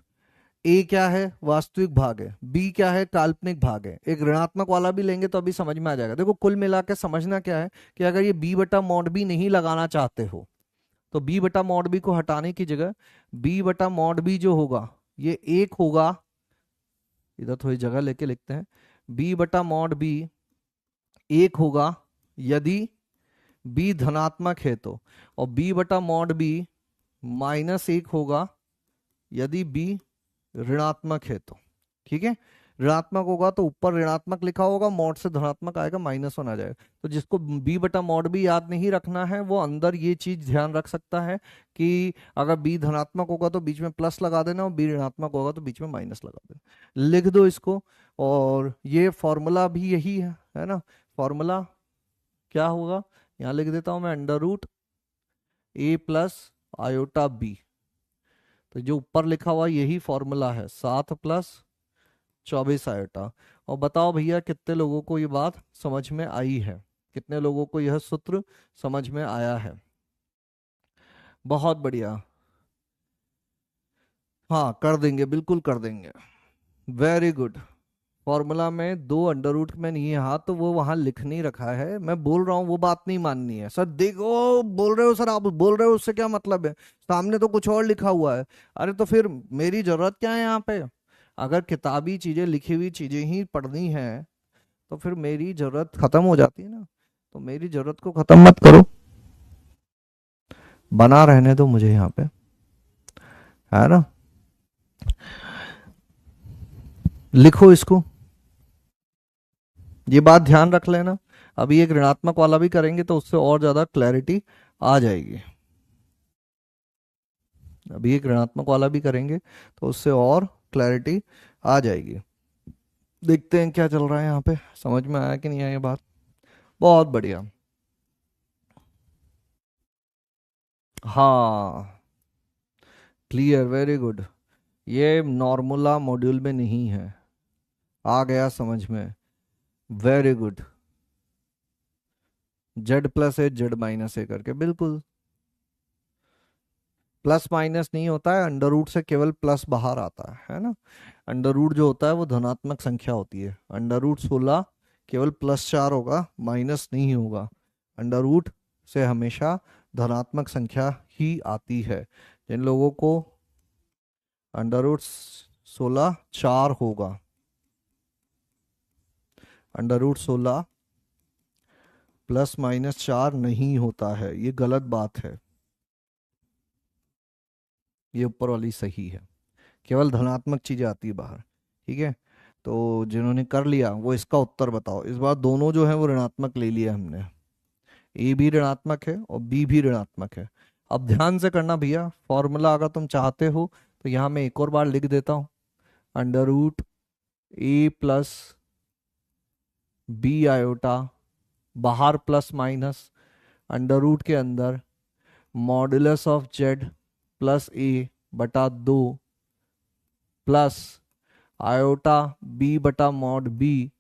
Speaker 1: ए क्या है वास्तविक भाग है, बी क्या है काल्पनिक भाग है। एक ऋणात्मक वाला भी लेंगे तो अभी समझ में आ जाएगा। देखो कुल मिला के समझना क्या है कि अगर ये बी बटा मॉड बी नहीं लगाना चाहते हो तो बी बटा मॉड बी को हटाने की जगह बी बटा मॉड बी जो होगा ये 1 होगा, इधर थोड़ी जगह लेके लिखते हैं, बी बटा मॉड बी 1 होगा यदि बी धनात्मक है तो, और बी बटा मॉड बी -1 होगा यदि बी ऋणात्मक है तो। ठीक है, ऋणात्मक होगा तो ऊपर ऋणात्मक लिखा होगा, मॉड से धनात्मक आएगा, -1 आ जाएगा। तो जिसको b बटा मॉड बी याद नहीं रखना है वो अंदर ये चीज ध्यान रख सकता है कि अगर b धनात्मक होगा तो बीच में प्लस लगा देना और b ऋणात्मक होगा तो बीच में माइनस लगा देना। लिख दो इसको, और ये फॉर्मूला भी यही है ना। फॉर्मूला क्या होगा यहाँ लिख देता हूं मैं, under root A plus iota B. तो जो ऊपर लिखा हुआ यही फॉर्मूला है, 7 + 24 आयोटा। और बताओ भैया कितने लोगों को ये बात समझ में आई है, कितने लोगों को यह सूत्र समझ में आया है? बहुत बढ़िया। हाँ कर देंगे, बिल्कुल कर देंगे। Very good. फॉर्मूला में दो अंडर रूट में नहीं है, हाँ तो वो वहां लिख नहीं रखा है, मैं बोल रहा हूँ वो बात नहीं माननी है। सर देखो, बोल रहे हो सर, आप बोल रहे हो उससे क्या मतलब है, सामने तो कुछ और लिखा हुआ है। अरे तो फिर मेरी जरूरत क्या है यहाँ पे? अगर किताबी चीजें, लिखी हुई चीजें ही पढ़नी है तो फिर मेरी जरूरत खत्म हो जाती है ना। तो मेरी जरूरत को खत्म मत करो, बना रहने दो मुझे यहाँ पे, है ना। लिखो इसको, ये बात ध्यान रख लेना। अभी एक ऋणात्मक वाला भी करेंगे तो उससे और ज्यादा क्लैरिटी आ जाएगी। अभी एक ऋणात्मक वाला भी करेंगे तो उससे और क्लैरिटी आ जाएगी। देखते हैं क्या चल रहा है यहाँ पे, समझ में आया कि नहीं आया ये बात? बहुत बढ़िया। हाँ क्लियर, वेरी गुड। ये नॉर्मूला मॉड्यूल में नहीं है, आ गया समझ में। Very good. Z+A Z-A करके, बिल्कुल। प्लस माइनस नहीं होता है, अंडर रूट से केवल प्लस बाहर आता है ना। अंडर रूट जो होता है वो धनात्मक संख्या होती है। अंडर रूट 16 केवल +4 होगा, माइनस नहीं होगा। अंडर रूट से हमेशा धनात्मक संख्या ही आती है। जिन लोगों को अंडर रूट 16 4 होगा, अंडर रूट 16 +-4 नहीं होता है, ये गलत बात है। ये ऊपर वाली सही है, केवल धनात्मक चीजें आती है बाहर। ठीक है, तो जिन्होंने कर लिया वो इसका उत्तर बताओ। इस बार दोनों जो है वो ऋणात्मक ले लिया हमने, ए भी ऋणात्मक है और बी भी ऋणात्मक है। अब ध्यान से करना भैया, फॉर्मूला अगर तुम चाहते हो तो यहाँ मैं एक और बार लिख देता हूँ। Under root A plus B iota, बाहर प्लस माइनस, अंडर रूट के अंदर मॉडुलस ऑफ जेड प्लस ए बटा 2 प्लस आयोटा बी बटा मॉड बी,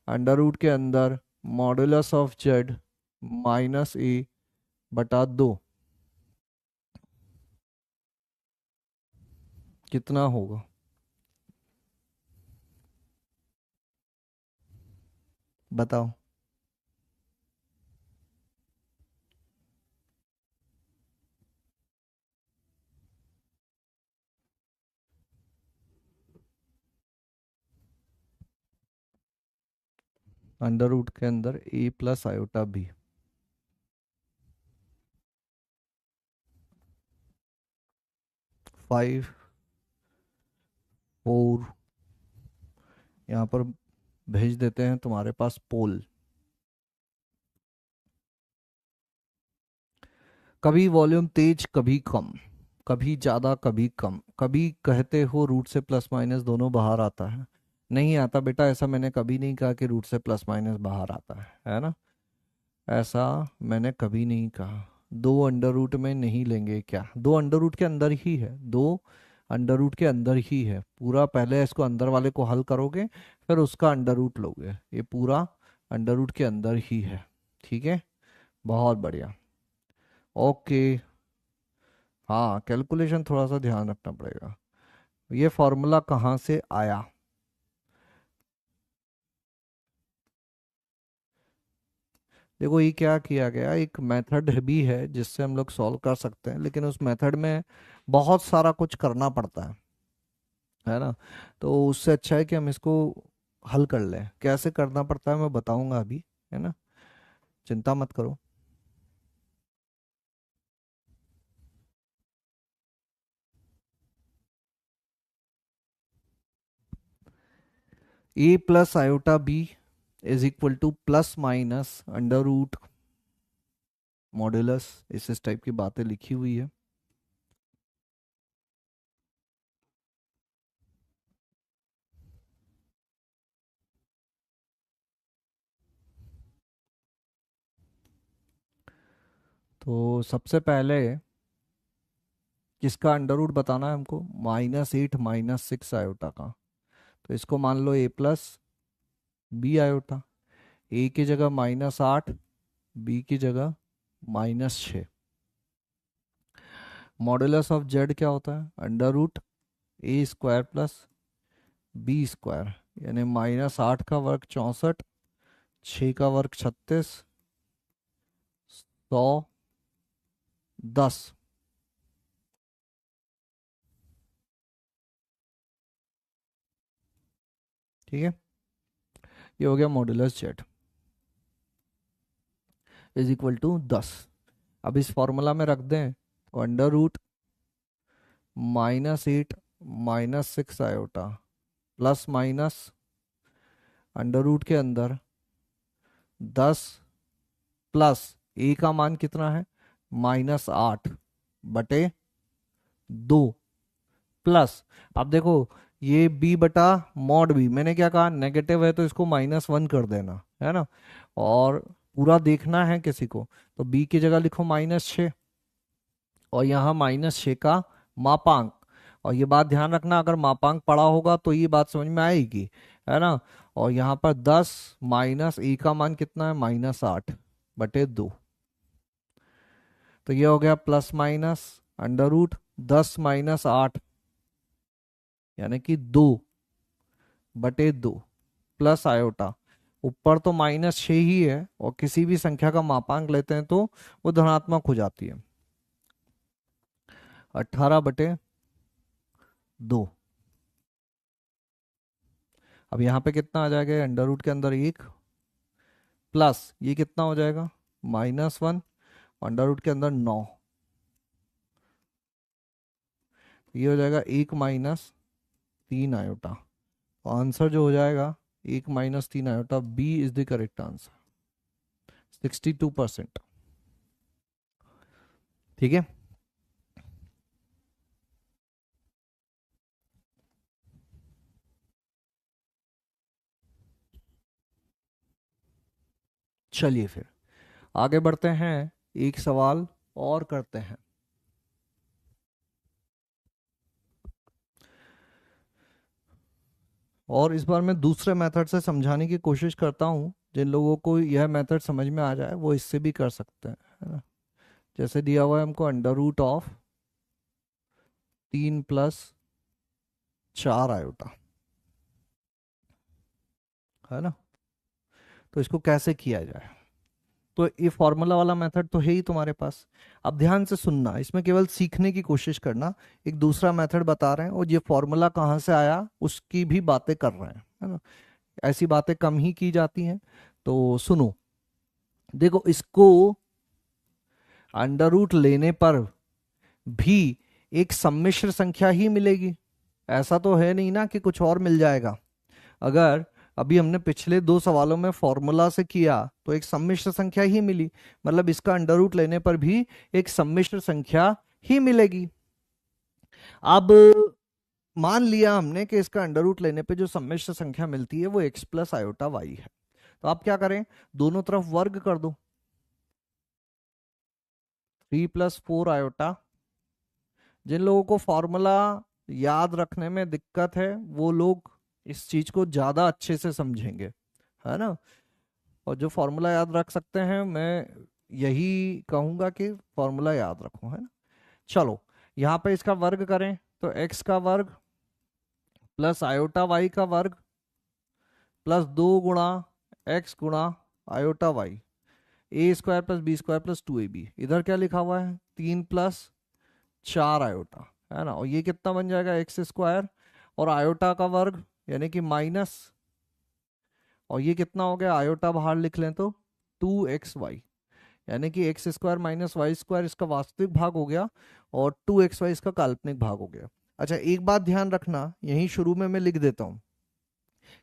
Speaker 1: अंडर रूट के अंदर मॉडुलस ऑफ जेड -A/2। कितना होगा? बताओ। अंडर रूट के अंदर ए प्लस आयोटा बी। 5 4 यहाँ पर भेज देते हैं तुम्हारे पास पोल। कभी वॉल्यूम तेज कभी कम, कभी ज्यादा कभी कम, कभी कहते हो रूट से प्लस माइनस दोनों बाहर आता है। नहीं आता बेटा, ऐसा मैंने कभी नहीं कहा कि रूट से प्लस माइनस बाहर आता है ना। ऐसा मैंने कभी नहीं कहा। दो अंडर रूट में नहीं लेंगे क्या? दो अंडर रूट के अंदर ही है, दो अंडर रूट के अंदर ही है पूरा। पहले इसको अंदर वाले को हल करोगे, फिर उसका अंडर रूट लोगे। ये पूरा अंडर रूट के अंदर ही है। ठीक है, बहुत बढ़िया। ओके। हाँ कैलकुलेशन थोड़ा सा ध्यान रखना पड़ेगा। ये फॉर्मूला कहाँ से आया? देखो ये क्या किया गया, एक मेथड भी है जिससे हम लोग सॉल्व कर सकते हैं, लेकिन उस मेथड में बहुत सारा कुछ करना पड़ता है ना। तो उससे अच्छा है कि हम इसको हल कर लें। कैसे करना पड़ता है मैं बताऊंगा अभी, है ना, चिंता मत करो। A plus iota B is equal to plus minus under root modulus, इस टाइप की बातें लिखी हुई है। तो सबसे पहले किसका अंडर रूट बताना है हमको, -8 -6 आयोटा का। तो इसको मान लो a प्लस बी आयोटा। ए की जगह -8, बी की जगह -6। मॉडुलस ऑफ जेड क्या होता है, under root A square plus B square, यानी -8 का वर्ग 64, 6 का वर्ग 36, 100, 10। ठीक है, ये हो गया modulus z is equal to 10। अब इस फॉर्मूला में रख दें तो under root -8 -6 iota plus minus under root के अंदर 10 प्लस ए का मान कितना है, -8 बटे 2 प्लस, अब देखो ये b बटा मॉड b, मैंने क्या कहा नेगेटिव है तो इसको -1 कर देना है ना, और पूरा देखना है किसी को, तो b की जगह लिखो -6 और यहाँ -6 का मापांक। और ये बात ध्यान रखना, अगर मापांक पड़ा होगा तो ये बात समझ में आएगी, है ना। और यहाँ पर 10 माइनस ए का मान कितना है, -8 बटे 2। तो ये हो गया प्लस माइनस अंडर रूट 10 -8 यानी कि 2 बटे 2 प्लस आयोटा। ऊपर तो -6 ही है और किसी भी संख्या का मापांक लेते हैं तो वो धनात्मक हो जाती है। 18 बटे 2। अब यहाँ पे कितना आ जाएगा, अंडर रूट के अंदर 1 प्लस ये कितना हो जाएगा -1, अंडर रूट के अंदर 9, ये हो जाएगा 1 -3 आयोटा। आंसर जो हो जाएगा 1 -3 iota, B is the correct answer, 62%। ठीक है, चलिए फिर आगे बढ़ते हैं, एक सवाल और करते हैं। और इस बार मैं दूसरे मेथड से समझाने की कोशिश करता हूँ, जिन लोगों को यह मेथड समझ में आ जाए वो इससे भी कर सकते हैं, है ना। जैसे दिया हुआ है हमको अंडर रूट ऑफ 3 प्लस 4 आयोटा, है ना। तो इसको कैसे किया जाए, तो ये फॉर्मूला वाला मेथड तो है ही तुम्हारे पास। अब ध्यान से सुनना, इसमें केवल सीखने की कोशिश करना। एक दूसरा मेथड बता रहे हैं और ये फॉर्मूला कहाँ से आया उसकी भी बातें कर रहे हैं, है ना। ऐसी बातें कम ही की जाती हैं, तो सुनो। देखो इसको अंडर रूट लेने पर भी एक सम्मिश्र संख्या ही मिलेगी, ऐसा तो है नहीं ना कि कुछ और मिल जाएगा। अगर अभी हमने पिछले दो सवालों में फॉर्मूला से किया तो एक सम्मिश्र संख्या ही मिली, मतलब इसका अंडर रूट लेने पर भी एक सम्मिश्र संख्या ही मिलेगी। अब मान लिया हमने कि इसका अंडर रूट लेने पे जो सम्मिश्र संख्या मिलती है वो x प्लस आयोटा वाई है, तो आप क्या करें, दोनों तरफ वर्ग कर दो, 3 + 4 आयोटा। जिन लोगों को फॉर्मूला याद रखने में दिक्कत है वो लोग इस चीज को ज्यादा अच्छे से समझेंगे, है ना। और जो फॉर्मूला याद रख सकते हैं, मैं यही कहूंगा कि फॉर्मूला याद रखो, है ना। चलो यहाँ पे इसका वर्ग करें तो x का वर्ग प्लस आयोटा y का वर्ग प्लस 2 गुणा x गुणा iota y, A square plus B square plus 2ab। इधर क्या लिखा हुआ है, 3 + 4 आयोटा, है ना। और ये कितना बन जाएगा, एक्स स्क्वायर और आयोटा का वर्ग यानी कि माइनस, और ये कितना हो गया, आयोटा बाहर लिख लें तो 2xy, यानी कि x square minus y square इसका वास्तविक भाग हो गया और 2xy इसका काल्पनिक भाग हो गया। अच्छा एक बात ध्यान रखना, यहीं शुरू में मैं लिख देता हूँ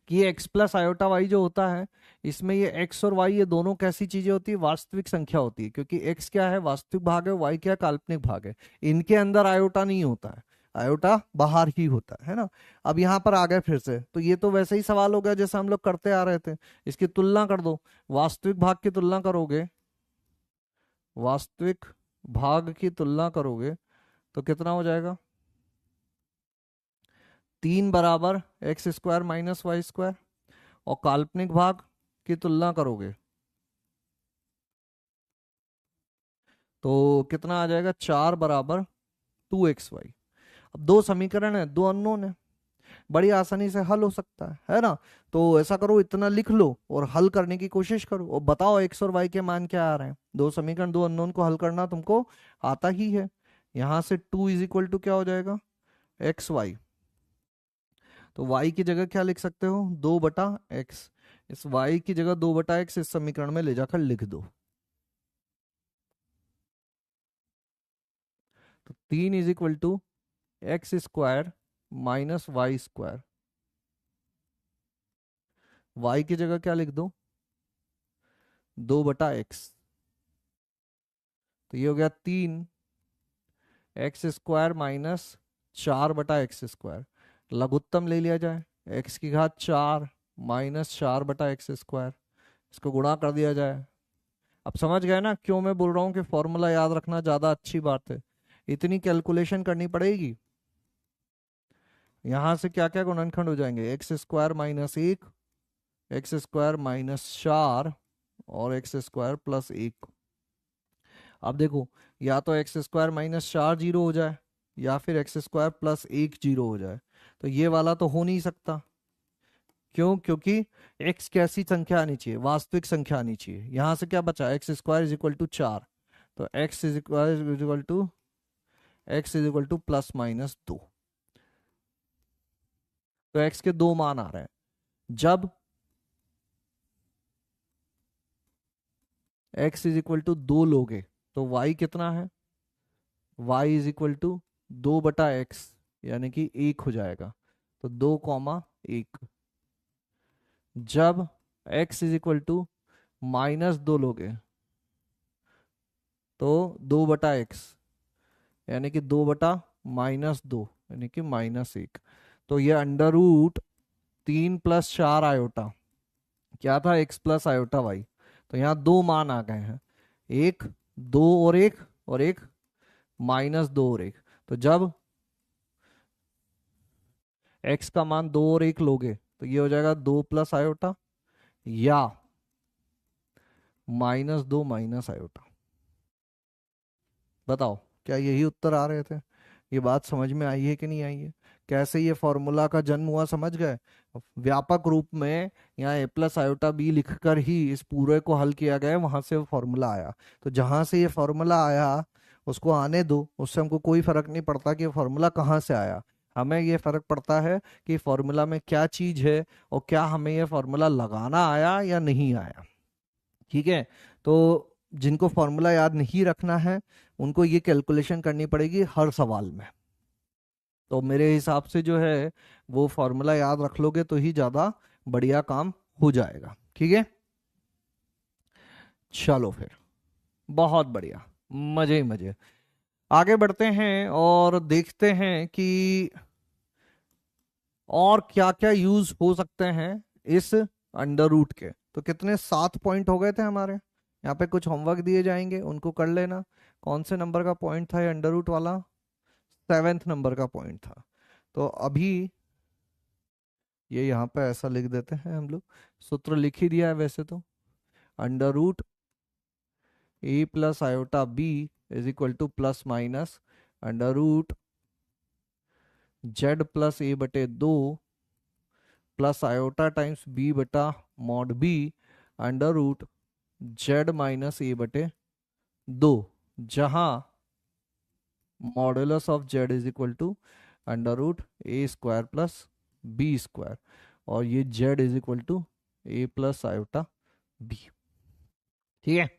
Speaker 1: कि ये x प्लस आयोटा वाई जो होता है, इसमें ये x और y ये दोनों कैसी चीजें होती है, वास्तविक संख्या होती है, क्योंकि x क्या है वास्तविक भाग है, y क्या है काल्पनिक भाग है। इनके अंदर आयोटा नहीं होता है, आयोटा बाहर ही होता है ना। अब यहाँ पर आ गए फिर से, तो ये तो वैसे ही सवाल हो गया जैसे हम लोग करते आ रहे थे। इसकी तुलना कर दो, वास्तविक भाग की तुलना करोगे वास्तविक भाग की तुलना करोगे तो कितना हो जाएगा? 3 बराबर x square minus y square. और काल्पनिक भाग की तुलना करोगे तो कितना आ जाएगा? 4 बराबर 2xy। अब दो समीकरण है, दो अननोन है, बड़ी आसानी से हल हो सकता है ना? तो ऐसा करो, इतना लिख लो और हल करने की कोशिश करो और बताओ एक्स और वाई के मान क्या आ रहे हैं। दो समीकरण, दो अननोन को हल करना तुमको आता ही है। यहां से 2 इज इक्वल टू क्या हो जाएगा? X Y. तो y की जगह क्या लिख सकते हो? 2/x। इस y की जगह 2/x इस समीकरण में ले जाकर लिख दो। तो 3 is equal to x square minus y square. y की जगह क्या लिख दो? 2/x। तो ये हो गया 3 x square minus 4/x square. लघुत्तम ले लिया जाए, x की घात 4 माइनस 4/x स्क्वायर। इसको गुणा कर दिया जाए। अब समझ गए ना क्यों मैं बोल रहा हूँ कि फॉर्मूला याद रखना ज्यादा अच्छी बात है? इतनी कैलकुलेशन करनी पड़ेगी। यहां से क्या क्या गुणनखंड हो जाएंगे? X square minus 1, x square minus 4 और एक्स स्क्वायर प्लस 1। अब देखो, या तो एक्स स्क्वायर माइनस 4 जीरो हो जाए या फिर एक्स स्क्वायर प्लस 1 जीरो हो जाए। तो ये वाला तो हो नहीं सकता। क्यों? क्योंकि x कैसी संख्या आनी चाहिए? वास्तविक संख्या आनी चाहिए। यहां से क्या बचा? X square is equal to 4। तो x is equal to plus minus 2। तो x के दो मान आ रहे हैं। जब x इज इक्वल टू 2 लोगे तो y कितना है? y is equal to 2/x, यानी कि 1 हो जाएगा। तो 2, 1। जब x इज इक्वल टू -2 लोगे तो 2/x, यानी कि 2/-2, यानी कि -1। तो ये अंडर रूट 3 + 4 आयोटा क्या था? x plus iota y. तो यहाँ दो मान आ गए हैं, एक, दो और एक, और एक -2 और 1। तो जब x का मान 2 और 1 लोगे तो ये हो जाएगा 2 प्लस आयोटा या -2 माइनस आयोटा। बताओ, क्या यही उत्तर आ रहे थे? ये बात समझ में आई है कि नहीं आई है? कैसे ये फॉर्मूला का जन्म हुआ, समझ गए? व्यापक रूप में यहाँ a प्लस आयोटा बी लिखकर ही इस पूरे को हल किया गया, वहां से वो फॉर्मूला आया। तो जहां से ये फॉर्मूला आया उसको आने दो, उससे हमको कोई फर्क नहीं पड़ता कि ये फॉर्मूला कहाँ से आया। हमें ये फर्क पड़ता है कि फॉर्मूला में क्या चीज है और क्या हमें ये फॉर्मूला लगाना आया या नहीं आया। ठीक है? तो जिनको फॉर्मूला याद नहीं रखना है उनको ये कैलकुलेशन करनी पड़ेगी हर सवाल में। तो मेरे हिसाब से जो है वो फॉर्मूला याद रख लोगे तो ही ज्यादा बढ़िया काम हो जाएगा। ठीक है? चलो फिर, बहुत बढ़िया, मजे ही मजे। आगे बढ़ते हैं और देखते हैं कि और क्या क्या यूज हो सकते हैं इस अंडर रूट के। तो कितने 7 पॉइंट हो गए थे हमारे। यहाँ पे कुछ होमवर्क दिए जाएंगे, उनको कर लेना। कौन से नंबर का पॉइंट था ये अंडर रूट वाला? 7th नंबर का पॉइंट था। तो अभी ये यहाँ पे ऐसा लिख देते हैं हम लोग। सूत्र लिख ही दिया है वैसे तो। Under root A plus iota B is equal to plus minus under root Z plus A बटे 2 प्लस आयोटा टाइम्स बी बटा mod B under root Z minus ए बटे 2, जहां modulus of Z is equal to under root A square plus B square, और ये Z is equal to A plus iota B. ठीक है?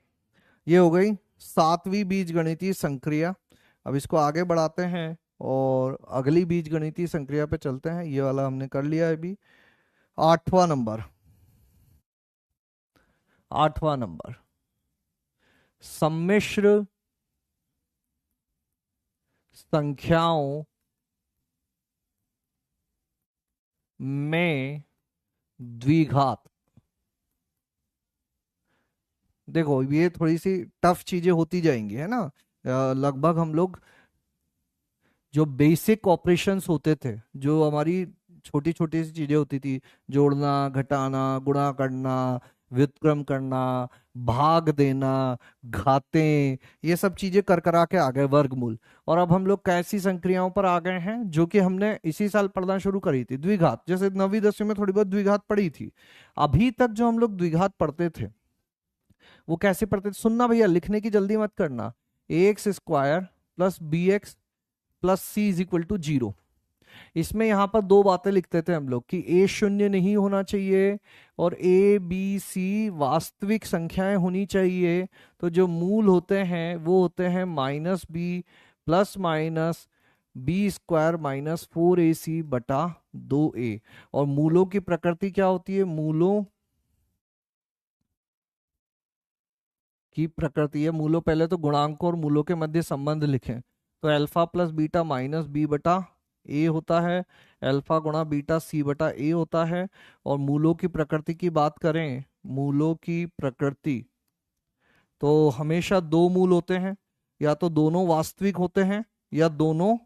Speaker 1: ये हो गई 7वीं बीजगणितीय संक्रिया। अब इसको आगे बढ़ाते हैं और अगली बीजगणितीय संक्रिया पे चलते हैं। ये वाला हमने कर लिया है अभी। 8वां नंबर, 8वां नंबर, सम्मिश्र संख्याओं में द्विघात देखो ये थोड़ी सी टफ चीजें होती जाएंगी, है ना। लगभग हम लोग जो बेसिक ऑपरेशंस होते थे, जो हमारी छोटी छोटी सी चीजें होती थी, जोड़ना, घटाना, गुणा करना, व्युत्क्रम करना, भाग देना, घाते, ये सब चीजें कर करा के आ गए, वर्गमूल। और अब हम लोग कैसी संक्रियाओं पर आ गए हैं जो कि हमने इसी साल पढ़ना शुरू करी थी, द्विघात। जैसे 9वीं 10वीं में थोड़ी बहुत द्विघात पढ़ी थी। अभी तक जो हम लोग द्विघात पढ़ते थे वो कैसे पढ़ते थे, सुनना भैया, लिखने की जल्दी मत करना। ax² plus bx plus c is equal to 0। इसमें यहां पर दो बातें लिखते थे हम लोग कि ए शून्य नहीं होना चाहिए और ए बी सी वास्तविक संख्याएं होनी चाहिए। तो जो मूल होते हैं वो होते हैं -b plus minus b² -4ac बटा 2a। और मूलों की प्रकृति क्या होती है, मूलों की प्रकृति है, मूलों, पहले तो गुणांक और मूलों के मध्य संबंध लिखें। तो alpha plus beta minus b बटा ए होता है, अल्फा गुणा बीटा सी बटा ए होता है। और मूलों की प्रकृति की बात करें, मूलों की प्रकृति तो हमेशा दो मूल होते हैं, या तो दोनों वास्तविक होते हैं या दोनों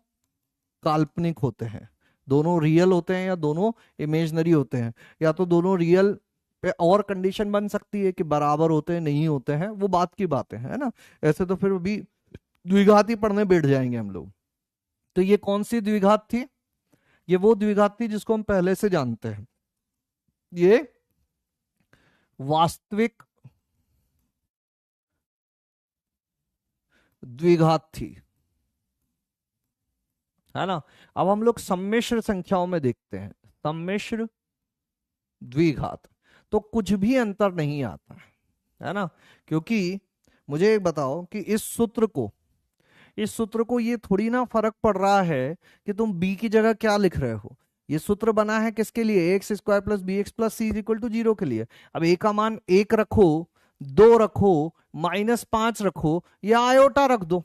Speaker 1: काल्पनिक होते हैं। दोनों रियल होते हैं या दोनों इमेजनरी होते हैं, या तो दोनों रियल पे और कंडीशन बन सकती है कि बराबर होते हैं, नहीं होते हैं, वो बात की बातें है ना। ऐसे तो फिर अभी द्विघात ही पढ़ने बैठ जाएंगे हम लोग। तो ये कौन सी द्विघात थी, ये वो द्विघात थी जिसको हम पहले से जानते हैं। ये वास्तविक द्विघात थी, है ना। अब हम लोग सम्मिश्र संख्याओं में देखते हैं, सम्मिश्र द्विघात। तो कुछ भी अंतर नहीं आता है ना। क्योंकि मुझे एक बताओ कि इस सूत्र को ये थोड़ी ना फर्क पड़ रहा है कि तुम b की जगह क्या लिख रहे हो। ये सूत्र बना है किसके लिए, ax² plus bx plus c is equal to 0 के लिए। अब a का मान 1 रखो, 2 रखो, -5 रखो, या आयोटा रख दो।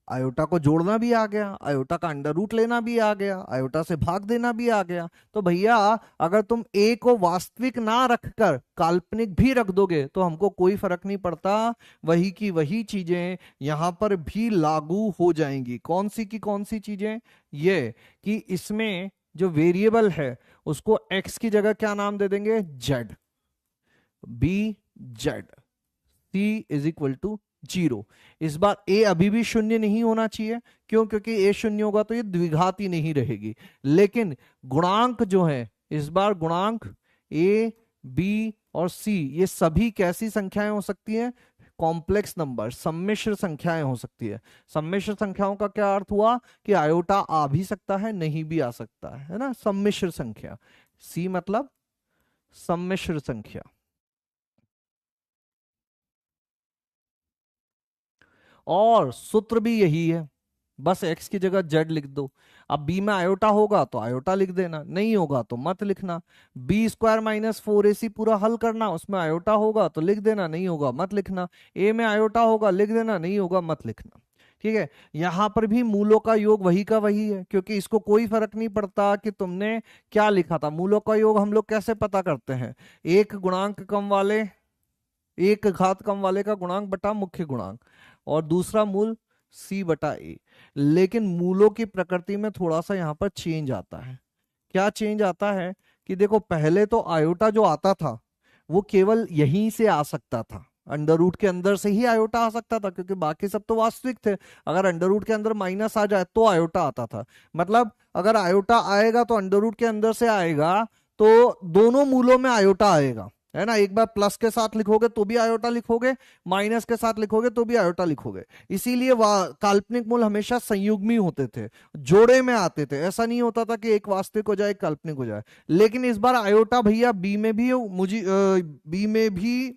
Speaker 1: आयोटा को जोड़ना भी आ गया, आयोटा का अंडर रूट लेना भी आ गया, आयोटा से भाग देना भी आ गया। तो भैया अगर तुम ए को वास्तविक ना रखकर काल्पनिक भी रख दोगे तो हमको कोई फर्क नहीं पड़ता, वही की वही चीजें यहां पर भी लागू हो जाएंगी। कौन सी की कौन सी चीजें, ये कि इसमें जो वेरिएबल है उसको एक्स की जगह क्या नाम दे देंगे, z, b z, c is equal to 0। इस बार ए अभी भी शून्य नहीं होना चाहिए, क्यों, क्योंकि ए शून्य होगा तो ये द्विघात ही नहीं रहेगी। लेकिन गुणांक जो है, इस बार गुणांक ए बी और सी ये सभी कैसी संख्याएं हो सकती हैं, कॉम्प्लेक्स नंबर, सम्मिश्र संख्याएं हो सकती है। सम्मिश्र संख्याओं का क्या अर्थ हुआ कि आयोटा आ भी सकता है, नहीं भी आ सकता है ना। सम्मिश्र संख्या, सी मतलब सम्मिश्र संख्या। और सूत्र भी यही है, बस x की जगह z लिख दो। अब b में आयोटा होगा तो आयोटा लिख देना, नहीं होगा तो मत लिखना। b² -4ac पूरा हल करना, उसमें आयोटा होगा तो लिख देना, नहीं होगा मत लिखना। a में आयोटा होगा लिख देना, नहीं होगा मत लिखना। ठीक है। यहां पर भी मूलों का योग वही का वही है, क्योंकि इसको कोई फर्क नहीं पड़ता कि तुमने क्या लिखा था। मूलों का योग हम लोग कैसे पता करते हैं, एक गुणांक कम वाले, एक घात कम वाले का गुणांक बटा मुख्य गुणांक, और दूसरा मूल c बटा a। लेकिन मूलों की प्रकृति में थोड़ा सा यहाँ पर चेंज आता है। क्या चेंज आता है कि देखो, पहले तो आयोटा जो आता था वो केवल यहीं से आ सकता था, अंडर रूट के अंदर से ही आयोटा आ सकता था, क्योंकि बाकी सब तो वास्तविक थे। अगर अंडर रूट के अंदर माइनस आ जाए तो आयोटा आता था। मतलब अगर आयोटा आएगा तो अंडर रूट के अंदर से आएगा, तो दोनों मूलों में आयोटा आएगा, है ना। एक बार प्लस के साथ लिखोगे तो भी आयोटा लिखोगे, माइनस के साथ लिखोगे तो भी आयोटा लिखोगे। इसीलिए काल्पनिक मूल हमेशा संयुग्मी होते थे, जोड़े में आते थे। ऐसा नहीं होता था कि एक वास्तविक हो जाए एक काल्पनिक हो जाए। लेकिन इस बार आयोटा भैया बी में भी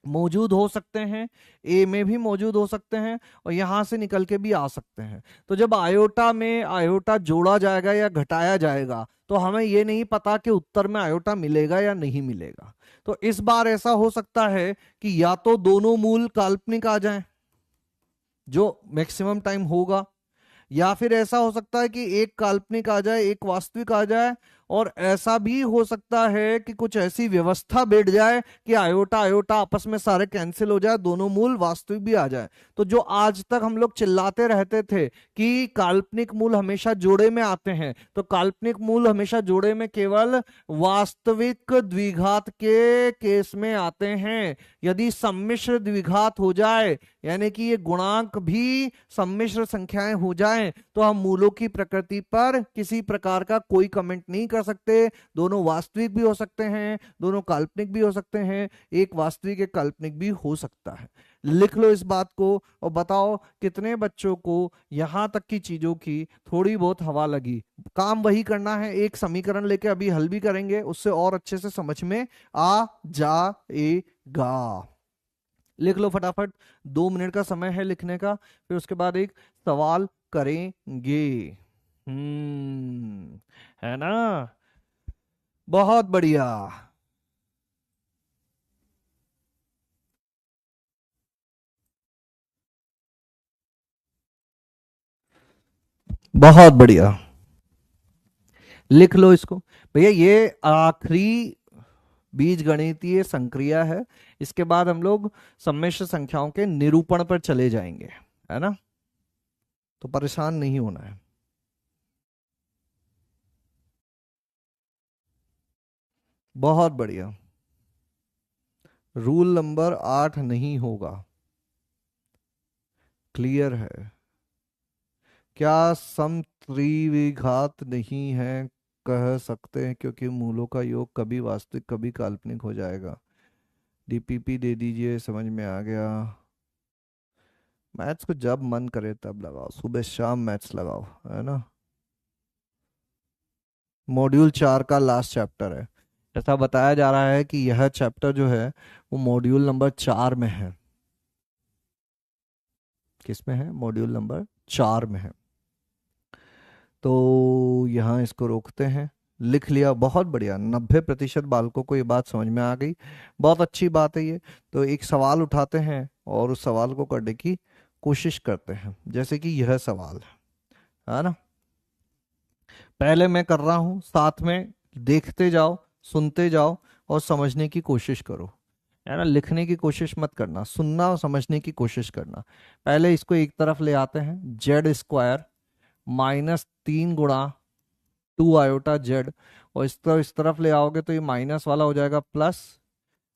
Speaker 1: मौजूद हो सकते हैं, ए में भी मौजूद हो सकते हैं, और यहां से निकल के भी आ सकते हैं। तो जब आयोटा में आयोटा जोड़ा जाएगा या घटाया जाएगा तो हमें यह नहीं पता कि उत्तर में आयोटा मिलेगा या नहीं मिलेगा। तो इस बार ऐसा हो सकता है कि या तो दोनों मूल काल्पनिक आ जाएं, जो मैक्सिमम टाइम होगा, या फिर ऐसा हो सकता है कि एक काल्पनिक आ जाए एक वास्तविक आ जाए, और ऐसा भी हो सकता है कि कुछ ऐसी व्यवस्था बैठ जाए कि आयोटा आयोटा आपस में सारे कैंसिल हो जाए, दोनों मूल वास्तविक भी आ जाए। तो जो आज तक हम लोग चिल्लाते रहते थे कि काल्पनिक मूल हमेशा जोड़े में आते हैं, तो काल्पनिक मूल हमेशा जोड़े में केवल वास्तविक द्विघात के केस में आते हैं। यदि सम्मिश्र द्विघात हो जाए, यानी कि ये गुणांक भी सम्मिश्र संख्याएं हो जाएं, तो हम मूलों की प्रकृति पर किसी प्रकार का कोई कमेंट नहीं कर सकते। दोनों वास्तविक भी हो सकते हैं, दोनों काल्पनिक भी हो सकते हैं, एक वास्तविक एक काल्पनिक भी हो सकता है। लिख लो इस बात को और बताओ कितने बच्चों को यहां तक की चीजों की थोड़ी बहुत हवा लगी। काम वही करना है, एक समीकरण लेके अभी हल भी करेंगे, उससे और अच्छे से समझ में आ जाएगा। लिख लो फटाफट, 2 मिनट का समय है लिखने का, फिर उसके बाद एक सवाल करेंगे। है ना? बहुत बढ़िया। बहुत बढ़िया। लिख लो इसको। भैया ये आखिरी बीज गणितीय संक्रिया है, इसके बाद हम लोग सम्मिश्र संख्याओं के निरूपण पर चले जाएंगे, है ना? तो परेशान नहीं होना है। बहुत बढ़िया। रूल नंबर 8 नहीं होगा, क्लियर है? क्या सम त्रिविघात नहीं है? कह सकते हैं, क्योंकि मूलों का योग कभी वास्तविक कभी काल्पनिक हो जाएगा। डीपीपी दे दीजिए, समझ में आ गया। मैथ्स को जब मन करे तब लगाओ, सुबह शाम मैथ्स लगाओ, है ना? मॉड्यूल 4 का लास्ट चैप्टर है। ऐसा बताया जा रहा है कि यह चैप्टर जो है वो मॉड्यूल नंबर 4 में है। किस में है? मॉड्यूल नंबर 4 में है। तो यहाँ इसको रोकते हैं। लिख लिया, बहुत बढ़िया। 90% बालकों को ये बात समझ में आ गई, बहुत अच्छी बात है ये। तो एक सवाल उठाते हैं और उस सवाल को करने की कोशिश करते हैं, जैसे कि यह सवाल है ना? पहले मैं कर रहा हूँ, साथ में देखते जाओ, सुनते जाओ और समझने की कोशिश करो, है ना? लिखने की कोशिश मत करना, सुनना और समझने की कोशिश करना। पहले इसको एक तरफ ले आते हैं, जेड स्क्वायर -3 गुणा 2 आयोटा जेड, और इस तरफ ले आओगे तो ये माइनस वाला हो जाएगा प्लस,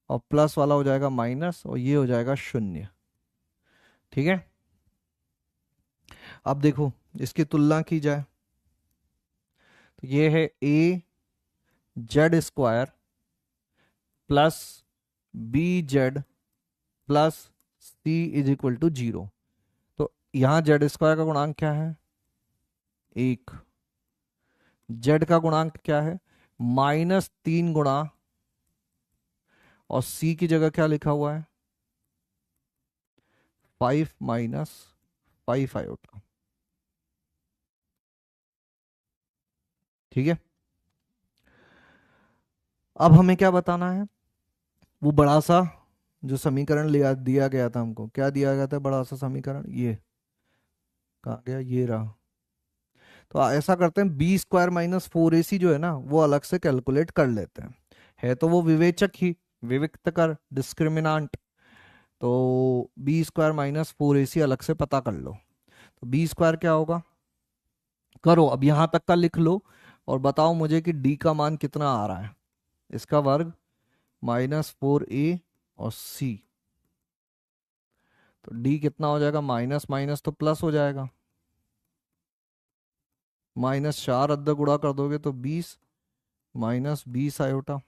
Speaker 1: और प्लस वाला हो जाएगा माइनस, और ये हो जाएगा शून्य। ठीक है? अब देखो, इसकी तुलना की जाए तो ये है AZ² plus BZ plus C = 0। तो यहाँ Z² का गुणांक क्या है? 1। Z का गुणांक क्या है? -3 गुणा, और C की जगह क्या लिखा हुआ है? 5 - 5 आयोटा। ठीक है? अब हमें क्या बताना है? वो बड़ा सा जो समीकरण लिया दिया गया था हमको, क्या दिया गया था? बड़ा सा समीकरण, ये कहाँ गया? ये रहा। तो ऐसा करते हैं, B² - 4AC जो है ना, वो अलग से कैलकुलेट कर लेते हैं। है तो वो विवेचक ही, विविक्त कर, डिस्क्रिमिनांट। तो B² - 4AC अलग से पता कर लो। तो B² क्या होगा? करो, अब यहां तक का लिख लो और बताओ मुझे कि D का मान कितना आ रहा है। इसका वर्ग -4A और C। तो D कितना हो जाएगा? माइनस माइनस तो प्लस हो जाएगा, -4 अद्धा गुणा कर दोगे तो 20, -20 iota.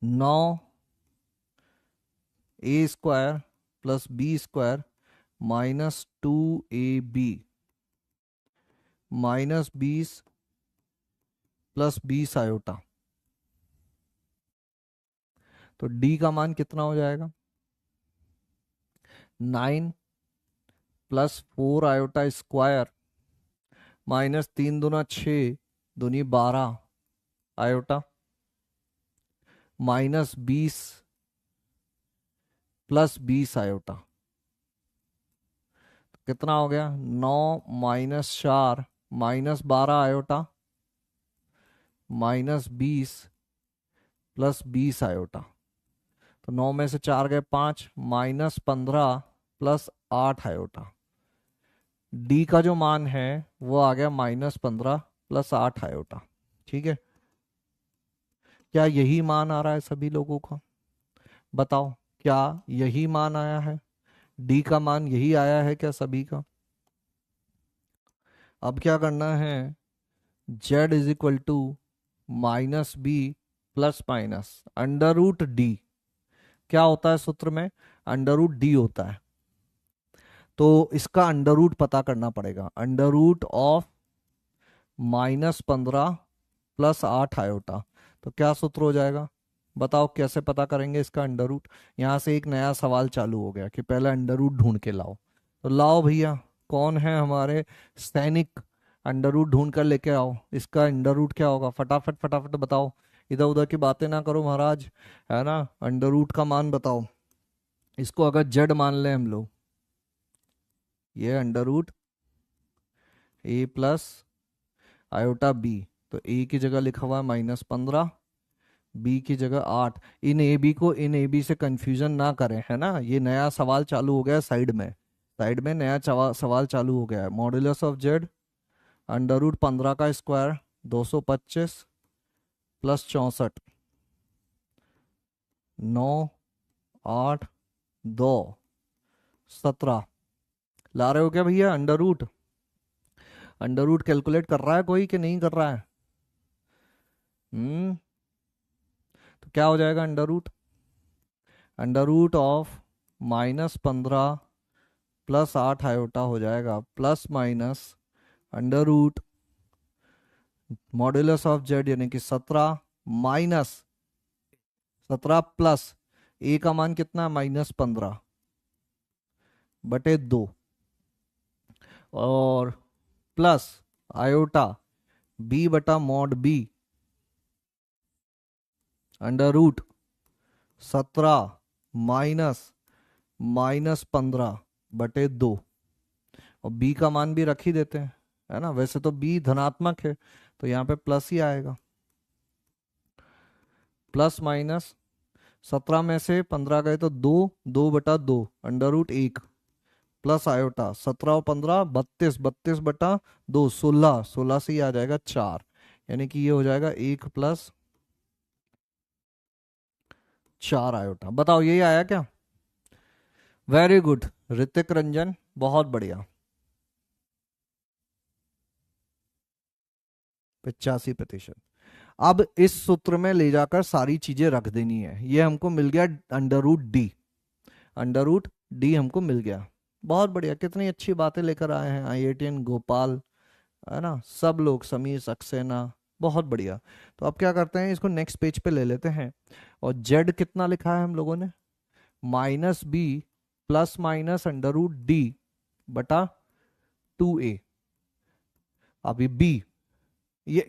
Speaker 1: 9A² plus B² -2AB -20 plus 20 iota. तो D का मान कितना हो जाएगा? 9 प्लस 4 आयोटा² -3 दूना 6, दूनी 12 आयोटा, -20 प्लस 20 आयोटा। तो कितना हो गया? 9 - 4 -12 आयोटा -20 प्लस 20 आयोटा। तो 9 में से 4 गए 5, -15 प्लस 8 आयोटा। डी का जो मान है वो आ गया -15 प्लस 8 आयोटा। ठीक है, क्या यही मान आ रहा है सभी लोगों का? बताओ, क्या यही मान आया है? डी का मान यही आया है क्या सभी का? अब क्या करना है, z is equal to -b plus minus √d। क्या होता है सूत्र में? √d होता है। तो इसका अंडर रूट पता करना पड़ेगा। √Of -15 plus 8 iota. तो क्या सूत्र हो जाएगा? बताओ कैसे पता करेंगे इसका अंडर रूट? यहाँ से एक नया सवाल चालू हो गया कि पहले अंडर रूट ढूंढ के लाओ। तो लाओ भैया, कौन है हमारे सैनिक? अंडर रूट ढूंढ कर लेके आओ। इसका अंडर रूट क्या होगा? फटाफट फटाफट बताओ, इधर उधर की बातें ना करो महाराज, है ना। अंडर रूट का मान बताओ। इसको अगर जेड मान लें हम लोग, ये √a प्लस आयोटा बी, तो ए की जगह लिखा हुआ है -15, बी की जगह 8। इन ए बी को इन ए बी से कंफ्यूजन ना करें, है ना। ये नया सवाल चालू हो गया है साइड में नया सवाल चालू हो गया है। मॉड्यूलस ऑफ जेड √15 का स्क्वायर 225 प्लस 64, 9 8 2 17। ला रहे हो क्या भैया अंडर रूट कैलकुलेट कर रहा है कोई कि नहीं कर रहा है? हम्म। तो क्या हो जाएगा under root of -15 plus 8 iota हो जाएगा, plus minus under root modulus of z यानी कि 17 माइनस 17 प्लस ए का मान कितना है? -15/2 और प्लस आयोटा बी बटा मॉड बी √17 माइनस -15/2। और बी का मान भी रख ही देते हैं, है ना। वैसे तो बी धनात्मक है तो यहाँ पे प्लस ही आएगा। प्लस माइनस 17 में से 15 गए तो 2/2 √1 प्लस आयोटा 17 और 15 32, 32/2 16, 16 से ही आ जाएगा 4, यानी कि ये हो जाएगा 1 प्लस 4 आयोटा। बताओ यही आया क्या? वेरी गुड ऋतिक रंजन, बहुत बढ़िया, 85%। अब इस सूत्र में ले जाकर सारी चीजें रख देनी है। ये हमको मिल गया अंडर रूट डी हमको मिल गया। बहुत बढ़िया, कितनी अच्छी बातें लेकर आए हैं IITian गोपाल, है ना। सब लोग, समीर सक्सेना, बहुत बढ़िया। तो अब क्या करते हैं, इसको नेक्स्ट पेज पे ले लेते हैं। और जेड कितना लिखा है हम लोगों ने? -b plus minus √d/2a। अभी बी, ये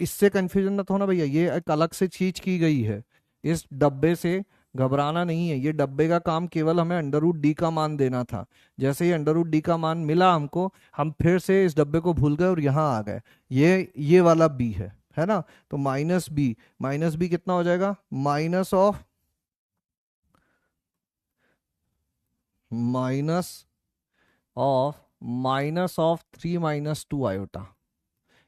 Speaker 1: इससे कंफ्यूजन मत होना भैया, ये एक अलग से चीज की गई है। इस डब्बे से घबराना नहीं है। ये डब्बे का काम केवल हमें √d का मान देना था। जैसे ही √d का मान मिला हमको, हम फिर से इस डब्बे को भूल गए और यहाँ आ गए। ये वाला b है ना। तो -b कितना हो जाएगा? Minus of 3 - 2 iota.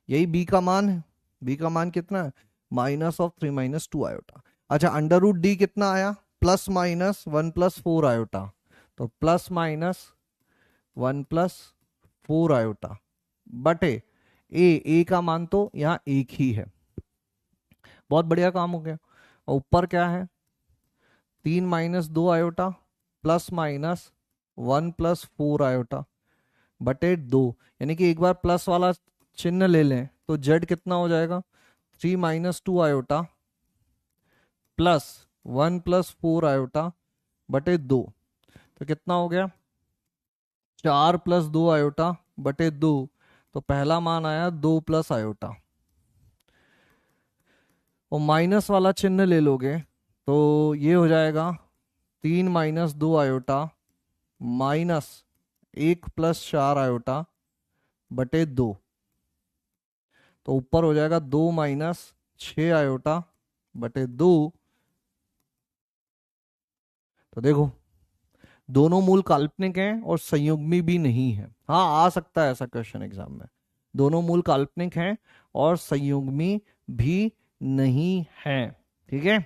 Speaker 1: यही बी का मान है। बी का मान कितना है? -3 - 2 आयोटा। अच्छा, √d कितना आया? +-1 + 4 आयोटा। तो +-1 + 4 आयोटा बटे ए का मान तो यहाँ एक ही है। बहुत बढ़िया काम हो गया। और ऊपर क्या है? 3 - 2 आयोटा +-1 + 4 आयोटा बटे 2। यानी कि एक बार प्लस वाला चिन्ह ले लें तो जेड कितना हो जाएगा? 3 - 2 आयोटा +1 + 4 आयोटा बटे 2। तो कितना हो गया? 4 + 2 आयोटा बटे 2। तो पहला मान आया 2 प्लस आयोटा। और माइनस वाला चिन्ह ले लोगे तो ये हो जाएगा 3 - 2 आयोटा -1 + 4 आयोटा बटे 2। तो ऊपर हो जाएगा 2 - 6 बटे 2। तो देखो, दोनों मूल काल्पनिक हैं और संयुग्मी भी नहीं है। हाँ, आ सकता है ऐसा क्वेश्चन एग्जाम में। दोनों मूल काल्पनिक हैं और संयुग्मी भी नहीं है। ठीक है।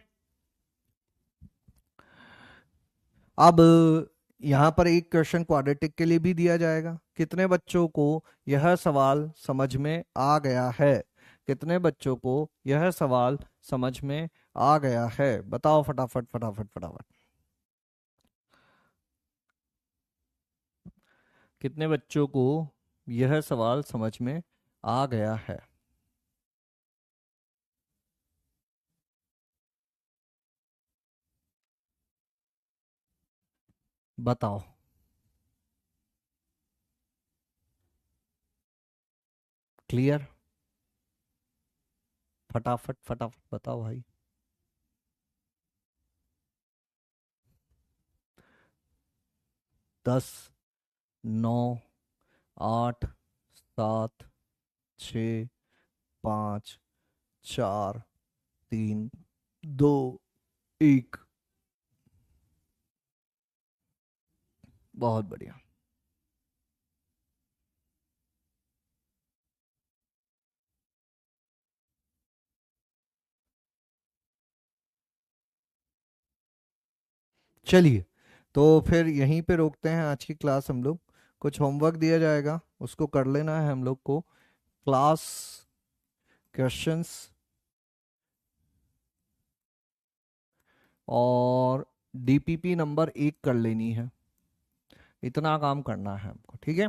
Speaker 1: अब यहां पर एक क्वेश्चन क्वाड्रेटिक के लिए भी दिया जाएगा। कितने बच्चों को यह सवाल समझ में आ गया है? कितने बच्चों को यह सवाल समझ में आ गया है? बताओ फटाफट फटाफट फटाफट। कितने बच्चों को यह सवाल समझ में आ गया है? बताओ। क्लियर? फटाफट फटाफट बताओ भाई। 10, 9, 8, 7, 6, 5, 4, 3, 2, 1। बहुत बढ़िया। चलिए, तो फिर यहीं पे रोकते हैं आज की क्लास हम लोग। कुछ होमवर्क दिया जाएगा, उसको कर लेना है हम लोग को। क्लास क्वेश्चंस और डीपीपी नंबर 1 कर लेनी है। इतना काम करना है हमको। ठीक है।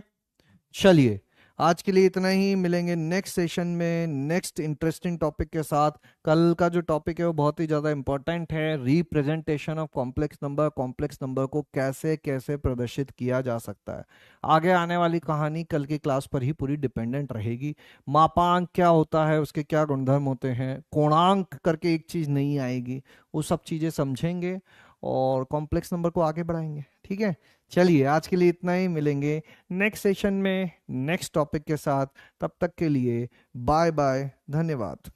Speaker 1: चलिए, आज के लिए इतना ही। मिलेंगे नेक्स्ट सेशन में नेक्स्ट इंटरेस्टिंग टॉपिक के साथ। कल का जो टॉपिक है वो बहुत ही ज़्यादा इंपॉर्टेंट है, representation of complex number. Complex number को कैसे कैसे प्रदर्शित किया जा सकता है। आगे आने वाली कहानी कल की क्लास पर ही पूरी डिपेंडेंट रहेगी। मापांक क्या होता है, उसके क्या गुणधर्म होते हैं, कोणांक करके एक चीज़ नहीं आएगी, वो सब चीज़ें समझेंगे और कॉम्प्लेक्स नंबर को आगे बढ़ाएंगे। ठीक है। चलिए, आज के लिए इतना ही। मिलेंगे नेक्स्ट सेशन में नेक्स्ट टॉपिक के साथ। तब तक के लिए बाय बाय, धन्यवाद।